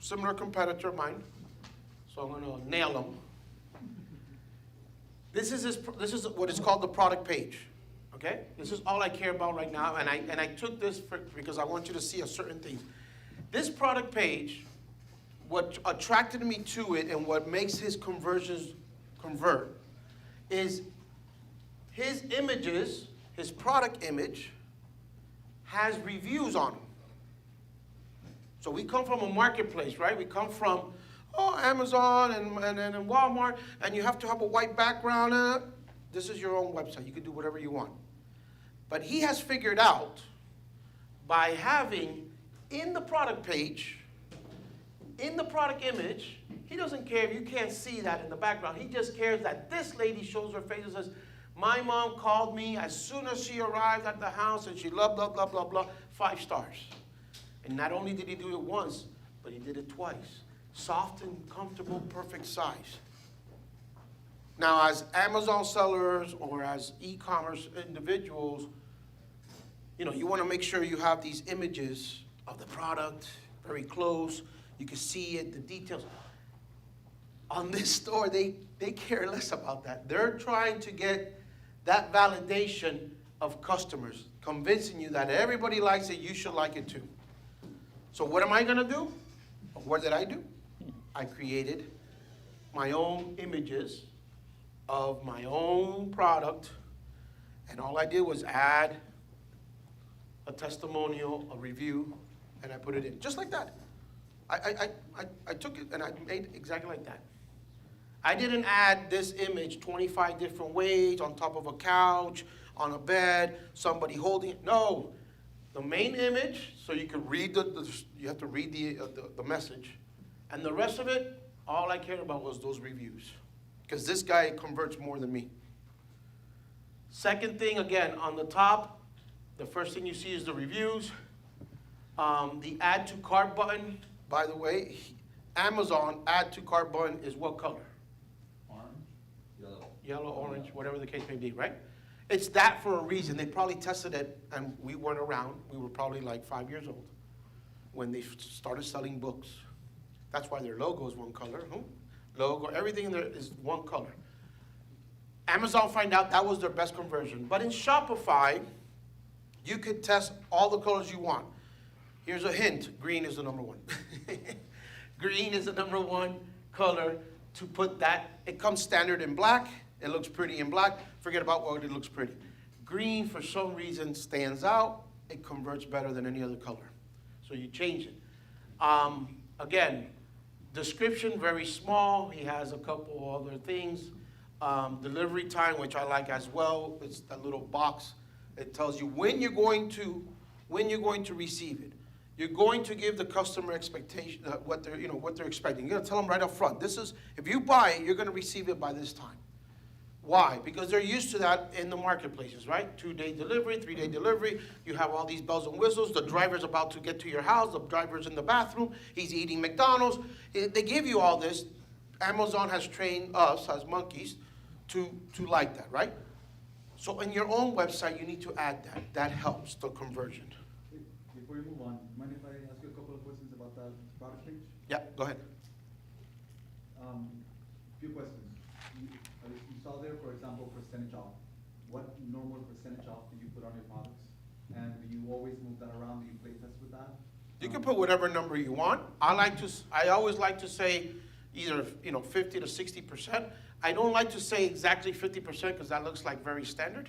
similar competitor of mine. So I'm gonna nail them. This is what is called the product page, okay? This is all I care about right now, and I took this because I want you to see a certain thing. This product page, what attracted me to it and what makes his conversions convert is his images, his product image, has reviews on them. So we come from a marketplace, right? We come from, Amazon and Walmart, and you have to have a white background. This is your own website. You can do whatever you want. But he has figured out by having in the product page, in the product image, he doesn't care if you can't see that in the background. He just cares that this lady shows her face and says, my mom called me as soon as she arrived at the house and she loved, blah, blah, blah, blah, 5 stars. And not only did he do it once, but he did it twice. Soft and comfortable, perfect size. Now, as Amazon sellers or as e-commerce individuals, you want to make sure you have these images of the product very close. You can see it, the details. On this store, they care less about that. They're trying to get that validation of customers, convincing you that everybody likes it, you should like it too. So what am I going to do? What did I do? I created my own images of my own product, and all I did was add a testimonial, a review, and I put it in, just like that. I took it and I made it exactly like that. I didn't add this image 25 different ways, on top of a couch, on a bed, somebody holding it. No, the main image, so you can read you have to read the message. And the rest of it, all I cared about was those reviews. Because this guy converts more than me. Second thing, again, on the top, the first thing you see is the reviews. The add to cart button, by the way, Amazon add to cart button is what color? Yellow. Yellow, orange, whatever the case may be, right? It's that for a reason. They probably tested it, and we weren't around. We were probably like 5 years old when they started selling books. That's why their logo is one color. Logo, everything in there is one color. Amazon find out that was their best conversion. But in Shopify, you could test all the colors you want. Here's a hint. Green is the number one. Green is the number one color to put that. It comes standard in black. It looks pretty in black. Forget about what it looks pretty. Green, for some reason, stands out. It converts better than any other color. So you change it. Again, description, very small. He has a couple other things. Delivery time, which I like as well. It's that little box. It tells you when you're going to receive it. You're going to give the customer expectation, what they're expecting. You're going to tell them right up front. This is, if you buy it, you're going to receive it by this time. Why? Because they're used to that in the marketplaces, right? 2-day delivery, 3-day delivery. You have all these bells and whistles. The driver's about to get to your house. The driver's in the bathroom. He's eating McDonald's. They give you all this. Amazon has trained us as monkeys to like that, right? So in your own website, you need to add that. That helps the conversion. Before you move on, mind if I ask you a couple of questions about that product page? Yeah, go ahead. Few questions. You saw there, for example, percentage off. What normal percentage off do you put on your products? And do you always move that around? Do you play test with that? You can put whatever number you want. I always like to say either 50 to 60%. I don't like to say exactly 50% because that looks like very standard.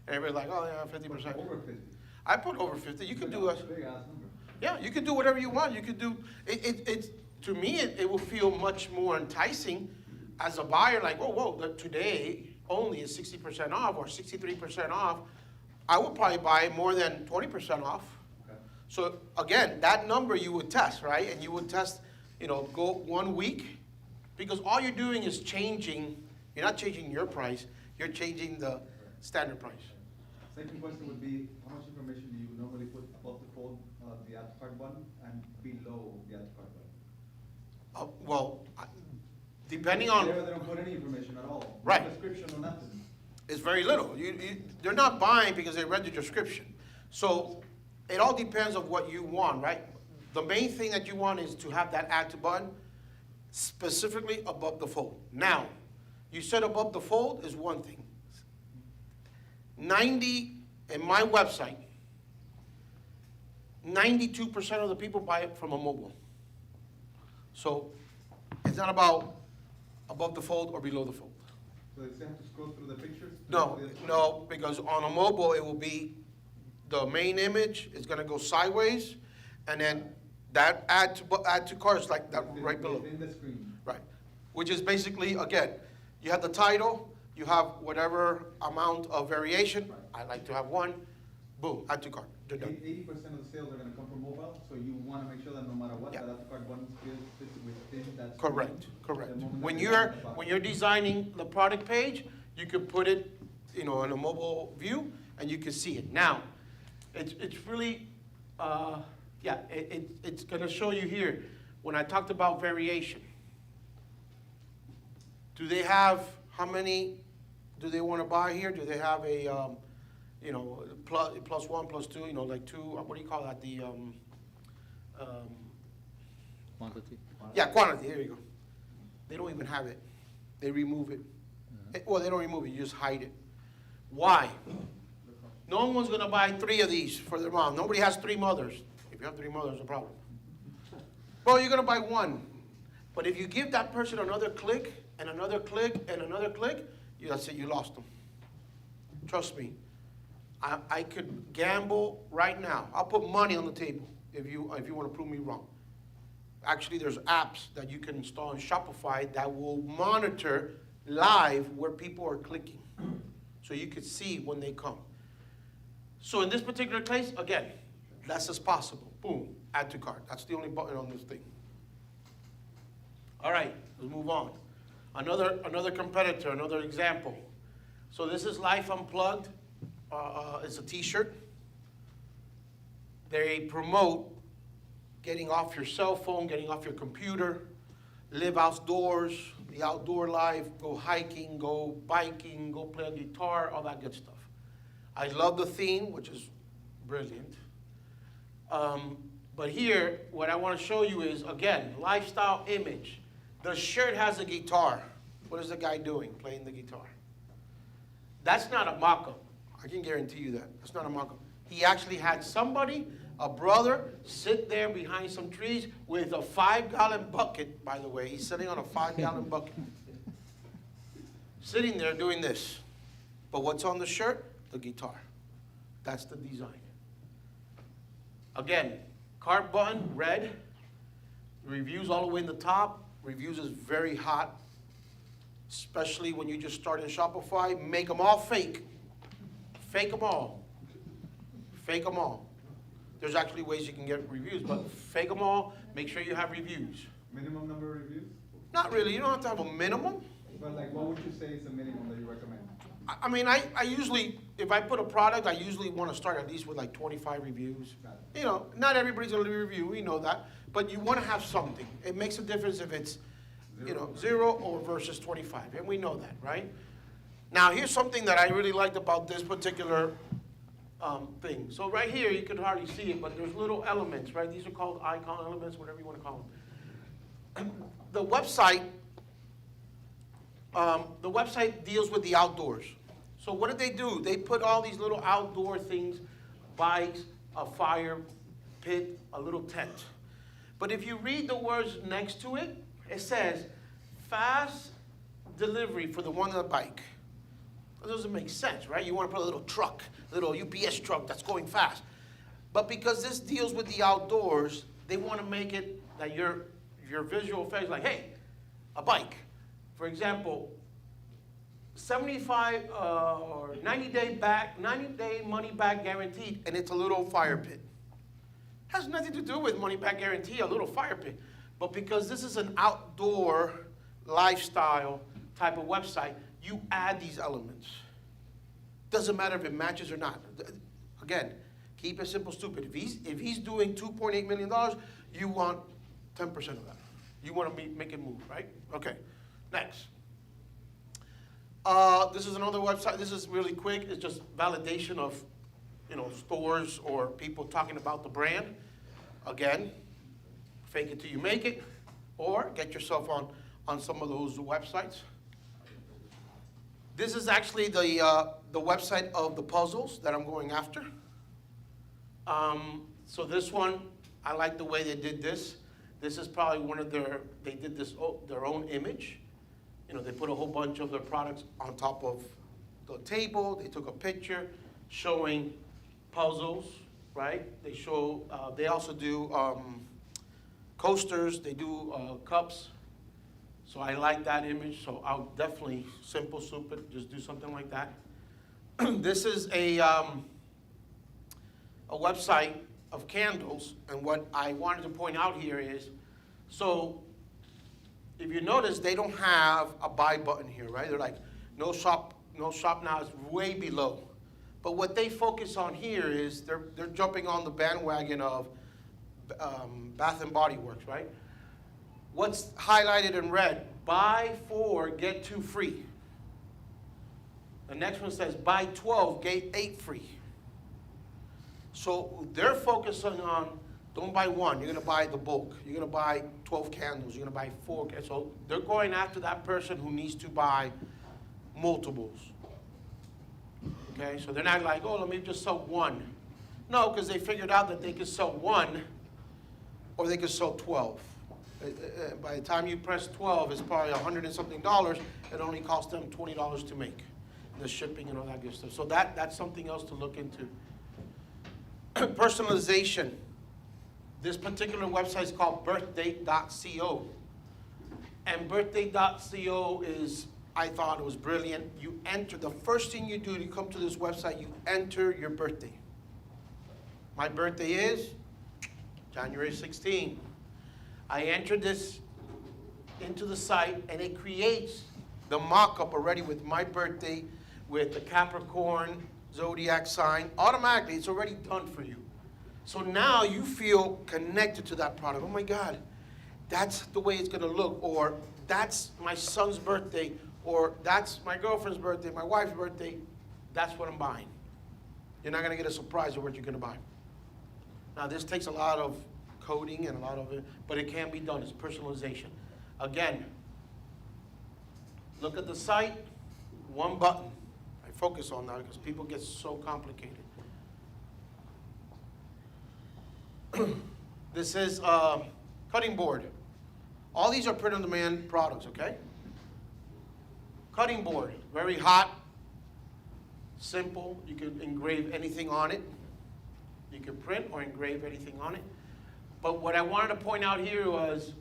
And everybody's like, oh yeah, 50%. Over 50. I put over 50. You can do a big ass number. Yeah, you can do whatever you want. You could do it. To me, it will feel much more enticing as a buyer. Like, whoa, today only is 60% off or 63% off. I would probably buy more than 20% off. Okay. So again, that number you would test, right? And you would test, go 1 week, because all you're doing is changing. You're not changing your price. You're changing the standard price. Second question would be, how much information do you normally put above the fold, the add to cart button, and below the add to cart button? Depending on. They don't put any information at all. Right. No description or nothing. It's very little. They're not buying because they read the description. So it all depends on what you want, right? The main thing that you want is to have that add to button specifically above the fold. Now, you said above the fold is one thing. in my website, 92% of the people buy it from a mobile. So it's not about above the fold or below the fold. So they have to scroll through the pictures? No, because on a mobile, it will be the main image is gonna go sideways, and then that add to cart is like that right below. Within the screen. Right, which is basically, again, you have the title, you have whatever amount of variation, I like to have one, boom, add to cart, they're done. 80% of the sales are gonna come from mobile, so you wanna make sure that no matter what, Yeah. that add to cart button fits within that screen. Correct. The moment When that you're, at the bottom. when you're designing the product page, you can put it, in a mobile view, and you can see it. Now, it's really, it's gonna show you here, when I talked about variation. Do they have, how many do they wanna buy here? Do they have a, plus one, plus two, like two, what do you call that, the, Quantity. yeah, quantity, there you go. They don't even have it. They remove it. Well, they don't remove it, you just hide it. Why? No one's gonna buy 3 of these for their mom. Nobody has 3 mothers. If you have 3 mothers, no problem. Well, you're gonna buy 1. But if you give that person another click, and another click, and another click, that's it, you lost them. Trust me. I could gamble right now. I'll put money on the table if you wanna prove me wrong. Actually, there's apps that you can install in Shopify that will monitor live where people are clicking. So you could see when they come. So in this particular case, again, less is possible. Boom, add to cart. That's the only button on this thing. All right, let's move on. Another competitor, another example. So this is Life Unplugged. It's a t-shirt. They promote getting off your cell phone, getting off your computer, live outdoors, the outdoor life, go hiking, go biking, go play a guitar, all that good stuff. I love the theme, which is brilliant. But here, what I want to show you is, again, lifestyle image. The shirt has a guitar. What is the guy doing? Playing the guitar. That's not a mock-up. I can guarantee you that. That's not a mock-up. He actually had somebody, a brother, sit there behind some trees with a 5-gallon bucket, by the way. He's sitting on a 5-gallon bucket. Sitting there doing this. But what's on the shirt? The guitar. That's the design. Again, cart button, red. Reviews all the way in the top. Reviews is very hot, especially when you just start in Shopify. Make them all fake. Fake them all. Fake them all. There's actually ways you can get reviews, but fake them all. Make sure you have reviews. Minimum number of reviews? Not really. You don't have to have a minimum. But like, what would you say is a minimum that you recommend? I mean, I usually, if I put a product, I usually want to start at least with like 25 reviews. Not everybody's going to review, we know that. But you want to have something. It makes a difference if it's, 0 or versus 25. And we know that, right? Now, here's something that I really liked about this particular thing. So right here, you can hardly see it, but there's little elements, right? These are called icon elements, whatever you want to call them. The website deals with the outdoors. So what did they do? They put all these little outdoor things, bikes, a fire pit, a little tent. But if you read the words next to it, it says, fast delivery for the one on the bike. That doesn't make sense, right? You want to put a little truck, a little UPS truck that's going fast. But because this deals with the outdoors, they want to make it that your visual effect is like, hey, a bike. For example, 75 or 90-day money back guaranteed, and it's a little fire pit. Has nothing to do with money back guarantee, a little fire pit. But because this is an outdoor lifestyle type of website, you add these elements. Doesn't matter if it matches or not. Again, keep it simple, stupid. If he's doing $2.8 million, you want 10% of that. You want to make it move, right? Okay, next. This is another website. This is really quick. It's just validation of, stores or people talking about the brand. Again, fake it till you make it, or get yourself on some of those websites. This is actually the website of the puzzles that I'm going after. So this one, I like the way they did this. This is probably one of they did this, their own image. You know, they put a whole bunch of their products on top of the table. They took a picture showing puzzles, right? They show, they also do coasters, they do cups. So I like that image, so I'll definitely simple soup it, just do something like that. This is a website of candles, and what I wanted to point out here is, so if you notice, they don't have a buy button here, right? They're like, no shop now, is way below. But what they focus on here is they're jumping on the bandwagon of Bath and Body Works, right? What's highlighted in red? Buy 4, get 2 free. The next one says buy 12, get 8 free. So they're focusing on, don't buy 1, you're gonna buy the bulk. You're gonna buy 12 candles, you're gonna buy 4. So they're going after that person who needs to buy multiples. Okay, so they're not like, oh, let me just sell 1. No, because they figured out that they could sell 1 or they could sell 12. By the time you press 12, it's probably $100 and something. It only costs them $20 to make, the shipping and all that good stuff. So that's something else to look into. Personalization. This particular website is called birthdate.co. And birthday.co is, I thought it was brilliant. You enter, the first thing you do to come to this website, you enter your birthday. My birthday is January 16. I entered this into the site, and it creates the mock-up already with my birthday, with the Capricorn zodiac sign. Automatically, it's already done for you. So now you feel connected to that product. Oh my God, that's the way it's gonna look, or that's my son's birthday, or that's my girlfriend's birthday, my wife's birthday. That's what I'm buying. You're not gonna get a surprise of what you're gonna buy. Now this takes a lot of coding and a lot of it, but it can be done. It's personalization. Again, look at the site, one button. I focus on that because people get so complicated. This is cutting board. All these are print-on-demand products, okay? Cutting board, very hot, simple. You can engrave anything on it. You can print or engrave anything on it. But what I wanted to point out here was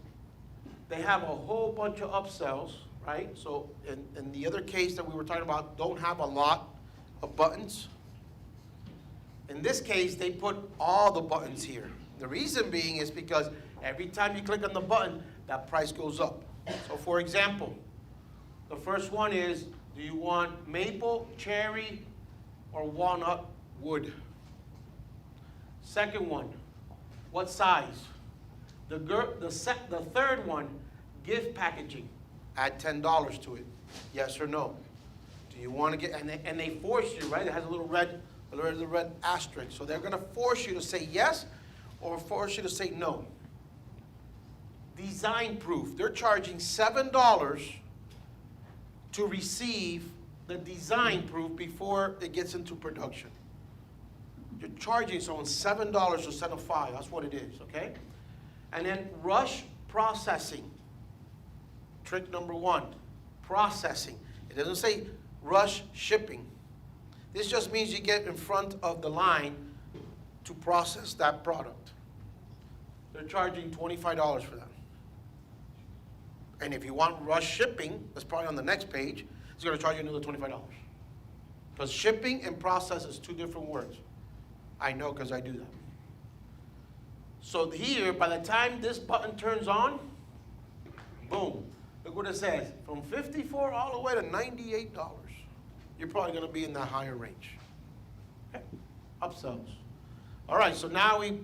they have a whole bunch of upsells, right? So in the other case that we were talking about, don't have a lot of buttons. In this case, they put all the buttons here. The reason being is because every time you click on the button, that price goes up. So for example, the first one is, do you want maple, cherry, or walnut wood? Second one, what size? The third one, gift packaging. Add $10 to it. Yes or no? Do you want to get, and they force you, right? It has a little red asterisk. So they're going to force you to say yes or force you to say no. Design proof. They're charging $7 to receive the design proof before it gets into production. You're charging someone $7 instead of $5. That's what it is, okay? And then rush processing. Trick number 1, processing. It doesn't say rush shipping. This just means you get in front of the line to process that product. They're charging $25 for that. And if you want rush shipping, that's probably on the next page, it's going to charge you another $25. Because shipping and process is 2 different words. I know because I do that. So here, by the time this button turns on, boom, look what it says. From $54 all the way to $98. You're probably going to be in that higher range. Okay, upsells. All right, so now we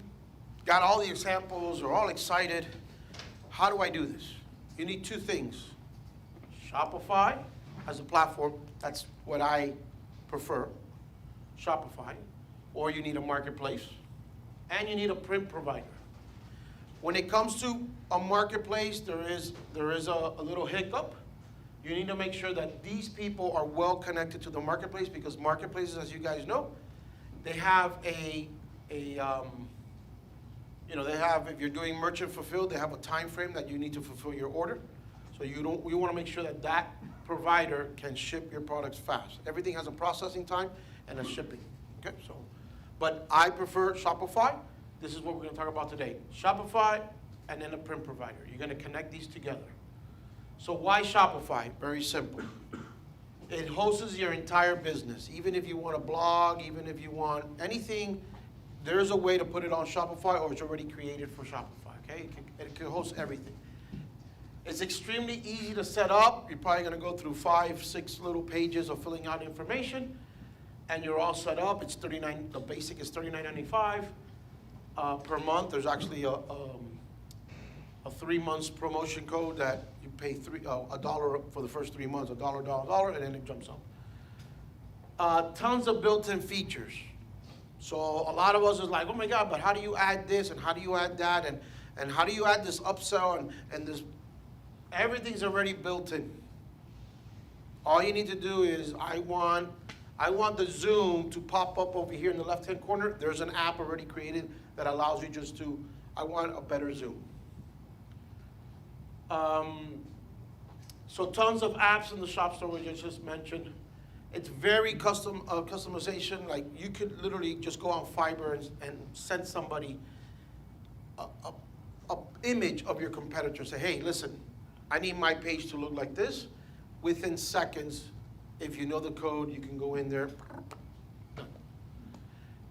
got all the examples, we're all excited. How do I do this? You need 2 things. Shopify as a platform, that's what I prefer, Shopify. Or you need a marketplace, and you need a print provider. When it comes to a marketplace, there is a little hiccup. You need to make sure that these people are well connected to the marketplace, because marketplaces, as you guys know, they have they have, if you're doing merchant fulfilled, they have a time frame that you need to fulfill your order. So we want to make sure that that provider can ship your products fast. Everything has a processing time and a shipping. Okay, so, but I prefer Shopify. This is what we're going to talk about today. Shopify and then a print provider. You're going to connect these together. So why Shopify? Very simple. It hosts your entire business. Even if you want a blog, even if you want anything, there's a way to put it on Shopify, or it's already created for Shopify, okay? It can host everything. It's extremely easy to set up. You're probably gonna go through 5, 6 little pages of filling out information, and you're all set up. It's $39, the basic is $39.95 per month. There's actually a 3 months promotion code that you pay $1 for the first 3 months, $1, and then it jumps up. Tons of built-in features. So a lot of us is like, oh my God, but how do you add this, and how do you add that, and how do you add this upsell, and this, everything's already built in. All you need to do is, I want the Zoom to pop up over here in the left-hand corner. There's an app already created that allows you just to, I want a better Zoom. So tons of apps in the shop store, which I just mentioned. It's very customization. Like, you could literally just go on Fiverr and send somebody a image of your competitor. Say, hey, listen, I need my page to look like this. Within seconds, if you know the code, you can go in there.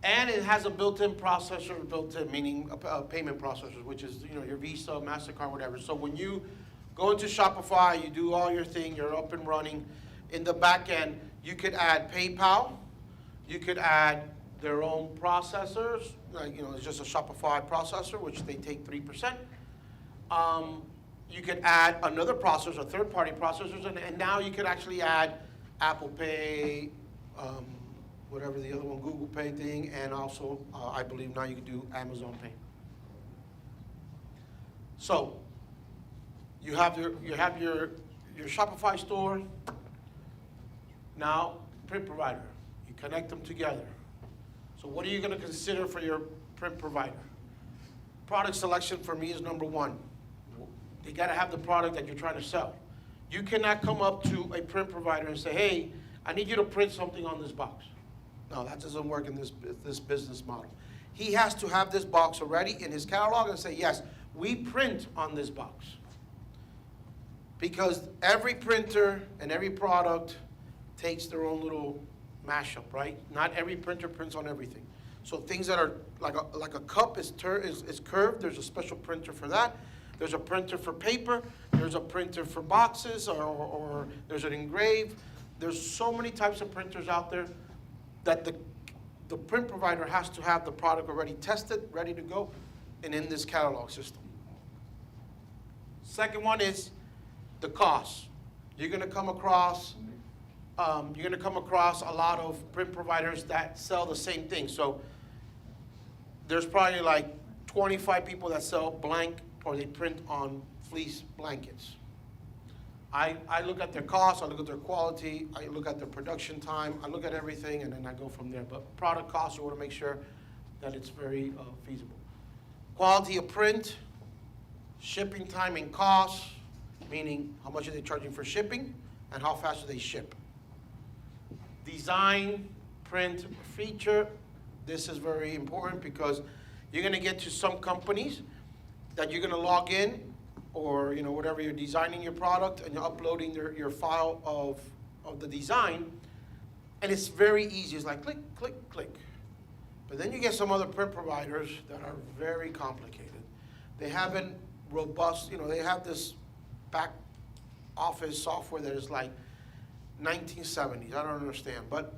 And it has a built-in processor, built-in meaning payment processors, which is your Visa, MasterCard, whatever. So when you go into Shopify, you do all your thing, you're up and running. In the back end, you could add PayPal, you could add their own processors, like, it's just a Shopify processor, which they take 3%. You could add another processor, third-party processors, and now you could actually add Apple Pay, whatever the other one, Google Pay thing, and also, I believe now you can do Amazon Pay. So, you have your Shopify store. Now, print provider, you connect them together. So what are you gonna consider for your print provider? Product selection for me is number one. They gotta have the product that you're trying to sell. You cannot come up to a print provider and say, hey, I need you to print something on this box. No, that doesn't work in this business model. He has to have this box already in his catalog and say, yes, we print on this box. Because every printer and every product takes their own little mashup, right? Not every printer prints on everything. So things that are like a cup is curved, there's a special printer for that. There's a printer for paper, there's a printer for boxes, or there's an engrave. There's so many types of printers out there that the print provider has to have the product already tested, ready to go, and in this catalog system. Second one is the cost. You're gonna come across a lot of print providers that sell the same thing. So there's probably like 25 people that sell blank or they print on fleece blankets. I look at their cost, I look at their quality, I look at their production time, I look at everything, and then I go from there. But product cost, you want to make sure that it's very feasible. Quality of print, shipping time and cost, meaning how much are they charging for shipping and how fast do they ship. Design, print, feature, this is very important because you're going to get to some companies that you're going to log in, or whatever, you're designing your product and you're uploading your file of the design, and it's very easy. It's like click, click, click. But then you get some other print providers that are very complicated. They haven't robust, they have this back office software that is like 1970s. I don't understand. But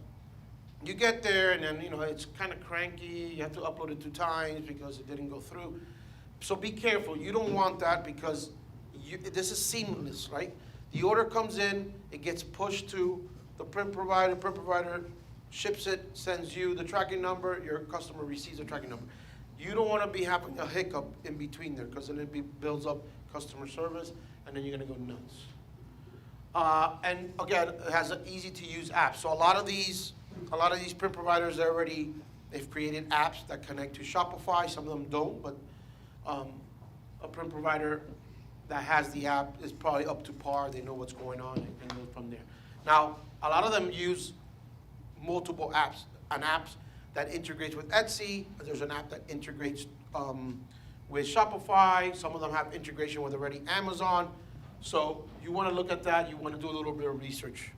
you get there and then, it's kind of cranky. You have to upload it 2 times because it didn't go through. So be careful. You don't want that because this is seamless, right? The order comes in, it gets pushed to the print provider ships it, sends you the tracking number, your customer receives the tracking number. You don't want to be having a hiccup in between there because then it builds up customer service and then you're going to go nuts. And again, it has an easy-to-use app. So a lot of these print providers they've created apps that connect to Shopify. Some of them don't, but a print provider that has the app is probably up to par. They know what's going on and go from there. Now, a lot of them use multiple apps. An app that integrates with Etsy. There's an app that integrates with Shopify. Some of them have integration with already Amazon. So you want to look at that. You want to do a little bit of research.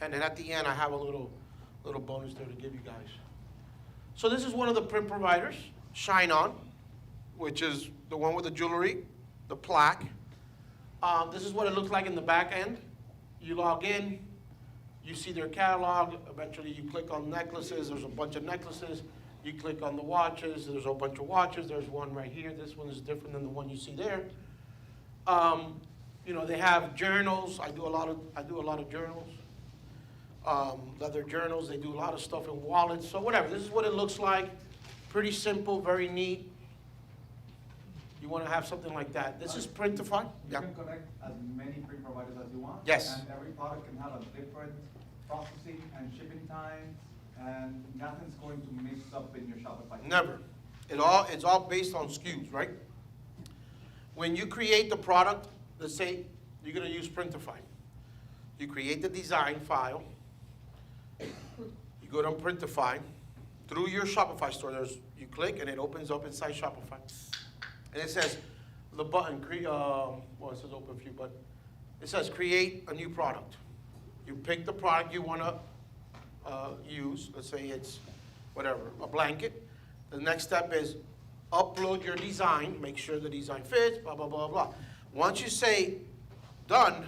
And then at the end, I have a little bonus there to give you guys. So this is one of the print providers, Shine On, which is the one with the jewelry, the plaque. This is what it looks like in the back end. You log in, you see their catalog. Eventually you click on necklaces. There's a bunch of necklaces. You click on the watches. There's a bunch of watches. There's one right here. This one is different than the one you see there. You know, they have journals. I do a lot of journals. Leather journals. They do a lot of stuff in wallets. So whatever. This is what it looks like. Pretty simple, very neat. You want to have something like that. This is Printify. You can connect as many print providers as you want. Yes. And every product can have a different processing and shipping times, and nothing's going to mix up in your Shopify. Never. It's all based on SKUs, right? When you create the product, let's say you're going to use Printify. You create the design file. You go to Printify. Through your Shopify store, you click and it opens up inside Shopify. And it says the button, well, it says open view, but it says create a new product. You pick the product you want to use. Let's say it's whatever, a blanket. The next step is upload your design, make sure the design fits, blah, blah, blah, blah. Once you say done,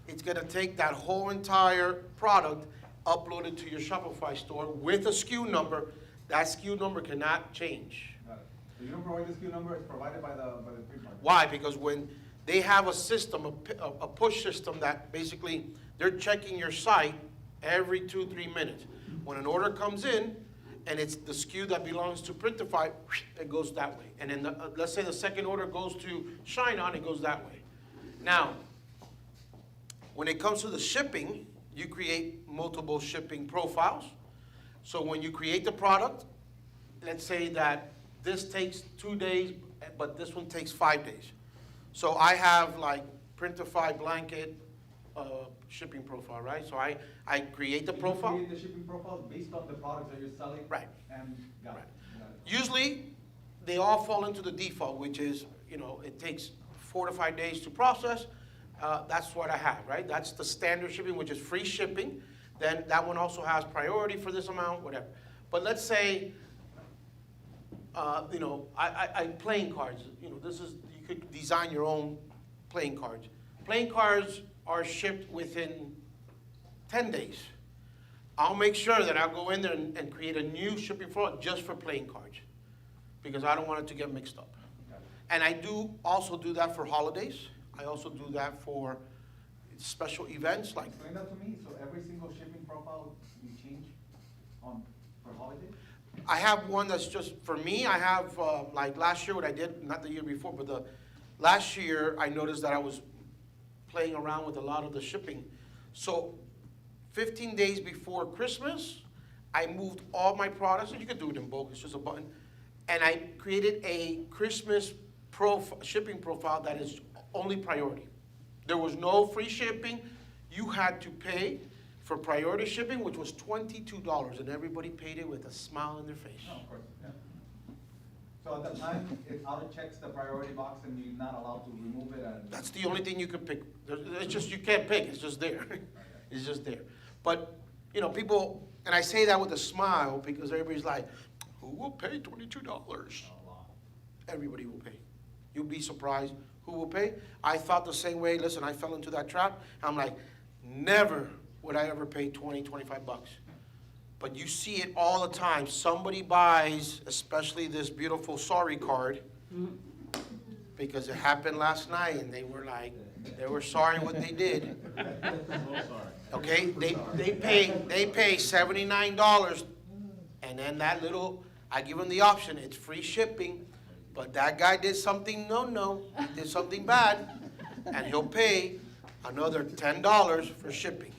it's going to take that whole entire product, upload it to your Shopify store with a SKU number. That SKU number cannot change. So you don't provide the SKU number, it's provided by the print provider. Why? Because when they have a system, a push system that basically they're checking your site every 2-3 minutes. When an order comes in and it's the SKU that belongs to Printify, it goes that way. And then let's say the second order goes to Shine On, it goes that way. Now, when it comes to the shipping, you create multiple shipping profiles. So when you create the product, let's say that this takes 2 days, but this one takes 5 days. So I have like Printify blanket shipping profile, right? So I create the profile. You create the shipping profile based on the products that you're selling. Right. And got it. Usually, they all fall into the default, which is, you know, it takes 4 to 5 days to process. That's what I have, right? That's the standard shipping, which is free shipping. Then that one also has priority for this amount, whatever. But let's say, you know, I playing cards. You know, you could design your own playing cards. Playing cards are shipped within 10 days. I'll make sure that I'll go in there and create a new shipping flow just for playing cards, because I don't want it to get mixed up. And I do also do that for holidays. I also do that for special events like. Explain that to me. So every single shipping profile you change for holidays? I have one that's just for me. I have like last year what I did, not the year before, but the last year I noticed that I was playing around with a lot of the shipping. So 15 days before Christmas, I moved all my products, and you can do it in bulk, it's just a button, and I created a Christmas shipping profile that is only priority. There was no free shipping. You had to pay for priority shipping, which was $22, and everybody paid it with a smile on their face. No, of course, yeah. So at that time, it auto-checks the priority box and you're not allowed to remove it and... That's the only thing you can pick. It's just, you can't pick, it's just there. It's just there. But, you know, people, and I say that with a smile because everybody's like, who will pay $22? Everybody will pay. You'll be surprised who will pay. I thought the same way. Listen, I fell into that trap. I'm like, never would I ever pay 20, 25 bucks. But you see it all the time. Somebody buys, especially this beautiful sorry card, because it happened last night, and they were like, they were sorry what they did. Okay, they pay $79, and then that little, I give them the option. It's free shipping, but that guy did something he did something bad, and he'll pay another $10 for shipping.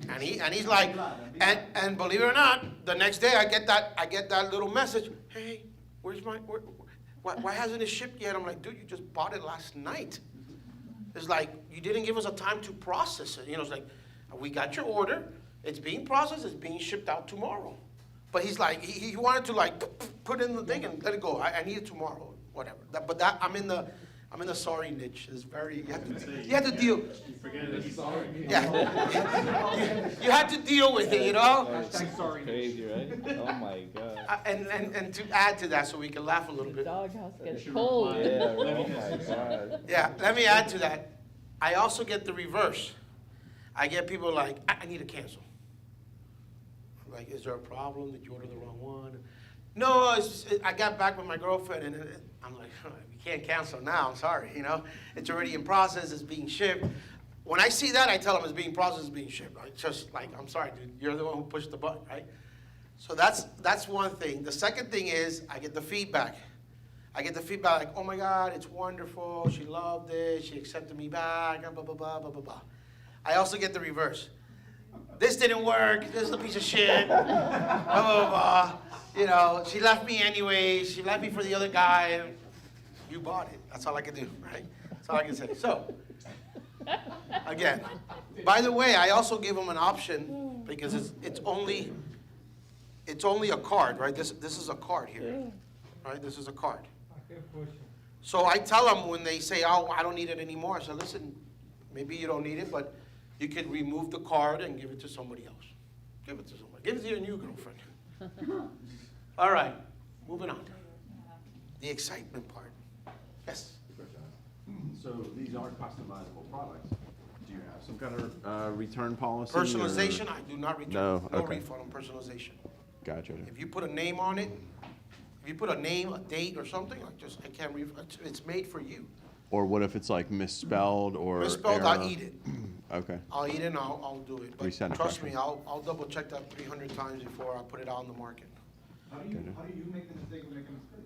And he's like, and believe it or not, the next day I get that little message, hey, why hasn't it shipped yet? I'm like, dude, you just bought it last night. It's like, you didn't give us a time to process it. You know, it's like, we got your order, it's being processed, it's being shipped out tomorrow. But he's like, he wanted to like put in the thing and let it go. I need it tomorrow, whatever. I'm in the sorry niche. It's very, you have to deal. You forget that he's sorry. Yeah. You have to deal with it, you know? That's crazy, right? Oh my God. And to add to that, so we can laugh a little bit. Doghouse gets cold. Yeah, oh my God. Yeah, let me add to that. I also get the reverse. I get people like, I need to cancel. I'm like, is there a problem? Did you order the wrong one? No, I got back with my girlfriend, and I'm like, we can't cancel now. I'm sorry, you know. It's already in process. It's being shipped. When I see that, I tell them it's being processed, it's being shipped. It's just like, I'm sorry, dude. You're the one who pushed the button, right? So that's one thing. The second thing is I get the feedback. I get the feedback like, oh my God, it's wonderful. She loved it. She accepted me back. Blah blah blah blah blah blah. I also get the reverse. This didn't work. This is a piece of shit. Blah blah blah. You know, she left me anyway. She left me for the other guy. You bought it. That's all I can do, right? That's all I can say. So, again, by the way, I also give them an option because it's only a card, right? This is a card here, right? This is a card. So I tell them when they say, oh, I don't need it anymore. I say, listen, maybe you don't need it, but you can remove the card and give it to somebody else. Give it to somebody. Give it to your new girlfriend. All right, moving on. The excitement part. Yes? So these are customizable products. Do you have some kind of return policy? Personalization, I do not return. No, No okay. refund on personalization. Gotcha. If you put a name on it, if you put a name, a date, or something, I can't it's made for you. Or what if it's like misspelled or Misspelled, error? I'll eat it. Okay. I'll eat it and I'll do it. But Resend it, trust correct. me, I'll double check that 300 times before I put it out on the market. How do you make the mistake of making a mistake?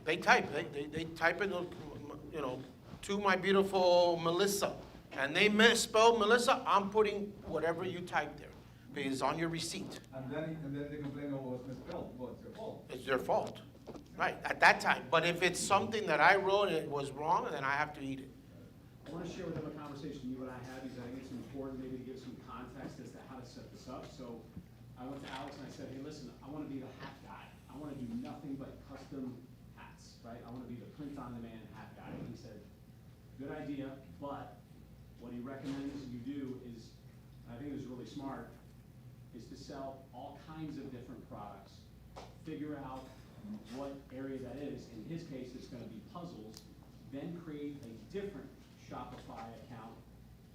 They type in, you know, to my beautiful Melissa, and they misspelled Melissa, I'm putting whatever you typed there, because it's on your receipt. And then they complain, oh, it's misspelled. Well, it's your fault. It's their fault, right, at that time. But if it's something that I wrote and it was wrong, then I have to eat it. I want to share with them a conversation you and I had, because I think it's important maybe to give some context as to how to set this up. So I went to Alex and I said, hey, listen, I want to be the hat guy. I want to do nothing but custom hats, right? I want to be the print-on-demand hat guy. And he said, good idea, but what he recommends you do is, I think it was really smart, is to sell all kinds of different products. Figure out what area that is. In his case, it's going to be puzzles. Then create a different Shopify account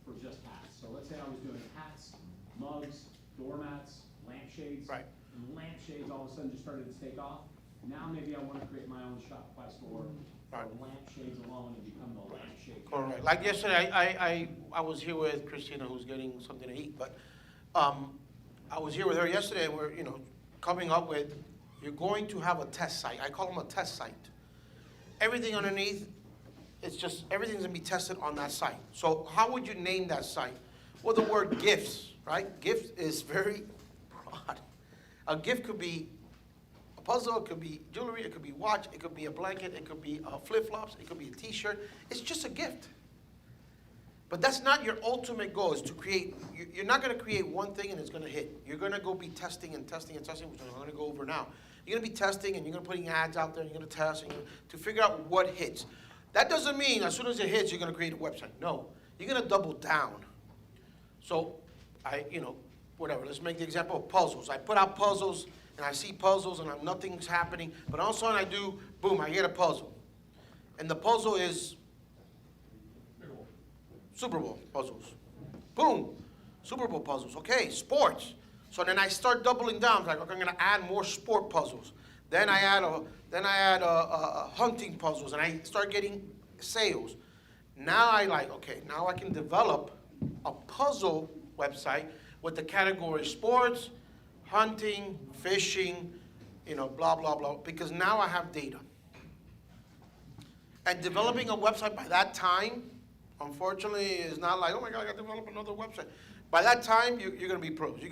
for just hats. So let's say I was doing hats, mugs, doormats, lampshades. Right. And lampshades all of a sudden just started to take off. Now maybe I want to create my own Shopify store for lampshades alone and become the lampshade. Correct. Like yesterday, I was here with Christina, who's getting something to eat, but I was here with her yesterday, and we're, you know, coming up with, you're going to have a test site. I call them a test site. Everything underneath, it's just, everything's gonna be tested on that site. So how would you name that site? Well, the word gifts, right? Gift is very broad. A gift could be a puzzle, it could be jewelry, it could be watch, it could be a blanket, it could be flip-flops, it could be a t-shirt. It's just a gift. But that's not your ultimate goal, is to create, you're not gonna create one thing and it's gonna hit. You're gonna go be testing and testing and testing, which I'm gonna go over now. You're gonna be testing and you're gonna put ads out there and you're gonna test and to figure out what hits. That doesn't mean as soon as it hits, you're gonna create a website. No, you're gonna double down. So whatever, let's make the example of puzzles. I put out puzzles and I see puzzles and nothing's happening, but all of a sudden I do, boom, I get a puzzle. And the puzzle is Super Bowl puzzles. Boom, Super Bowl puzzles. Okay, sports. So then I start doubling down. I'm like, okay, I'm gonna add more sport puzzles. Then I add hunting puzzles, and I start getting sales. Now now I can develop a puzzle website with the category sports, hunting, fishing, blah, blah, blah, because now I have data. And developing a website by that time, unfortunately, is not like, oh my God, I gotta develop another website. By that time, you're gonna be pros. You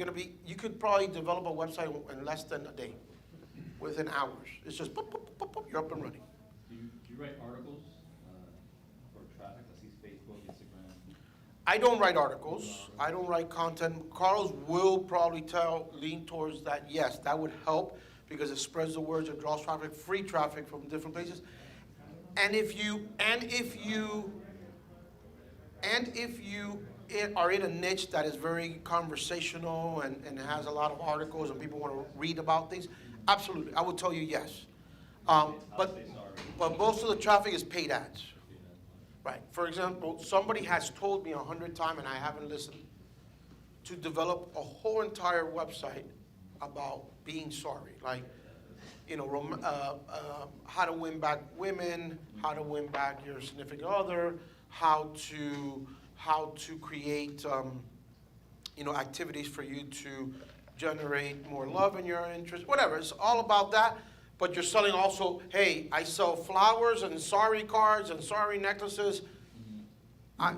could probably develop a website in less than a day, within hours. It's just, boop, boop, boop, boop, you're up and running. Do you write articles for traffic? I see Facebook, Instagram. I don't write articles. I don't write content. Carlos will probably lean towards that. Yes, that would help because it spreads the words, it draws traffic, free traffic from different places. And if you are in a niche that is very conversational and has a lot of articles and people want to read about things, absolutely, I would tell you yes. But most of the traffic is paid ads. Right. For example, somebody has told me 100 times, and I haven't listened, to develop a whole entire website about being sorry. Like, you know, how to win back women, how to win back your significant other, how to create, you know, activities for you to generate more love in your interest, whatever. It's all about that. But you're selling also, hey, I sell flowers and sorry cards and sorry necklaces. I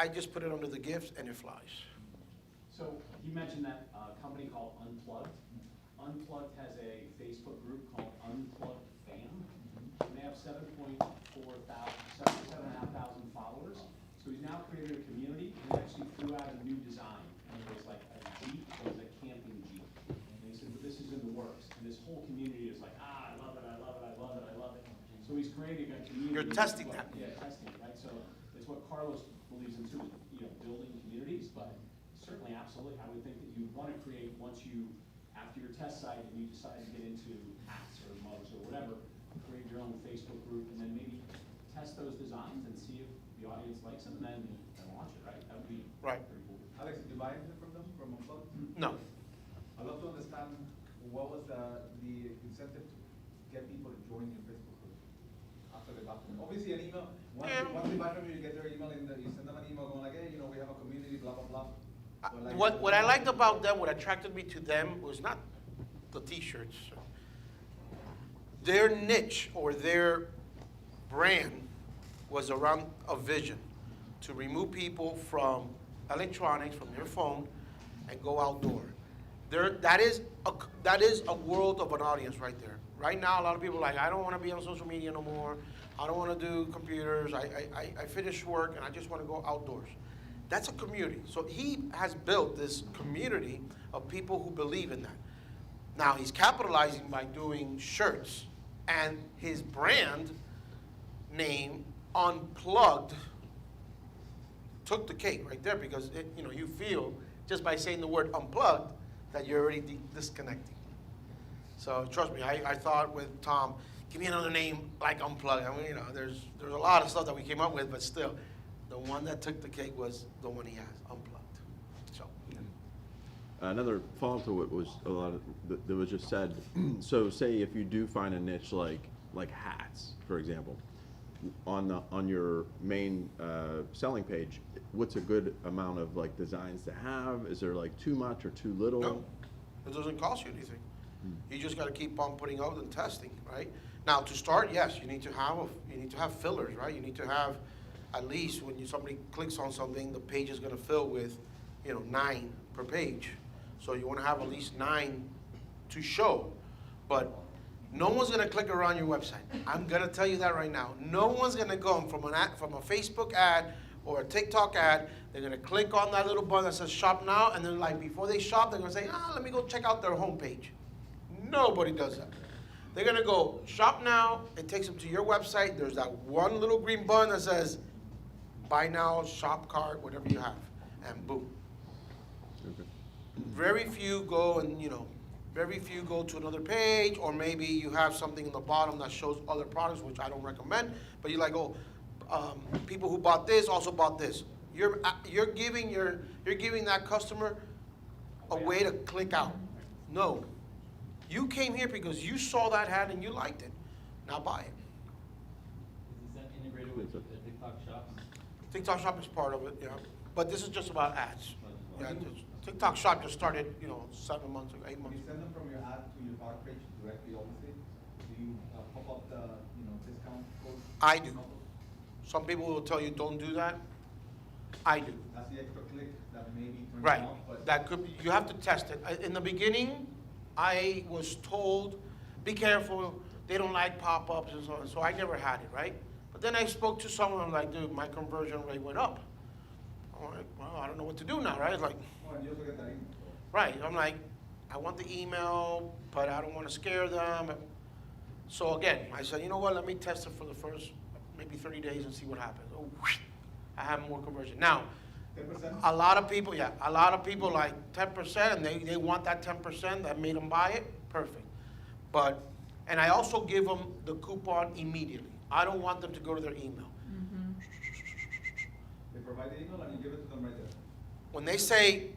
just put it under the gifts and it flies. So you mentioned that company called Unplugged. Unplugged has a Facebook group called Unplugged Fam. And they have 7,500 followers. So he's now created a community and he actually threw out a new design. And it was like a Jeep, it was a camping Jeep. And he said, but this is in the works. And this whole community is like, I love it, I love it, I love it, I love it. So he's creating a community. You're testing that. Yeah, testing, right? So it's what Carlos believes in too, you know, building communities, but certainly, absolutely, I would think that you want to create, once you, after your test site, and you decide to get into hats or mugs or whatever, create your own Facebook group, and then maybe test those designs and see if the audience likes them, and then launch it, right? That would be Right. pretty cool. Alex, did you buy anything from them, from Unplugged? No. I'd love to understand what was the incentive to get people to join your Facebook group after they bought them. Obviously, an email, once they buy from you, you get their email, and you send them an email going like, hey, you know, we have a community, blah, blah, blah. What I liked about them, what attracted me to them was not the t-shirts. Their niche or their brand was around a vision to remove people from electronics, from their phone, and go outdoor. That is a world of an audience right there. Right now, a lot of people are like, I don't want to be on social media no more. I don't want to do computers. I finished work and I just want to go outdoors. That's a community. So he has built this community of people who believe in that. Now he's capitalizing by doing shirts, and his brand name, Unplugged, took the cake right there because you feel just by saying the word unplugged that you're already disconnecting. So trust me, I thought with Tom, give me another name like Unplugged. I mean, there's a lot of stuff that we came up with, but still, the one that took the cake was the one he has, Unplugged. So. Another follow-up to what was a lot of that was just said. So say if you do find a niche like hats, for example, on your main selling page, what's a good amount of like designs to have? Is there like too much or too little? No, it doesn't cost you anything. You just got to keep on putting out and testing, right? Now to start, yes, you need to have fillers, right? You need to have at least when somebody clicks on something, the page is going to fill with 9 per page. So you want to have at least 9 to show, but no one's going to click around your website. I'm going to tell you that right now. No one's going to go from a Facebook ad or a TikTok ad. They're going to click on that little button that says shop now, and then like before they shop, they're going to say, let me go check out their homepage. Nobody does that. They're going to go shop now. It takes them to your website. There's that one little green button that says buy now, shop cart, whatever you have, and boom. Okay. Very few go and, very few go to another page, or maybe you have something in the bottom that shows other products, which I don't recommend, but you're like, people who bought this also bought this. You're giving that customer a way to click out. No. You came here because you saw that ad and you liked it. Now buy it. Is that integrated with the TikTok Shop? TikTok Shop is part of it, yeah. But this is just about ads. Yeah, TikTok Shop just started, 7 months ago, 8 months Do you ago. send them from your ad to your product page directly, obviously? Do you pop up the, discount code? I do. Some people will tell you, don't do that. I do. That's the extra click that maybe turns Right, off, but. that could, you have to test it. In the beginning, I was told, be careful, they don't like pop-ups and so on, so I never had it, right? But then I spoke to someone, I'm like, dude, my conversion rate went up. I'm like, well, I don't know what to do now, right? Like, Oh, and you also get that email. right, I'm like, I want the email, but I don't want to scare them. So again, I said, you know what, let me test it for the first maybe 30 days and see what happens. Oh, I have more conversion. Now, 10%? a lot of people, yeah, a lot of people like 10%, and they want that 10% that made them buy it, perfect. But, and I also give them the coupon immediately. I don't want them to go to their email. They provide the email and you give it to them right there. When they say,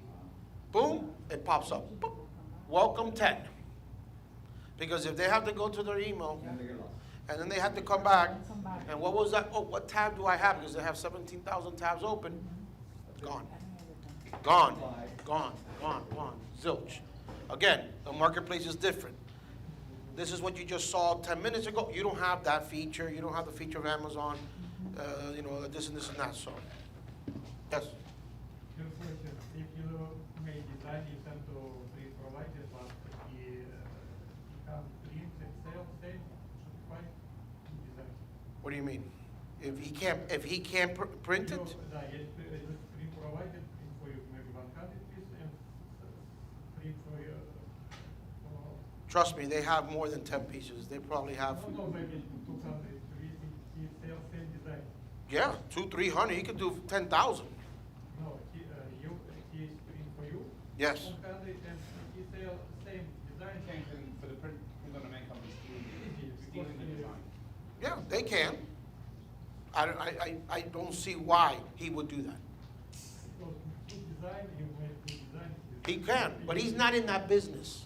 boom, it pops up. Boop, welcome 10. Because if they have to go to their email, And they get lost. and then they have to come back, and what was that? Oh, what tab do I have? Because they have 17,000 tabs open. Gone. Gone. Gone. Gone. Gone. Zilch. Again, the marketplace is different. This is what you just saw 10 minutes ago. You don't have that feature. You don't have the feature of Amazon. You know, this and this and that. So, yes. Just question, if you make design, you send to free provider, but he can print itself, same, Shopify, design. What do you mean? If he can't print it? Да, есть free provider, print for you maybe 100 pieces and print for you. Trust me, they have more than 10 pieces. They probably have, No, maybe 200, he sells same design. yeah, 200-300. He could do 10,000. No, he is print for you. Yes. 100 and he sells same design. Same thing for the print on demand companies, Easy, stealing the because, design. Yeah, they can. I don't see why he would do that. Because good design, you make good design. He can, but he's not in that business.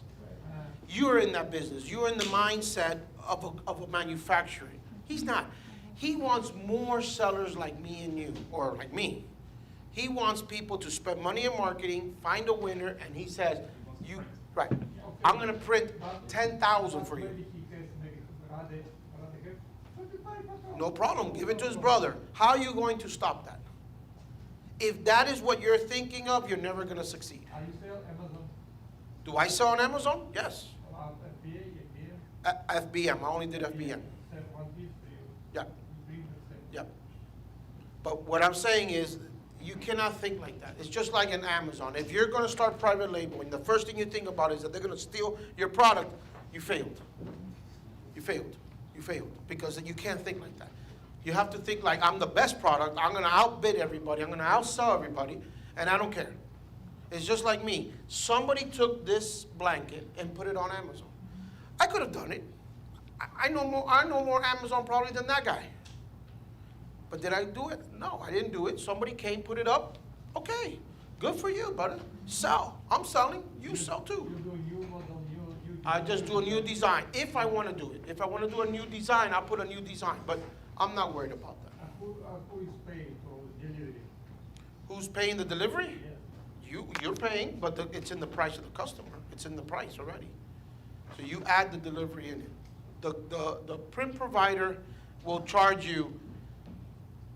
You're in that business. You're in the mindset of a manufacturing. He's not. He wants more sellers like me and you, or like me. He wants people to spend money in marketing, find a winner, and he says, "You right? I'm going to print 10,000 for you." Maybe he has maybe rather have No problem. Give it to his brother. How are you going to stop that? If that is what you're thinking of, you're never going to succeed. Are you sell Amazon? Do I sell on Amazon? Yes. FBA, ABM? FBM. I only did FBM. Sell one piece for you. Yeah. You bring the same. Yep. But what I'm saying is, you cannot think like that. It's just like in Amazon. If you're going to start private labeling, the first thing you think about is that they're going to steal your product. You failed. You failed. You failed. Because you can't think like that. You have to think like, I'm the best product. I'm going to outbid everybody. I'm going to outsell everybody. And I don't care. It's just like me. Somebody took this blanket and put it on Amazon. I could have done it. I know more Amazon probably than that guy. But did I do it? No, I didn't do it. Somebody came, put it up. Okay, good for you, brother. Sell. I'm selling. You sell too. You do new model, new I just do a new design if I want to do it. If I want to do a new design, I'll put a new design. But I'm not worried about that. Who is paying for delivery? Who's paying the delivery? Yes. You're paying, but it's in the price of the customer. It's in the price already. So you add the delivery in it. The print provider will charge you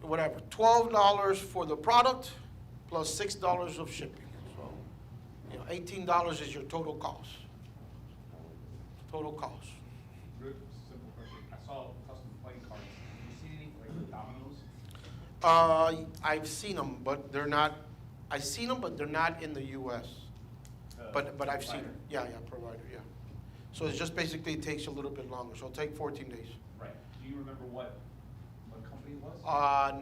whatever, $12 for the product plus $6 of shipping. So, you know, $18 is your total cost. Total cost. Real simple question. I saw custom playing cards. Did you see any like Domino's? I've seen them, but they're not. I've seen them, but they're not in the U.S. But I've seen them. Yeah, provider, yeah. So it's just basically it takes a little bit longer. So it'll take 14 days. Right. Do you remember what company it was?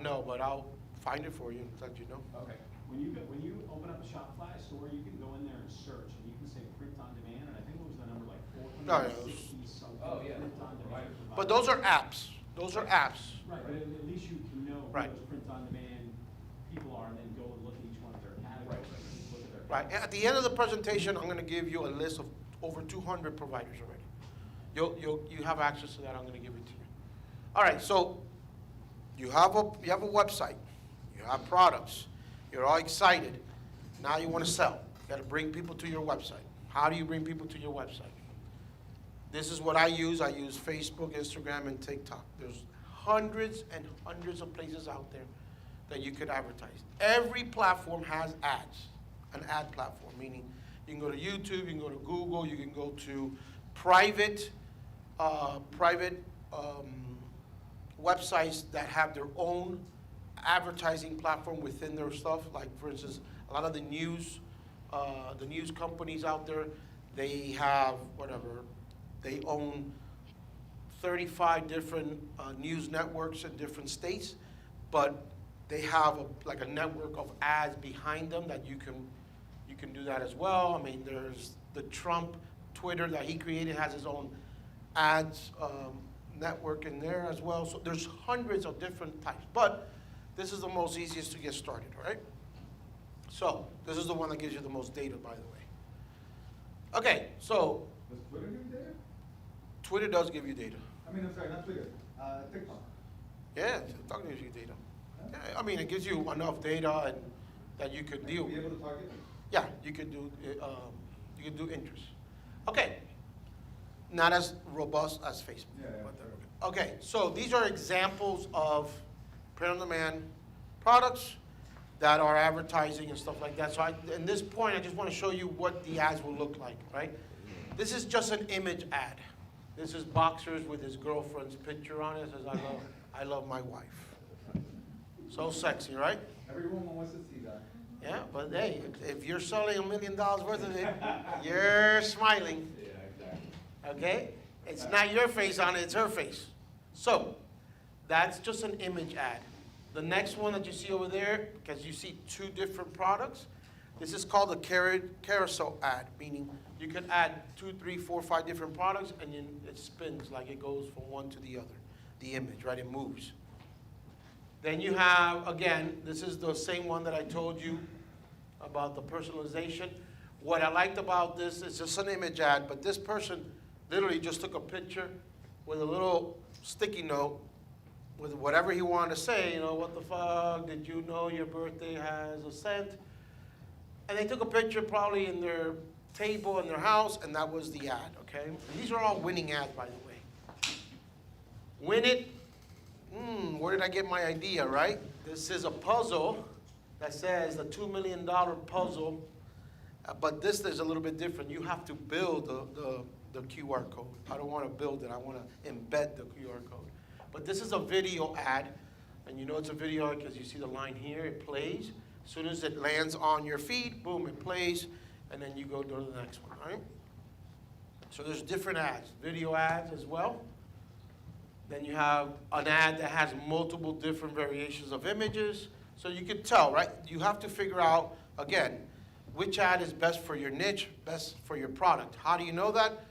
No, but I'll find it for you and let you know. Okay. When you open up a Shopify store, you can go in there and search, and you can say print on demand, and I think it was the number like 460 something. Oh, yeah. Print on demand. But those are apps. Those are apps. Right, but at least you can know who Right. those print on demand people are, and then go and look at each one of their categories. Look at their Right. At the end of the presentation, I'm going to give you a list of over 200 providers already. You have access to that. I'm going to give it to you. All right. So you have a website. You have products. You're all excited. Now you want to sell. You got to bring people to your website. How do you bring people to your website? This is what I use. I use Facebook, Instagram, and TikTok. There's hundreds and hundreds of places out there that you could advertise. Every platform has ads, an ad platform, meaning you can go to YouTube, you can go to Google, you can go to private websites that have their own advertising platform within their stuff. Like, for instance, a lot of the news companies out there, they have whatever, they own 35 different news networks in different states, but they have like a network of ads behind them that you can do that as well. I mean, there's the Trump Twitter that he created has his own ads network in there as well. So there's hundreds of different types, but this is the most easiest to get started, all right? So this is the one that gives you the most data, by the way. Okay, so Does Twitter give you data? Twitter does give you data. I mean, I'm sorry, not Twitter, TikTok. Yeah, TikTok gives you data. Yeah, I mean, it gives you enough data and that you could deal Be with. able to target? Yeah, you could do interest. Okay, not as robust as Facebook. Yeah, yeah, but sure. okay, so these are examples of print-on-demand products that are advertising and stuff like that. So in this point, I just want to show you what the ads will look like, right? This is just an image ad. This is boxers with his girlfriend's picture on it. It says, I love my wife. So sexy, right? Every woman wants to see that. Yeah, but hey, if you're selling $1 million worth of it, you're smiling. Yeah, exactly. Okay? It's not your face on it, it's her face. So, that's just an image ad. The next one that you see over there, because you see two different products, this is called a carousel ad, meaning you can add 2, 3, 4, 5 different products, and then it spins like it goes from one to the other. The image, right? It moves. Then you have, again, this is the same one that I told you about the personalization. What I liked about this is just an image ad, but this person literally just took a picture with a little sticky note with whatever he wanted to say, you know, what the fuck, did you know your birthday has a scent? And they took a picture probably in their table in their house, and that was the ad, okay? These are all winning ads, by the way. Win it. Where did I get my idea, right? This is a puzzle that says the $2 million puzzle, but this is a little bit different. You have to build the QR code. I don't want to build it. I want to embed the QR code. But this is a video ad, and you know it's a video because you see the line here. It plays. As soon as it lands on your feed, boom, it plays, and then you go to the next one, right? So there's different ads, video ads as well. Then you have an ad that has multiple different variations of images. So you can tell, right? You have to figure out, again, which ad is best for your niche, best for your product. How do you know that?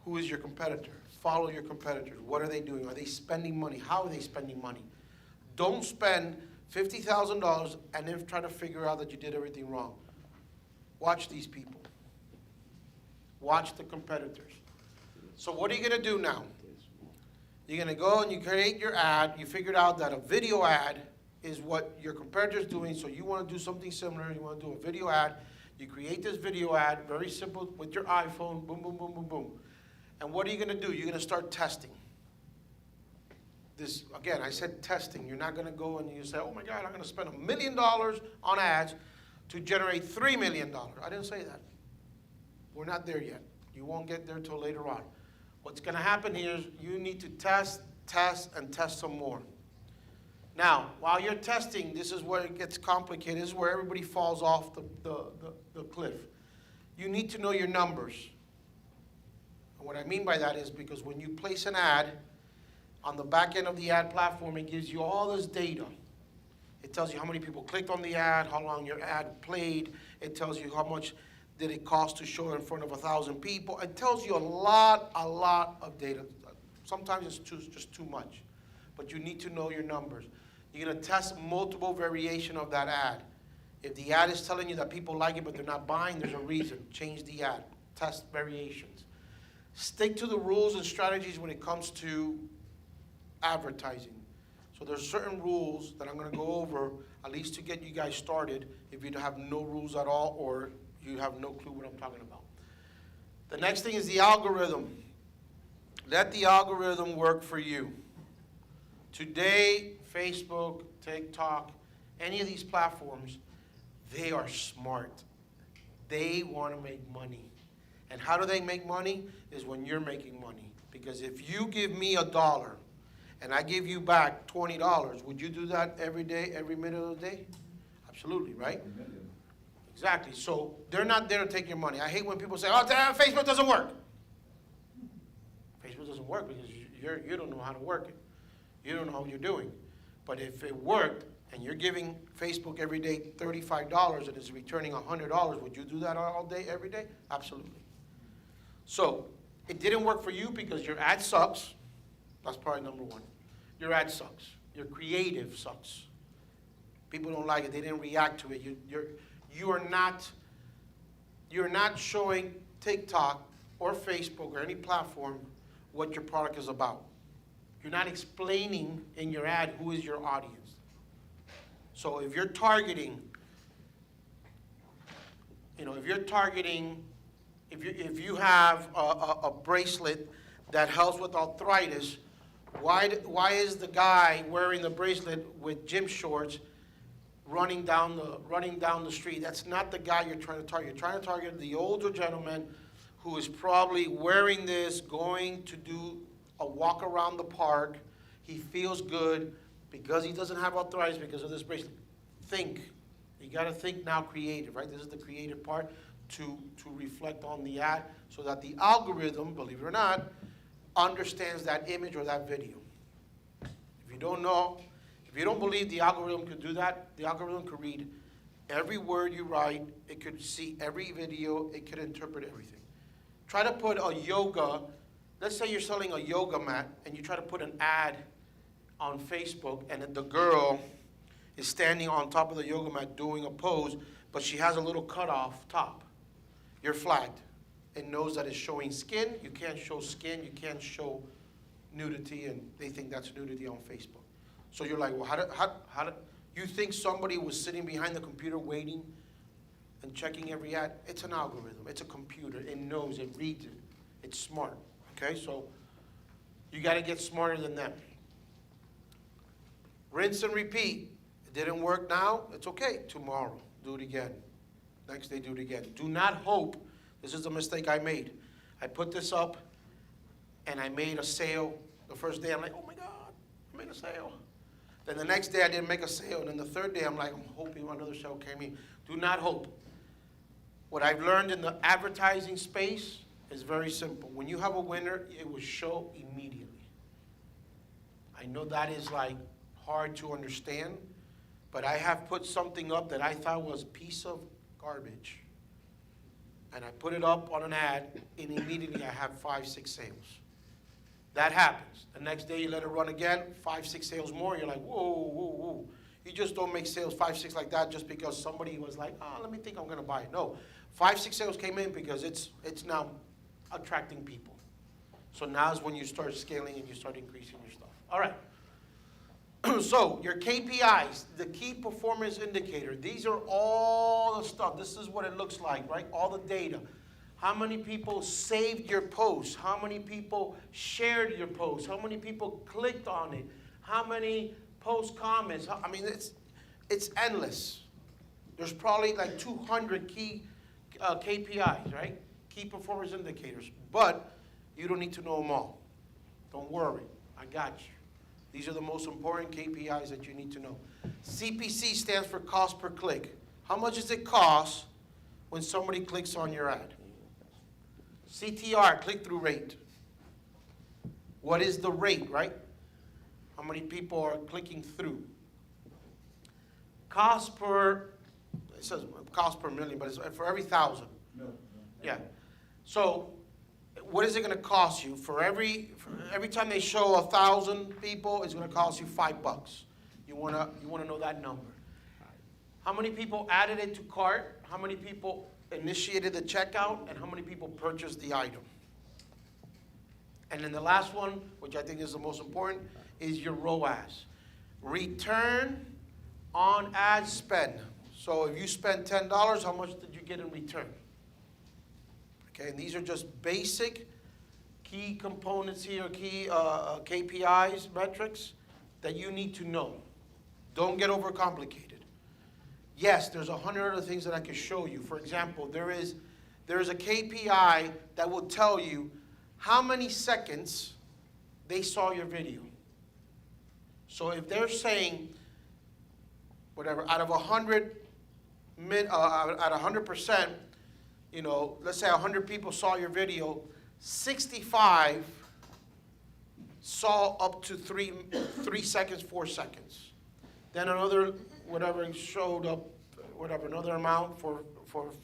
Who is your competitor? Follow your competitors. What are they doing? Are they spending money? How are they spending money? Don't spend $50,000 and then try to figure out that you did everything wrong. Watch these people. Watch the competitors. So what are you going to do now? You're going to go and you create your ad. You figured out that a video ad is what your competitor's doing, so you want to do something similar. You want to do a video ad. You create this video ad, very simple, with your iPhone, boom, boom, boom, boom, boom. And what are you going to do? You're going to start testing. This, again, I said testing. You're not going to go and you say, oh my God, I'm going to spend $1 million on ads to generate $3 million. I didn't say that. We're not there yet. You won't get there till later on. What's going to happen here is you need to test, and test some more. Now, while you're testing, this is where it gets complicated. This is where everybody falls off the cliff. You need to know your numbers. And what I mean by that is because when you place an ad, on the back end of the ad platform, it gives you all this data. It tells you how many people clicked on the ad, how long your ad played. It tells you how much did it cost to show in front of 1,000 people. It tells you a lot of data. Sometimes it's just too much. But you need to know your numbers. You're going to test multiple variation of that ad. If the ad is telling you that people like it but they're not buying, there's a reason. Change the ad. Test variations. Stick to the rules and strategies when it comes to advertising. So there's certain rules that I'm going to go over, at least to get you guys started, if you have no rules at all or you have no clue what I'm talking about. The next thing is the algorithm. Let the algorithm work for you. Today, Facebook, TikTok, any of these platforms, they are smart. They want to make money. And how do they make money? Is when you're making money. Because if you give me $1 and I give you back $20, would you do that every day, every minute of the day? Absolutely, right? Exactly. So they're not there to take your money. I hate when people say, oh, Facebook doesn't work. Facebook doesn't work because you don't know how to work it. You don't know what you're doing. But if it worked and you're giving Facebook every day $35 and it's returning $100, would you do that all day, every day? Absolutely. So it didn't work for you because your ad sucks. That's probably number one. Your ad sucks. Your creative sucks. People don't like it. They didn't react to it. You're not showing TikTok or Facebook or any platform what your product is about. You're not explaining in your ad who is your audience. So if you're targeting, if you have a bracelet that helps with arthritis, why is the guy wearing the bracelet with gym shorts running down the street? That's not the guy you're trying to target. You're trying to target the older gentleman who is probably wearing this, going to do a walk around the park. He feels good because he doesn't have arthritis because of this bracelet. Think. You got to think now creative, right? This is the creative part to reflect on the ad so that the algorithm, believe it or not, understands that image or that video. If you don't know, if you don't believe the algorithm could do that, the algorithm could read every word you write, it could see every video, it could interpret everything. Try to put a yoga, let's say you're selling a yoga mat and you try to put an ad on Facebook and the girl is standing on top of the yoga mat doing a pose, but she has a little cutoff top. You're flagged. It knows that it's showing skin. You can't show skin. You can't show nudity, and they think that's nudity on Facebook. So you're like, well, how do you think somebody was sitting behind the computer waiting and checking every ad? It's an algorithm. It's a computer. It knows. It reads it. It's smart. Okay, so you got to get smarter than that. Rinse and repeat. It didn't work now. It's okay. Tomorrow, do it again. Next day, do it again. Do not hope. This is the mistake I made. I put this up, and I made a sale. The first day, I'm like, oh my God, I made a sale. Then the next day, I didn't make a sale. And then the third day, I'm like, I'm hoping another sale came in. Do not hope. What I've learned in the advertising space is very simple. When you have a winner, it will show immediately. I know that is like hard to understand, but I have put something up that I thought was a piece of garbage. And I put it up on an ad, and immediately I have 5, 6 sales. That happens. The next day you let it run again, 5, 6 sales more. You're like, whoa, whoa, whoa. You just don't make sales 5, 6 like that just because somebody was like, oh, let me think I'm going to buy it. No, 5, 6 sales came in because it's now attracting people. So now is when you start scaling and you start increasing your stuff. All right. So your KPIs, the key performance indicator, these are all the stuff. This is what it looks like, right? All the data. How many people saved your post? How many people shared your post? How many people clicked on it? How many post comments? I mean, it's endless. There's probably like 200 key KPIs, right? Key performance indicators. But you don't need to know them all. Don't worry. I got you. These are the most important KPIs that you need to know. CPC stands for cost per click. How much does it cost when somebody clicks on your ad? CTR, click-through rate. What is the rate, right? How many people are clicking through? Cost per, it says cost per million, but it's for every 1,000. No. Yeah. So what is it going to cost you? For every time they show 1,000 people, it's going to cost you $5. You want to know that number. How many people added it to cart? How many people initiated the checkout? And how many people purchased the item? And then the last one, which I think is the most important, is your ROAS. Return on ad spend. So if you spend $10, how much did you get in return? Okay, and these are just basic key components here, key KPIs, metrics, that you need to know. Don't get overcomplicated. Yes, there's 100 other things that I could show you. For example, there is a KPI that will tell you how many seconds they saw your video. So if they're saying, whatever, out of 100, at 100%, you know, let's say 100 people saw your video, 65 saw up to 3 seconds, 4 seconds. Then another, whatever, showed up, whatever, another amount for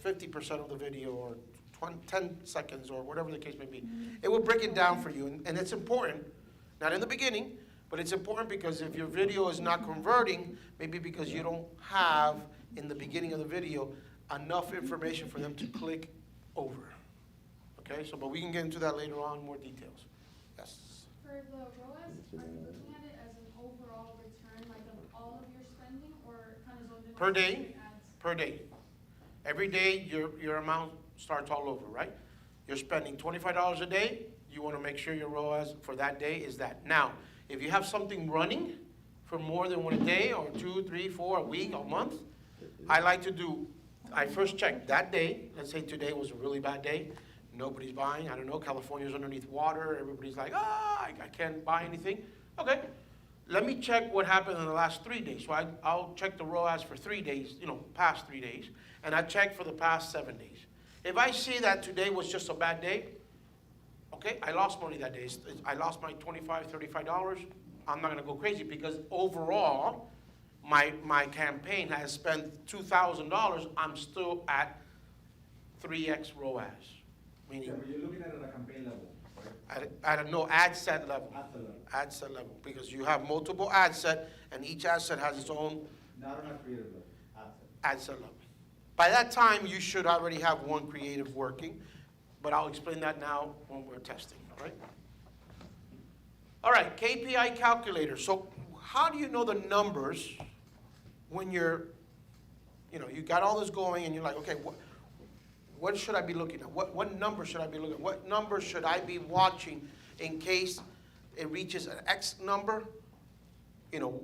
50% of the video, or 10 seconds, or whatever the case may be. It will break it down for you, and it's important, not in the beginning, but it's important because if your video is not converting, maybe because you don't have, in the beginning of the video, enough information for them to click over. Okay, so, but we can get into that later on, more details. Yes? For the ROAS, are you looking at it as an overall return, like of all of your spending, or kind of zoned in on Per day, specific ads? per day. Every day, your amount starts all over, right? You're spending $25 a day, you want to make sure your ROAS for that day is that. Now, if you have something running for more than 1 day, or 2, 3, 4, a week, a month, I first check that day. Let's say today was a really bad day. Nobody's buying. I don't know, California's underneath water. Everybody's like, I can't buy anything. Okay, let me check what happened in the last 3 days. So I'll check the ROAS for 3 days, you know, past 3 days. And I check for the past 7 days. If I see that today was just a bad day, okay, I lost money that day. I lost my $25, $35. I'm not gonna go crazy because overall, my campaign has spent $2,000. I'm still at 3x ROAS. Meaning, Yeah, but you're looking at it at a campaign level, right? at a no ad set level. Ad set level. Ad set level, because you have multiple ad set, and each ad set has its own Not on a creative level, ad set. ad set level. By that time, you should already have one creative working, but I'll explain that now when we're testing, all right? All right, KPI calculator. So how do you know the numbers when you're, you know, you got all this going and you're like, okay, what should I be looking at? What number should I be looking at? What number should I be watching in case it reaches an X number? You know,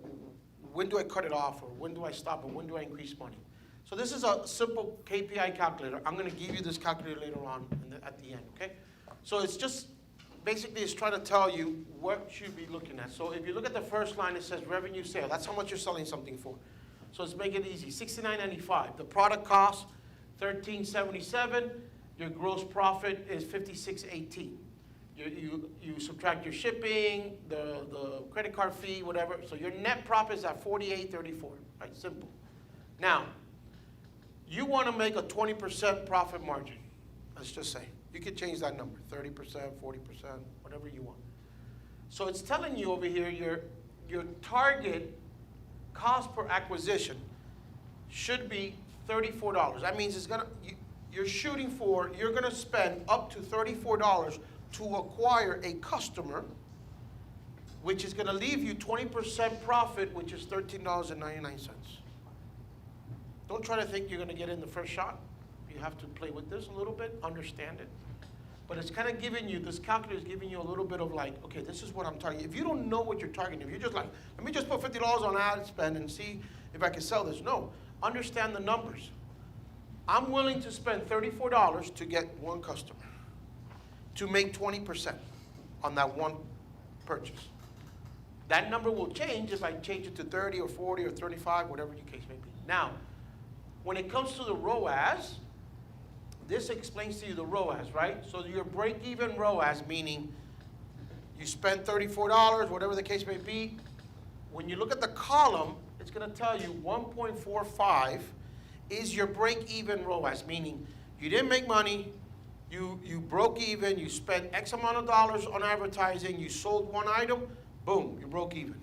when do I cut it off, or when do I stop, or when do I increase money? So this is a simple KPI calculator. I'm going to give you this calculator later on at the end, okay? So it's just, basically it's trying to tell you what you should be looking at. So if you look at the first line, it says revenue sale. That's how much you're selling something for. So let's make it easy. $69.95. The product cost $13.77. Your gross profit is $56.18. You subtract your shipping, the credit card fee, whatever. So your net profit is at $48.34. Right? Simple. Now, you want to make a 20% profit margin. Let's just say. You could change that number, 30%, 40%, whatever you want. So it's telling you over here your target cost per acquisition should be $34. That means you're shooting for, you're gonna spend up to $34 to acquire a customer, which is gonna leave you 20% profit, which is $13.99. Don't try to think you're gonna get in the first shot. You have to play with this a little bit, understand it. But it's kind of giving you, this calculator is giving you a little bit of like, okay, this is what I'm targeting. If you don't know what you're targeting, if you're just like, let me just put $50 on ad spend and see if I can sell this. No, understand the numbers. I'm willing to spend $34 to get one customer, to make 20% on that one purchase. That number will change if I change it to 30 or 40 or 35, whatever your case may be. Now, when it comes to the ROAS, this explains to you the ROAS, right? So your break-even ROAS, meaning you spend $34, whatever the case may be. When you look at the column, it's going to tell you 1.45 is your break-even ROAS, meaning you didn't make money, you broke even, you spent X amount of dollars on advertising, you sold one item, boom, you broke even.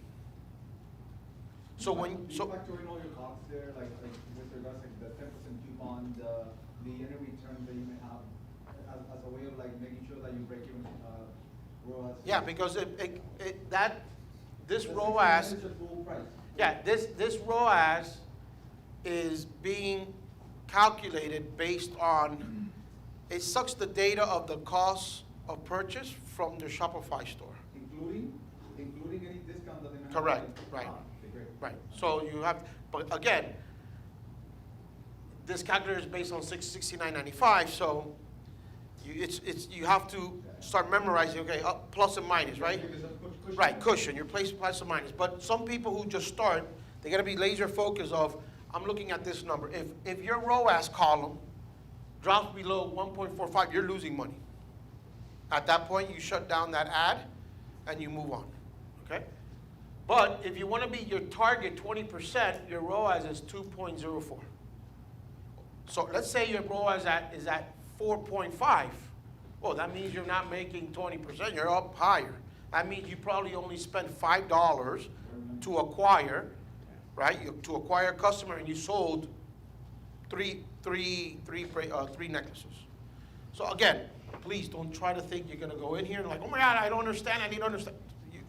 So Do you factor in all your costs there, like with regards to the 10% coupon, the any return that you may have, as a way of like making sure that you break even ROAS? Yeah, because this ROAS, yeah, this ROAS is being calculated based on, it sucks the data of the cost of purchase from the Shopify store. Including any discount that they may Correct, right, right. So you have, but again, this calculator is based on $69.95, so you have to start memorizing, okay, up, plus and minus, right? Right, cushion, your place plus and minus. But some people who just start, they gotta be laser focused of, I'm looking at this number. If your ROAS column drops below 1.45, you're losing money. At that point, you shut down that ad and you move on, okay? But if you wanna be your target 20%, your ROAS is 2.04. So let's say your ROAS is at 4.5. Well, that means you're not making 20%, you're up higher. That means you probably only spent $5 to acquire, right? To acquire a customer, and you sold three necklaces. So again, please don't try to think you're gonna go in here and like, oh my God, I don't understand, I need to understand. It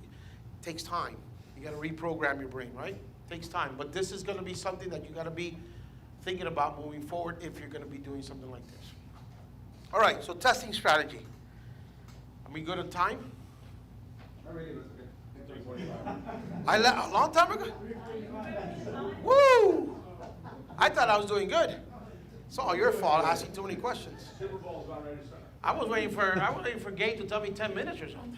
takes time. You gotta reprogram your brain, right? It takes time, but this is gonna be something that you gotta be thinking about moving forward if you're gonna be doing something like this. All right, so testing strategy. Are we good on time? Not really, but it's okay. I left a long time ago? Woo! I thought I was doing good. It's all your fault asking too many questions. Super Bowl's about ready to start. I was waiting for Gabe to tell me 10 minutes or something.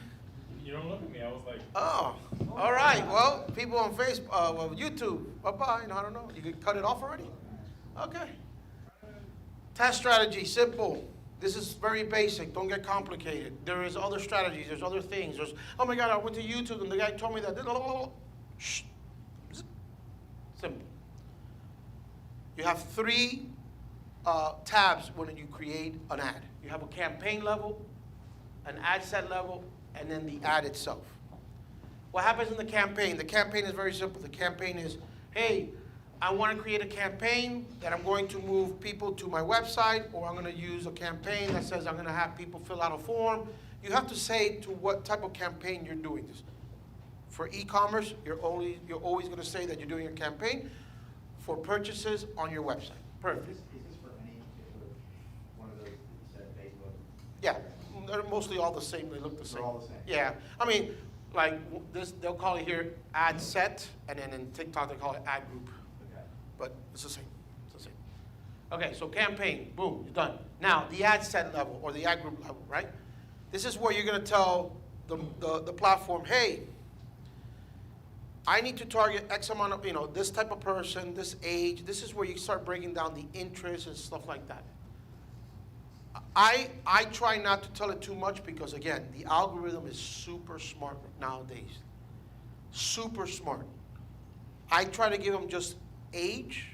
You don't look at me, I was like. Oh, all right. Well, people on Facebook, well, YouTube, bye-bye. I don't know. You could cut it off already? Okay. Test strategy, simple. This is very basic. Don't get complicated. There is other strategies. There's other things. There's, oh my God, I went to YouTube and the guy told me that. Shh. Simple. You have three tabs when you create an ad. You have a campaign level, an ad set level, and then the ad itself. What happens in the campaign? The campaign is very simple. The campaign is, hey, I want to create a campaign that I'm going to move people to my website, or I'm going to use a campaign that says I'm going to have people fill out a form. You have to say to what type of campaign you're doing this. For e-commerce, you're always going to say that you're doing a campaign for purchases on your website. Perfect. Is this for any particular one of those that said Facebook? Yeah, they're mostly all the same. They look the same. They're all the same. Yeah, I mean, like this, they'll call it here ad set, and then in TikTok they call it ad group. Okay. But it's the same. It's the same. Okay, so campaign, boom, you're done. Now the ad set level or the ad group level, right? This is where you're going to tell the platform, hey, I need to target X amount of, this type of person, this age. This is where you start breaking down the interests and stuff like that. I try not to tell it too much because, again, the algorithm is super smart nowadays. Super smart. I try to give them just age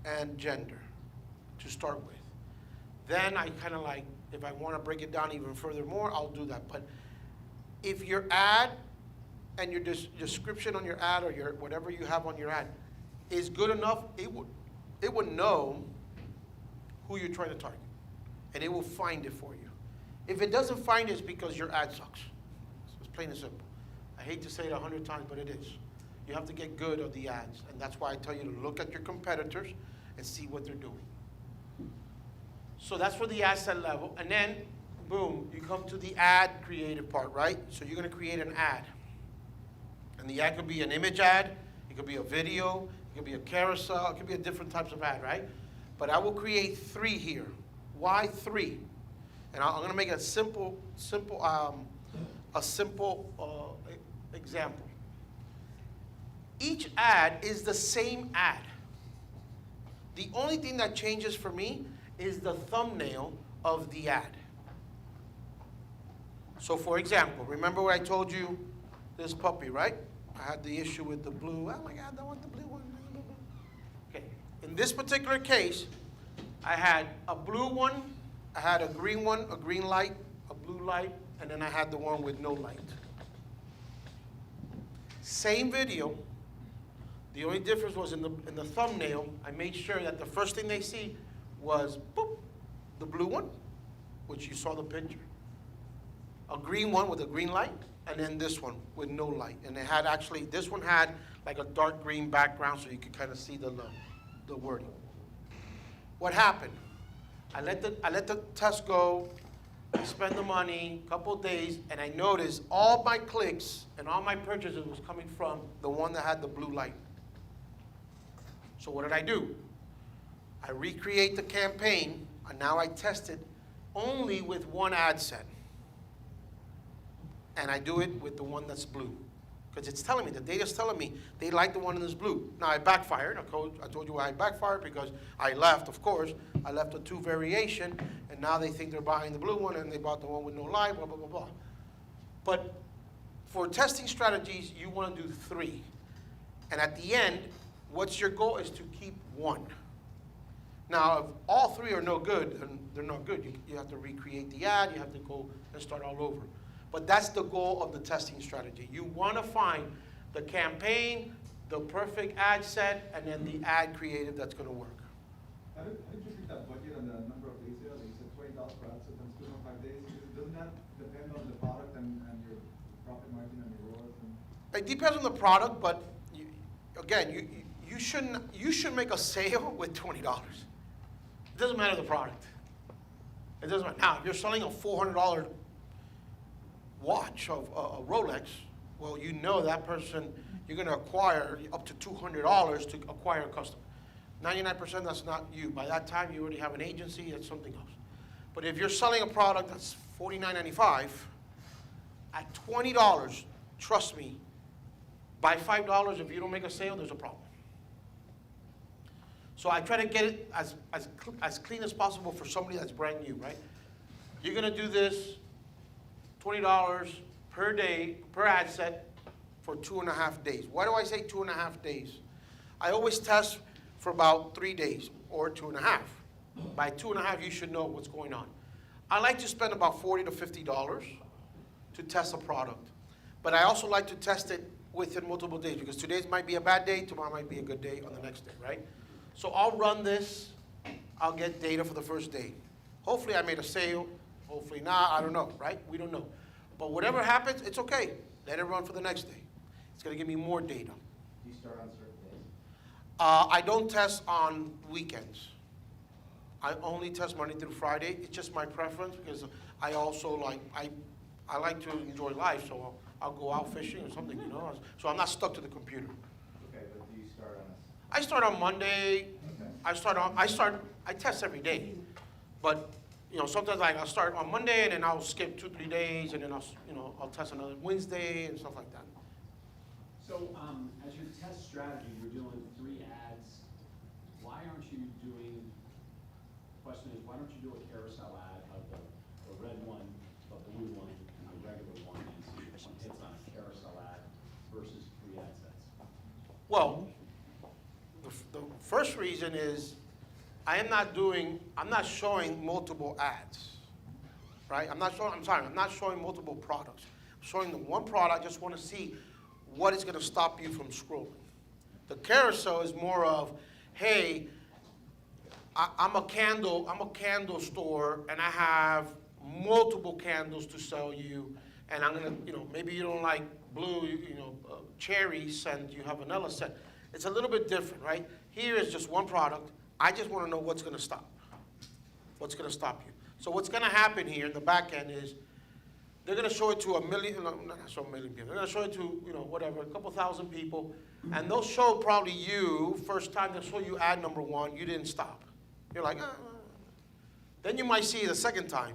and gender to start with. Then I kind of like, if I want to break it down even further more, I'll do that. But if your ad and your description on your ad or your whatever you have on your ad is good enough, it would know who you're trying to target, and it will find it for you. If it doesn't find it, it's because your ad sucks. It's plain and simple. I hate to say it 100 times, but it is. You have to get good at the ads, and that's why I tell you to look at your competitors and see what they're doing. So that's for the ad set level, and then, boom, you come to the ad creative part, right? So you're going to create an ad. And the ad could be an image ad, it could be a video, it could be a carousel, it could be a different types of ad, right? But I will create 3 here. Why 3? And I'm going to make a simple example. Each ad is the same ad. The only thing that changes for me is the thumbnail of the ad. So for example, remember what I told you, this puppy, right? I had the issue with the blue. Oh my God, I want the blue one. Okay, in this particular case, I had a blue one, I had a green one, a green light, a blue light, and then I had the one with no light. Same video. The only difference was in the thumbnail, I made sure that the first thing they see was, boop, the blue one, which you saw the picture. A green one with a green light, and then this one with no light. And it had actually, this one had like a dark green background so you could kind of see the wording. What happened? I let the test go I spend the money, couple days, and I notice all my clicks and all my purchases was coming from the one that had the blue light. So what did I do? I recreate the campaign, and now I test it only with one ad set. And I do it with the one that's blue. Because it's telling me, the data's telling me, they like the one that is blue. Now, I backfired. I told you why I backfired, because I left, of course. I left the 2 variation, and now they think they're buying the blue one, and they bought the one with no light, blah, blah, blah, blah. But for testing strategies, you want to do 3. And at the end, what's your goal is to keep 1. Now, if all 3 are no good, then they're not good. You have to recreate the ad. You have to go and start all over. But that's the goal of the testing strategy. You want to find the campaign, the perfect ad set, and then the ad creative that's going to work. How did you pick that budget and the number of days there? Like you said $20 per ad set times 2.5 days. Doesn't that depend on the product and your profit margin and your ROAS? It depends on the product, but again, you shouldn't make a sale with $20. It doesn't matter the product. It doesn't matter. Now, if you're selling a $400 watch of a Rolex, well, you know that person, you're going to acquire up to $200 to acquire a customer. 99% that's not you. By that time, you already have an agency, that's something else. But if you're selling a product that's $49.95, at $20, trust me, by $5, if you don't make a sale, there's a problem. So I try to get it as clean as possible for somebody that's brand new, right? You're going to do this $20 per day, per ad set for 2.5 days. Why do I say 2.5 days? I always test for about 3 days or 2.5. By 2.5, you should know what's going on. I like to spend about $40 to $50 to test a product. But I also like to test it within multiple days, because today might be a bad day, tomorrow might be a good day on the next day, right? So I'll run this, I'll get data for the first day. Hopefully I made a sale, hopefully not, I don't know, right? We don't know. But whatever happens, it's okay. Let it run for the next day. It's gonna give me more data. Do you start on certain days? I don't test on weekends. I only test Monday through Friday. It's just my preference, because I also like, I like to enjoy life, so I'll go out fishing or something, you know? So I'm not stuck to the computer. Okay, but do you start on I start on Monday. Okay. I test every day. But, you know, sometimes like I'll start on Monday and then I'll skip 2-3 days and then I'll test another Wednesday and stuff like that. So, as your test strategy, you're doing 3 ads. Why aren't you doing, question is, why don't you do a carousel ad of the red one, the blue one, and the regular one, and see if one hits on a carousel ad versus 3 ad sets? Well, the first reason is I'm not showing multiple ads, right? I'm not showing multiple products. I'm showing the one product. I just want to see what is going to stop you from scrolling. The carousel is more of, hey, I'm a candle store, and I have multiple candles to sell you, and I'm gonna, maybe you don't like blue, cherry scent, you have vanilla scent. It's a little bit different, right? Here is just one product. I just want to know what's going to stop. What's going to stop you? So what's going to happen here in the back end is they're going to show it to a million, not so a million people. They're going to show it to, whatever, a couple thousand people, and they'll show probably you, first time they'll show you ad number 1, you didn't stop. You're like, Then you might see it the second time,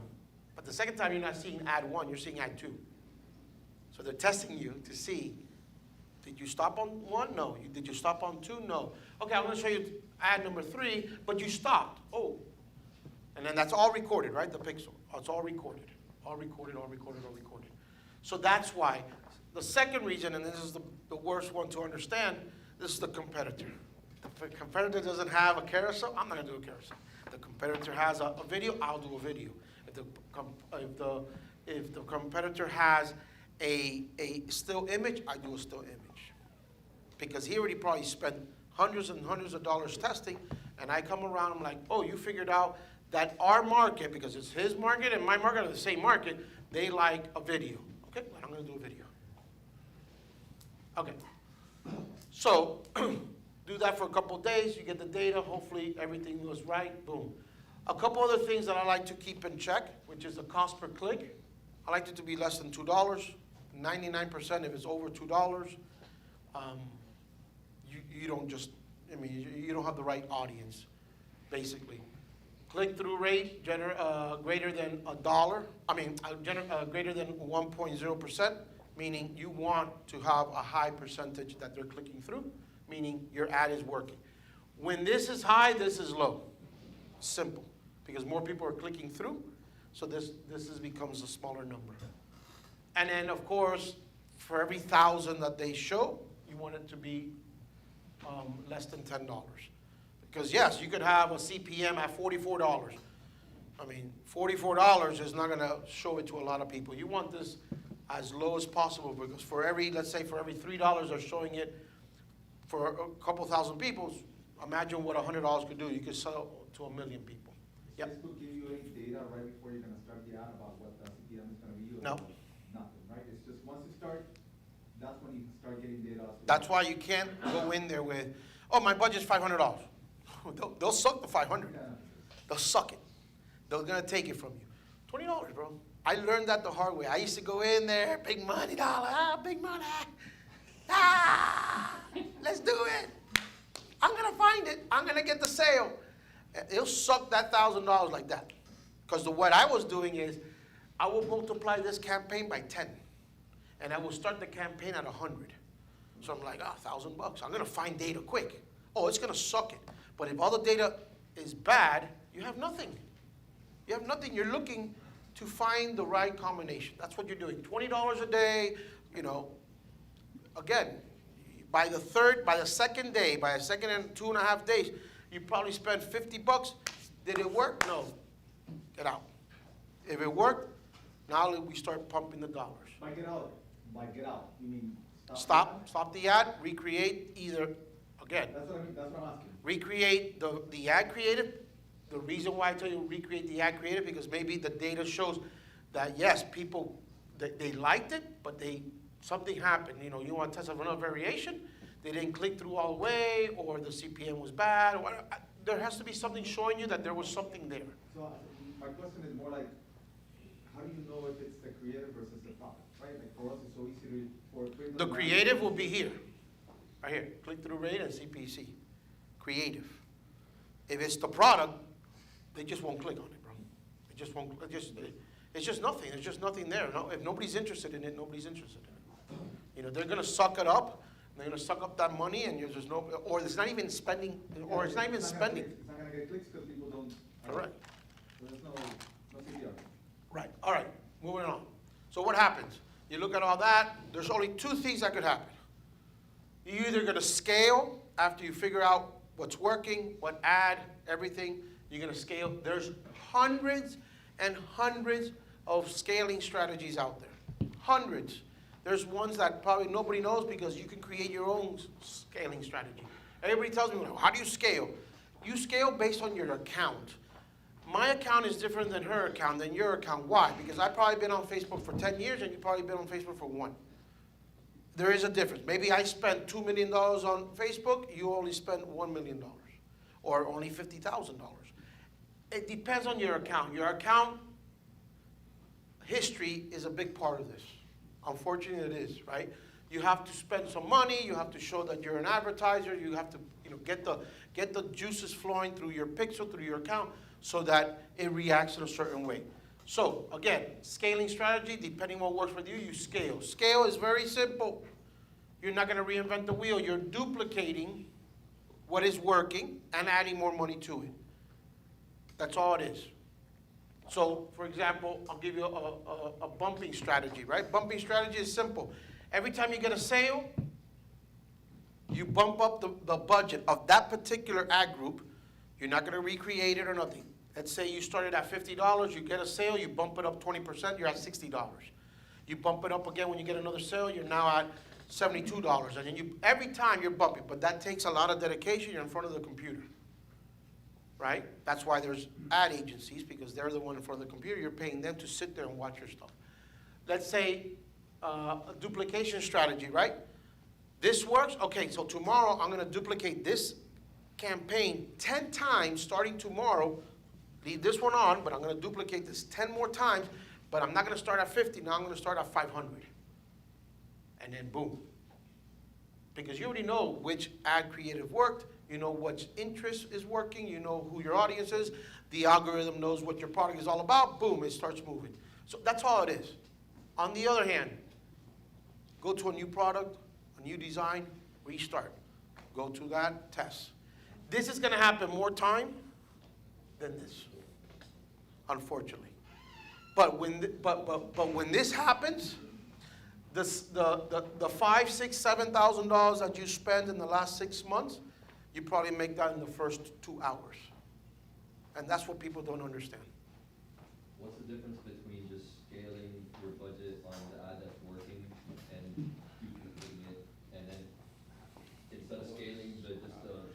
but the second time you're not seeing ad 1, you're seeing ad 2. So they're testing you to see, did you stop on 1? No. Did you stop on 2? No. Okay, I'm going to show you ad number 3, but you stopped. Oh. And then that's all recorded, right? The pixel. It's all recorded. All recorded, all recorded, all recorded. So that's why. The second reason, and this is the worst one to understand, this is the competitor. If the competitor doesn't have a carousel, I'm not going to do a carousel. The competitor has a video, I'll do a video. If the competitor has a still image, I do a still image. Because he already probably spent hundreds and hundreds of dollars testing, and I come around, I'm like, oh, you figured out that our market, because it's his market and my market are the same market, they like a video. Okay, well, I'm going to do a video. Okay, so do that for a couple of days, you get the data, hopefully everything was right, boom. A couple other things that I like to keep in check, which is the cost per click. I like it to be less than $2. 99% if it's over $2. You don't just, I mean, you don't have the right audience, basically. Click-through rate greater than $1. I mean, greater than 1.0%, meaning you want to have a high percentage that they're clicking through, meaning your ad is working. When this is high, this is low. Simple, because more people are clicking through, so this becomes a smaller number. And then, of course, for every 1,000 that they show, you want it to be less than $10. Because yes, you could have a CPM at $44. I mean, $44 is not gonna show it to a lot of people. You want this as low as possible, because for every, let's say for every $3 they're showing it for a couple thousand people, imagine what $100 could do. You could sell to 1 million people. Yep. Facebook give you any data right before you're gonna start the ad about what the CPM is gonna be? Or No. Nothing, right? It's just once you start, that's when you start getting data. That's why you can't go in there with, oh, my budget's $500. They'll suck the 500. They'll suck it. They're gonna take it from you. $20, bro. I learned that the hard way. I used to go in there, big money dollar, big money. Let's do it. I'm gonna find it. I'm gonna get the sale. It'll suck that $1,000 like that. Because what I was doing is, I will multiply this campaign by 10. And I will start the campaign at 100. So I'm like, $1,000. I'm gonna find data quick. Oh, it's gonna suck it. But if all the data is bad, you have nothing. You have nothing. You're looking to find the right combination. That's what you're doing. $20 a day, you know. Again, by the second day, by a second and 2.5 days, you probably spent $50. Did it work? No. Get out. If it worked, now we start pumping the dollars. By get out, you mean Stop the ad, recreate either, again. That's what I'm asking. Recreate the ad creative. The reason why I tell you recreate the ad creative, because maybe the data shows that yes, people, they liked it, but something happened. You know, you want to test another variation, they didn't click through all the way, or the CPM was bad, or whatever. There has to be something showing you that there was something there. So my question is more like, how do you know if it's the creative versus the product, right? Like for us, it's so easy to, The creative will be here, right here, click-through rate and CPC, creative. If it's the product, they just won't click on it, bro. It just won't, it's just nothing, there's just nothing there. No, if nobody's interested in it, nobody's interested in it. You know, they're gonna suck it up, they're gonna suck up that money, and there's no, or it's not even spending, or it's not even spending. It's not gonna get clicks because people don't. Correct. So there's no CPR. Right, all right, moving on. So what happens? You look at all that, there's only 2 things that could happen. You're either gonna scale after you figure out what's working, what ad, everything, you're gonna scale. There's hundreds and hundreds of scaling strategies out there, hundreds. There's ones that probably nobody knows because you can create your own scaling strategy. Everybody tells me, well, how do you scale? You scale based on your account. My account is different than her account, than your account. Why? Because I've probably been on Facebook for 10 years and you've probably been on Facebook for 1. There is a difference. Maybe I spent $2 million on Facebook, you only spent $1 million, or only $50,000. It depends on your account. Your account history is a big part of this. Unfortunately, it is, right? You have to spend some money. You have to show that you're an advertiser. You have to, you know, get the juices flowing through your pixel, through your account, so that it reacts in a certain way. So again, scaling strategy, depending on what works for you, you scale. Scale is very simple. You're not going to reinvent the wheel. You're duplicating what is working and adding more money to it. That's all it is. So, for example, I'll give you a bumping strategy, right? Bumping strategy is simple. Every time you get a sale, you bump up the budget of that particular ad group. You're not going to recreate it or nothing. Let's say you started at $50, you get a sale, you bump it up 20%, you're at $60. You bump it up again when you get another sale, you're now at $72. And then every time you're bumping, but that takes a lot of dedication. You're in front of the computer. Right? That's why there's ad agencies, because they're the one in front of the computer. You're paying them to sit there and watch your stuff. Let's say a duplication strategy, right? This works. Okay, so tomorrow I'm going to duplicate this campaign 10 times starting tomorrow, leave this one on, but I'm gonna duplicate this 10 more times, but I'm not gonna start at 50, now I'm gonna start at 500. And then boom. Because you already know which ad creative worked, you know which interest is working, you know who your audience is, the algorithm knows what your product is all about, boom, it starts moving. So that's all it is. On the other hand, go to a new product, a new design, restart. Go to that, test. This is gonna happen more time than this, unfortunately. But when this happens, the $5,000, $6,000, $7,000 that you spend in the last 6 months, you probably make that in the first 2 hours. And that's what people don't understand. What's the difference between just scaling your budget on the ad that's working and duplicating it, and then instead of scaling the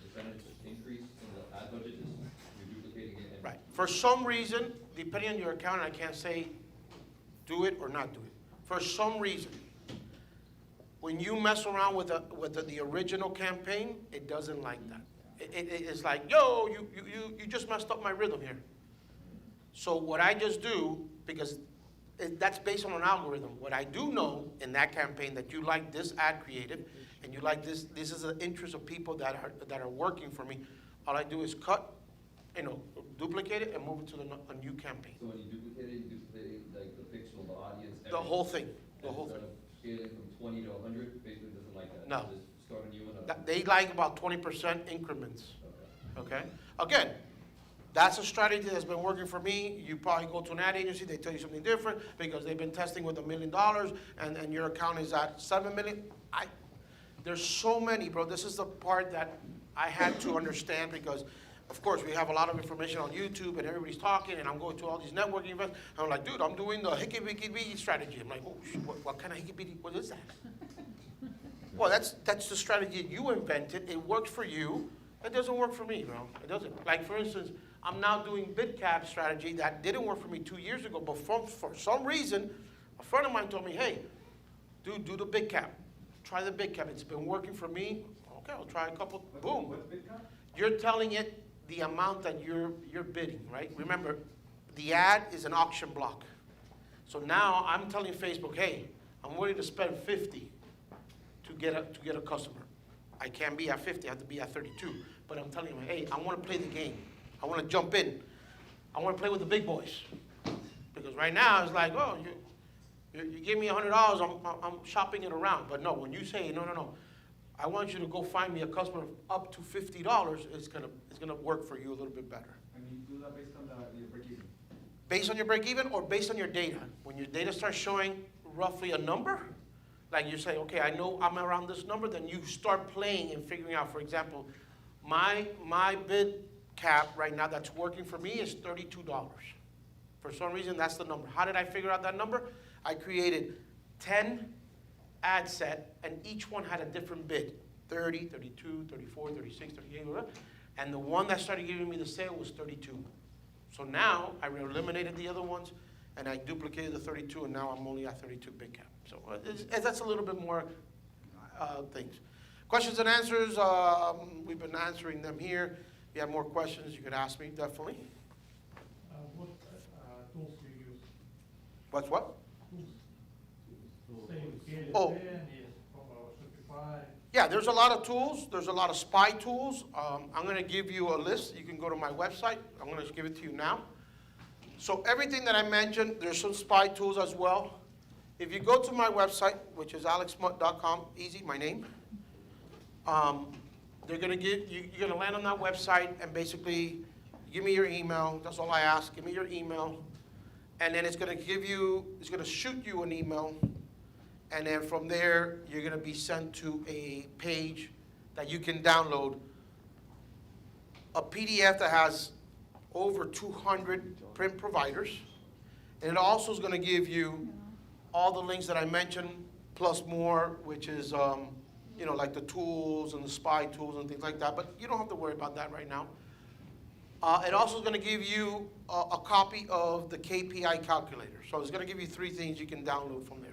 percentage increase in the ad budget, just you're duplicating it? And Right. For some reason, depending on your account, I can't say do it or not do it. For some reason, when you mess around with the original campaign, it doesn't like that. It's like, yo, you just messed up my rhythm here. So what I just do, because that's based on an algorithm, what I do know in that campaign that you like this ad creative, and you like this is the interest of people that are working for me, all I do is cut, duplicate it and move it to a new campaign. So when you duplicate it like the pixel, the audience, The whole thing, the whole instead thing. of scaling from 20 to 100, basically doesn't like that. No. Just start a new one. They like about 20% increments, okay? Again, that's a strategy that's been working for me. You probably go to an ad agency, they tell you something different because they've been testing with $1 million and your account is at 7 million. There's so many, bro. This is the part that I had to understand because, of course, we have a lot of information on YouTube and everybody's talking and I'm going to all these networking events. And I'm like, dude, I'm doing the hickey-bicky-bee strategy. I'm like, oh, shit, what kind of hickey-bicky, what is that? Well, that's the strategy you invented. It worked for you. It doesn't work for me, bro. It doesn't. Like, for instance, I'm now doing bid cap strategy that didn't work for me 2 years ago, but for some reason, a friend of mine told me, hey, dude, do the bid cap. Try the bid cap. It's been working for me. Okay, I'll try a couple. Boom. What's bid cap? You're telling it the amount that you're bidding, right? Remember, the ad is an auction block. So now I'm telling Facebook, hey, I'm willing to spend 50 to get a customer. I can't be at 50, I have to be at 32. But I'm telling them, hey, I want to play the game. I want to jump in. I want to play with the big boys. Because right now it's like, oh, you give me $100, I'm shopping it around. But no, when you say, no, I want you to go find me a customer up to $50, it's gonna work for you a little bit better. And you do that based on your break-even? Based on your break-even or based on your data? When your data starts showing roughly a number, like you say, okay, I know I'm around this number, then you start playing and figuring out, for example, my bid cap right now that's working for me is $32. For some reason, that's the number. How did I figure out that number? I created 10 ad set, and each one had a different bid, 30, 32, 34, 36, 38, and the one that started giving me the sale was 32. So now I eliminated the other ones, and I duplicated the 32, and now I'm only at 32 bid cap. So that's a little bit more things. Questions and answers, we've been answering them here. If you have more questions, you could ask me, definitely. What tools do you use? What's what? Same Oh. Shopify. Yeah, there's a lot of tools. There's a lot of spy tools. I'm going to give you a list. You can go to my website. I'm going to give it to you now. So everything that I mentioned, there's some spy tools as well. If you go to my website, which is alexmutt.com, easy, my name, they're going to you're going to land on that website and basically give me your email. That's all I ask. Give me your email. And then it's going to shoot you an email. And then from there, you're going to be sent to a page that you can download a PDF that has over 200 print providers. And it also is going to give you all the links that I mentioned, plus more, which is, like the tools and the spy tools and things like that. But you don't have to worry about that right now. It also is going to give you a copy of the KPI calculator. So it's going to give you 3 things you can download from there.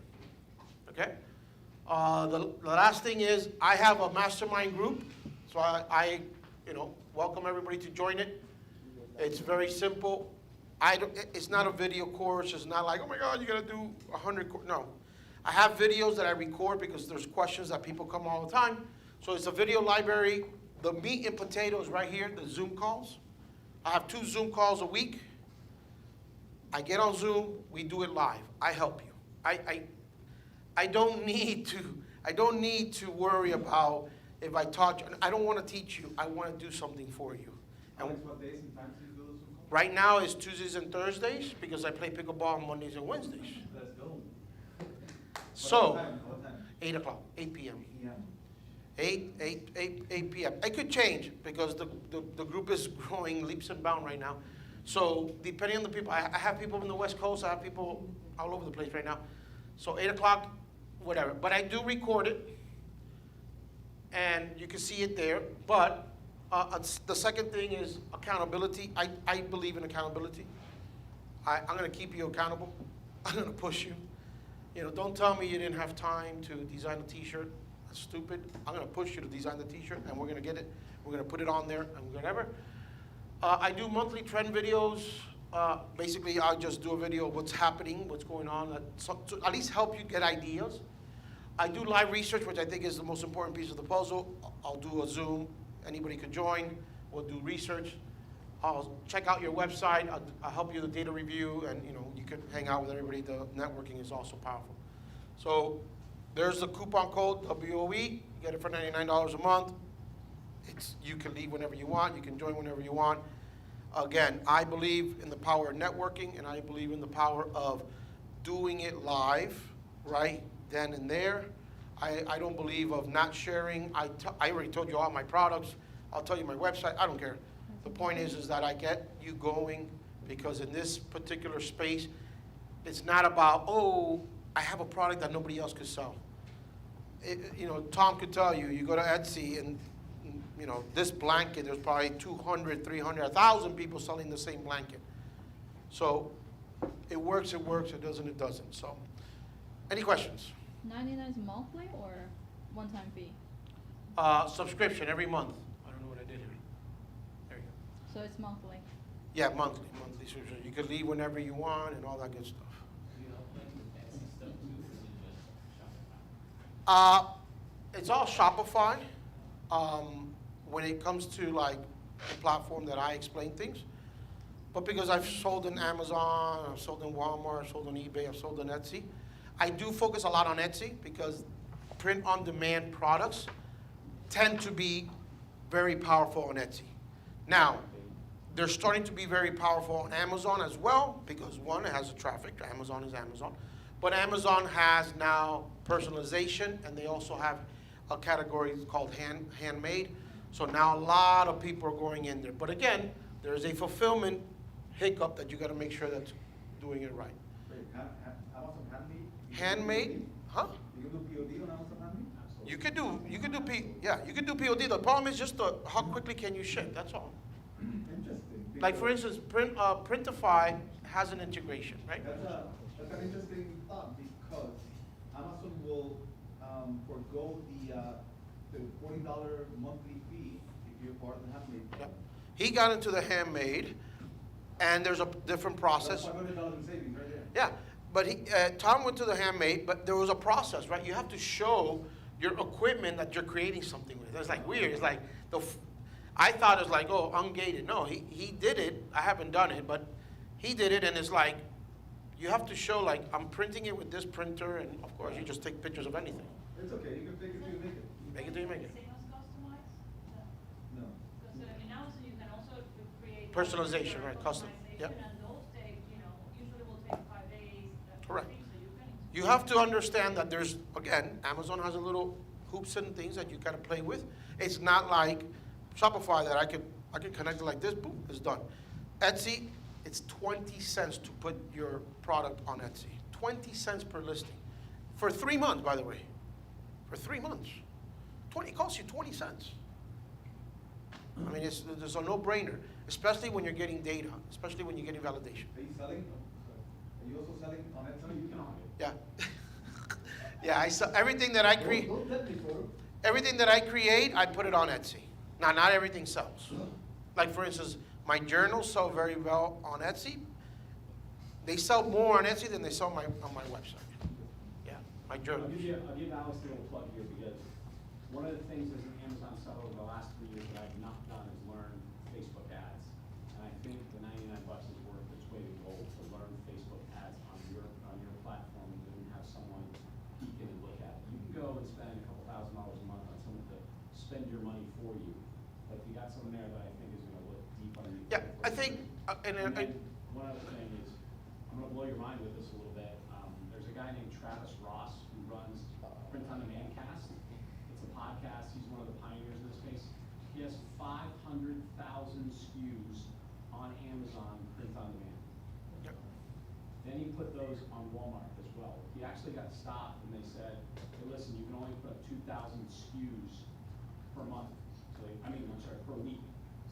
Okay? The last thing is I have a mastermind group, so I welcome everybody to join it. It's very simple. It's not a video course. It's not like, oh my God, you gotta do 100 no. I have videos that I record because there's questions that people come all the time. So it's a video library. The meat and potatoes right here, the Zoom calls. I have 2 Zoom calls a week. I get on Zoom, we do it live. I help you. I don't need to worry about if I taught you. I don't want to teach you. I want to do something for you. And What days and times do you do those Zoom calls? right now it's Tuesdays and Thursdays because I play pickleball on Mondays and Wednesdays. Let's go. So, What time? 8 o'clock, 8 p.m. Yeah. 8 p.m. It could change because the group is growing leaps and bounds right now. So depending on the people, I have people in the West Coast, I have people all over the place right now. So 8 o'clock, whatever. But I do record it, and you can see it there. But the second thing is accountability. I believe in accountability. I'm going to keep you accountable. I'm going to push you. You know, don't tell me you didn't have time to design a T-shirt. That's stupid. I'm going to push you to design the T-shirt, and we're going to get it. We're going to put it on there, and whatever. I do monthly trend videos. Basically, I'll just do a video of what's happening, what's going on, to at least help you get ideas. I do live research, which I think is the most important piece of the puzzle. I'll do a Zoom. Anybody could join. We'll do research. I'll check out your website. I'll help you with the data review, and you can hang out with everybody. The networking is also powerful. So there's the coupon code, WOE. You get it for $99 a month. You can leave whenever you want. You can join whenever you want. Again, I believe in the power of networking, and I believe in the power of doing it live, right then and there. I don't believe of not sharing. I already told you all my products. I'll tell you my website. I don't care. The point is that I get you going, because in this particular space, it's not about, oh, I have a product that nobody else could sell. Tom could tell you, you go to Etsy and this blanket, there's probably 200, 300, 1,000 people selling the same blanket. So it works, it doesn't, it doesn't. So any questions? 99 is monthly or one-time fee? Subscription every month. I don't know what I did here. There you go. So it's monthly? Yeah, monthly subscription. You can leave whenever you want and all that good stuff. It's all Shopify. When it comes to like the platform that I explain things, but because I've sold in Amazon, I've sold in Walmart, I've sold on eBay, I've sold on Etsy, I do focus a lot on Etsy because print-on-demand products tend to be very powerful on Etsy. Now, they're starting to be very powerful on Amazon as well because one, it has the traffic. Amazon is Amazon. But Amazon has now personalization, and they also have a category called handmade. So now a lot of people are going in there. But again, there's a fulfillment hiccup that you got to make sure that's doing it right. Wait, Amazon handmade? Handmade? Huh? You can do POD on Amazon handmade? You could do POD. The problem is just how quickly can you ship. That's all. Interesting. Like for instance, Printify has an integration, right? That's an interesting thought because Amazon will forgo the $40 monthly fee if you're part of the handmade. Yep. He got into the handmade, and there's a different process. That's $500 in savings right there. Yeah, but Tom went to the handmade, but there was a process, right? You have to show your equipment that you're creating something with. It's like weird. It's like I thought it was like, oh, ungated. No, he did it. I haven't done it, but he did it, and it's like you have to show like I'm printing it with this printer, and of course you just take pictures of anything. It's okay. You can fake it till you make it. Make it till you make it. No. Personalization, right? Custom. Yep. Correct. You have to understand that there's, again, Amazon has a little hoops and things that you gotta play with. It's not like Shopify that I can connect it like this, boom, it's done. Etsy, it's 20 cents to put your product on Etsy. 20 cents per listing. For 3 months, by the way. For 3 months. It costs you 20 cents. I mean, it's a no-brainer, especially when you're getting data, especially when you're getting validation. Are you selling? Are you also selling on Etsy? You can on it. Yeah. Yeah, I sell everything that I create. Don't let me for Everything that I create, I put it on Etsy. Now, not everything sells. Like for instance, My journals sell very well on Etsy. They sell more on Etsy than they sell on my website. Yeah, my journals. I'll give Alice a little plug here, because one of the things as an Amazon seller over the last 3 years that I've not done is learn Facebook ads. And I think the $99 is worth its weight in gold to learn Facebook ads on your platform and then have someone peek in and look at it. You can go and spend a couple $1,000s a month on someone to spend your money for you. But you got someone there that I think is gonna look deep underneath. Yeah, I think, And then one other thing is, I'm gonna blow your mind with this a little bit. There's a guy named Travis Ross who runs Print on Demand Cast. It's a podcast. He's one of the pioneers in this space. He has 500,000 SKUs on Amazon Print on Demand. Yep. Then he put those on Walmart as well. He actually got stopped and they said, hey, listen, you can only put up 2,000 SKUs per month. Per week.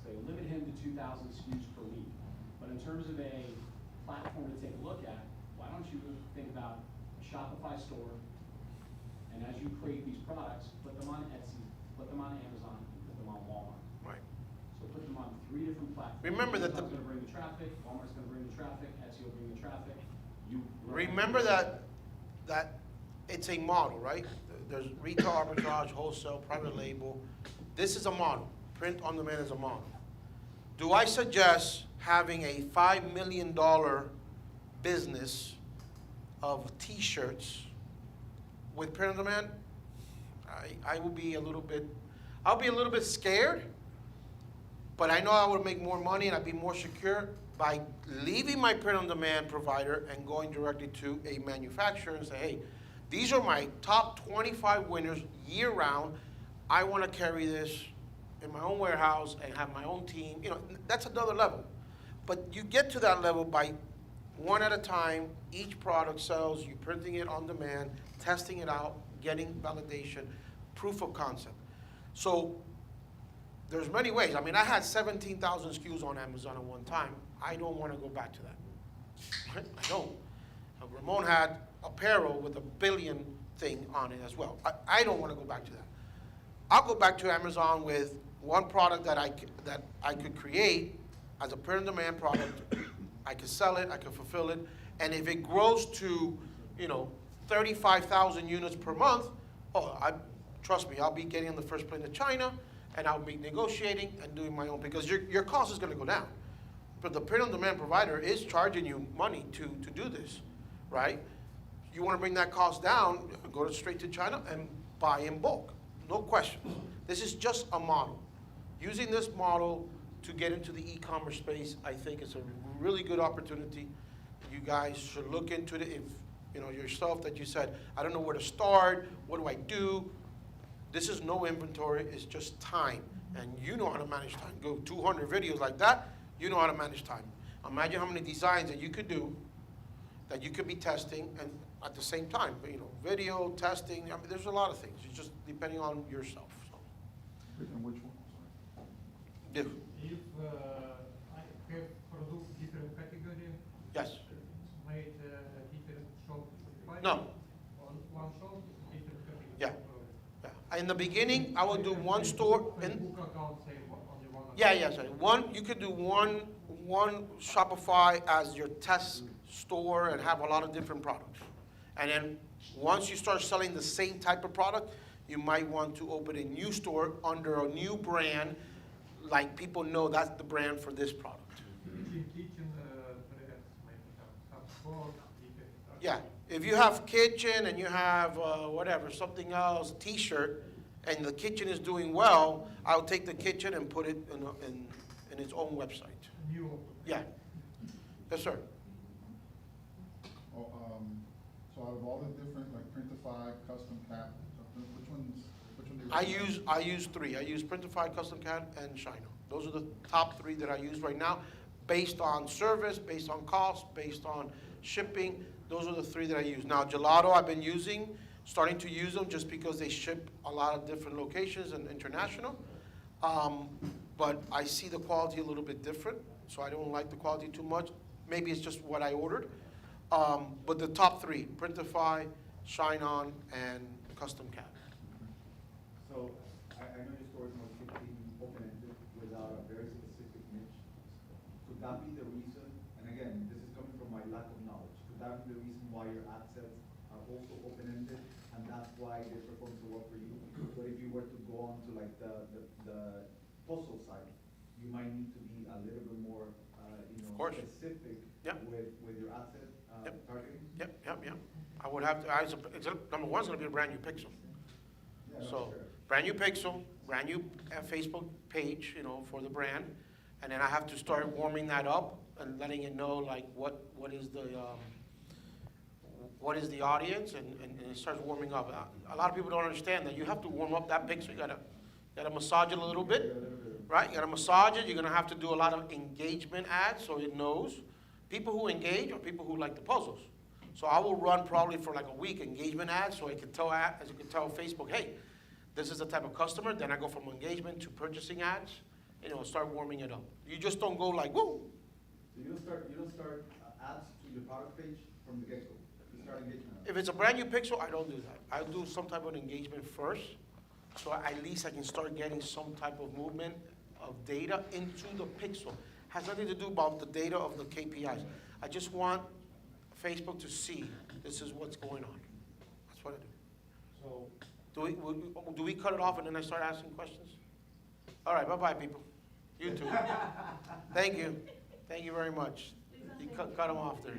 So they limit him to 2,000 SKUs per week. But in terms of a platform to take a look at, why don't you think about a Shopify store, and as you create these products, put them on Etsy, put them on Amazon, and put them on Walmart. Right. So put them on 3 different platforms. Remember that Amazon's gonna bring the traffic, Walmart's gonna bring the traffic, Etsy will bring the traffic. Remember that it's a model, right? There's retail arbitrage, wholesale, private label. This is a model. Print on demand is a model. Do I suggest having a $5 million business of T-shirts with print on demand? I will be a little bit, I'll be a little bit scared, but I know I would make more money and I'd be more secure by leaving my print on demand provider and going directly to a manufacturer and say, hey, these are my top 25 winners year round. I want to carry this in my own warehouse and have my own team. You know, that's another level. But you get to that level by one at a time. Each product sells, you printing it on demand, testing it out, getting validation, proof of concept. So there's many ways. I mean, I had 17,000 SKUs on Amazon at one time. I don't want to go back to that. I don't. Ramon had apparel with 1 billion thing on it as well. I don't want to go back to that. I'll go back to Amazon with one product that I could create as a print-on-demand product. I could sell it, I could fulfill it, and if it grows to, 35,000 units per month, trust me, I'll be getting on the first plane to China, and I'll be negotiating and doing my own, because your cost is going to go down. But the print-on-demand provider is charging you money to do this, right? You want to bring that cost down, go straight to China and buy in bulk. No question. This is just a model. Using this model to get into the e-commerce space, I think is a really good opportunity. You guys should look into it. If yourself that you said, I don't know where to start, what do I do? This is no inventory, it's just time. And you know how to manage time. Go 200 videos like that, you know how to manage time. Imagine how many designs that you could do, that you could be testing, and at the same time, video, testing, I mean, there's a lot of things. It's just depending on yourself. So. And which one? Yeah. If I have product different category, Yes. made different shop. No. On one shop, different category. Yeah. Yeah. In the beginning, I would do one store. Facebook account, say, only one. Yeah, sorry. You could do one Shopify as your test store and have a lot of different products. And then once you start selling the same type of product, you might want to open a new store under a new brand, like people know that's the brand for this product. Kitchen brands, maybe some sport, Yeah, if you have kitchen and you have something else, T-shirt, and the kitchen is doing well, I'll take the kitchen and put it in its own website. New. Yeah. Yes, sir. So out of all the different, like Printify, Custom Cat, which one do you? I use 3. I use Printify, Custom Cat, and Shino. Those are the top 3 that I use right now, based on service, based on cost, based on shipping. Those are the 3 that I use. Now, Gelato I've been starting to use them just because they ship a lot of different locations and international. But I see the quality a little bit different, so I don't like the quality too much. Maybe it's just what I ordered. But the top 3, Printify, Shine-On, and Custom Cat. So I know your store is mostly open-ended without a very specific niche. that be the reason, and again, this is coming from my lack of knowledge, could that be the reason why your ad sets are also open-ended, and that's why they perform so well for you? But if you were to go on to like the postal side, you might need to be a little bit more, Of course. specific Yep. with your ad set targeting? Yep. I would have to, number one's gonna be a brand new pixel. Yeah, no, So, sure. brand new pixel, brand new Facebook page, for the brand. And then I have to start warming that up and letting it know like what is the audience, and it starts warming up. A lot of people don't understand that you have to warm up that pixel. You gotta massage it a little bit, right? You gotta massage it. You're gonna have to do a lot of engagement ads so it knows. People who engage are people who like the puzzles. So I will run probably for like a week engagement ads so I can tell, as you can tell Facebook, hey, this is the type of customer. Then I go from engagement to purchasing ads, start warming it up. You just don't go like, woo. So you don't start ads to your product page from the get-go, you start engagement ads. If it's a brand new pixel, I don't do that. I do some type of engagement first, so at least I can start getting some type of movement of data into the pixel. Has nothing to do about the data of the KPIs. I just want Facebook to see this is what's going on. That's what I do. So, Do we cut it off and then I start asking questions? All right, bye-bye, people. You too. Thank you. Thank you very much. You cut them off there.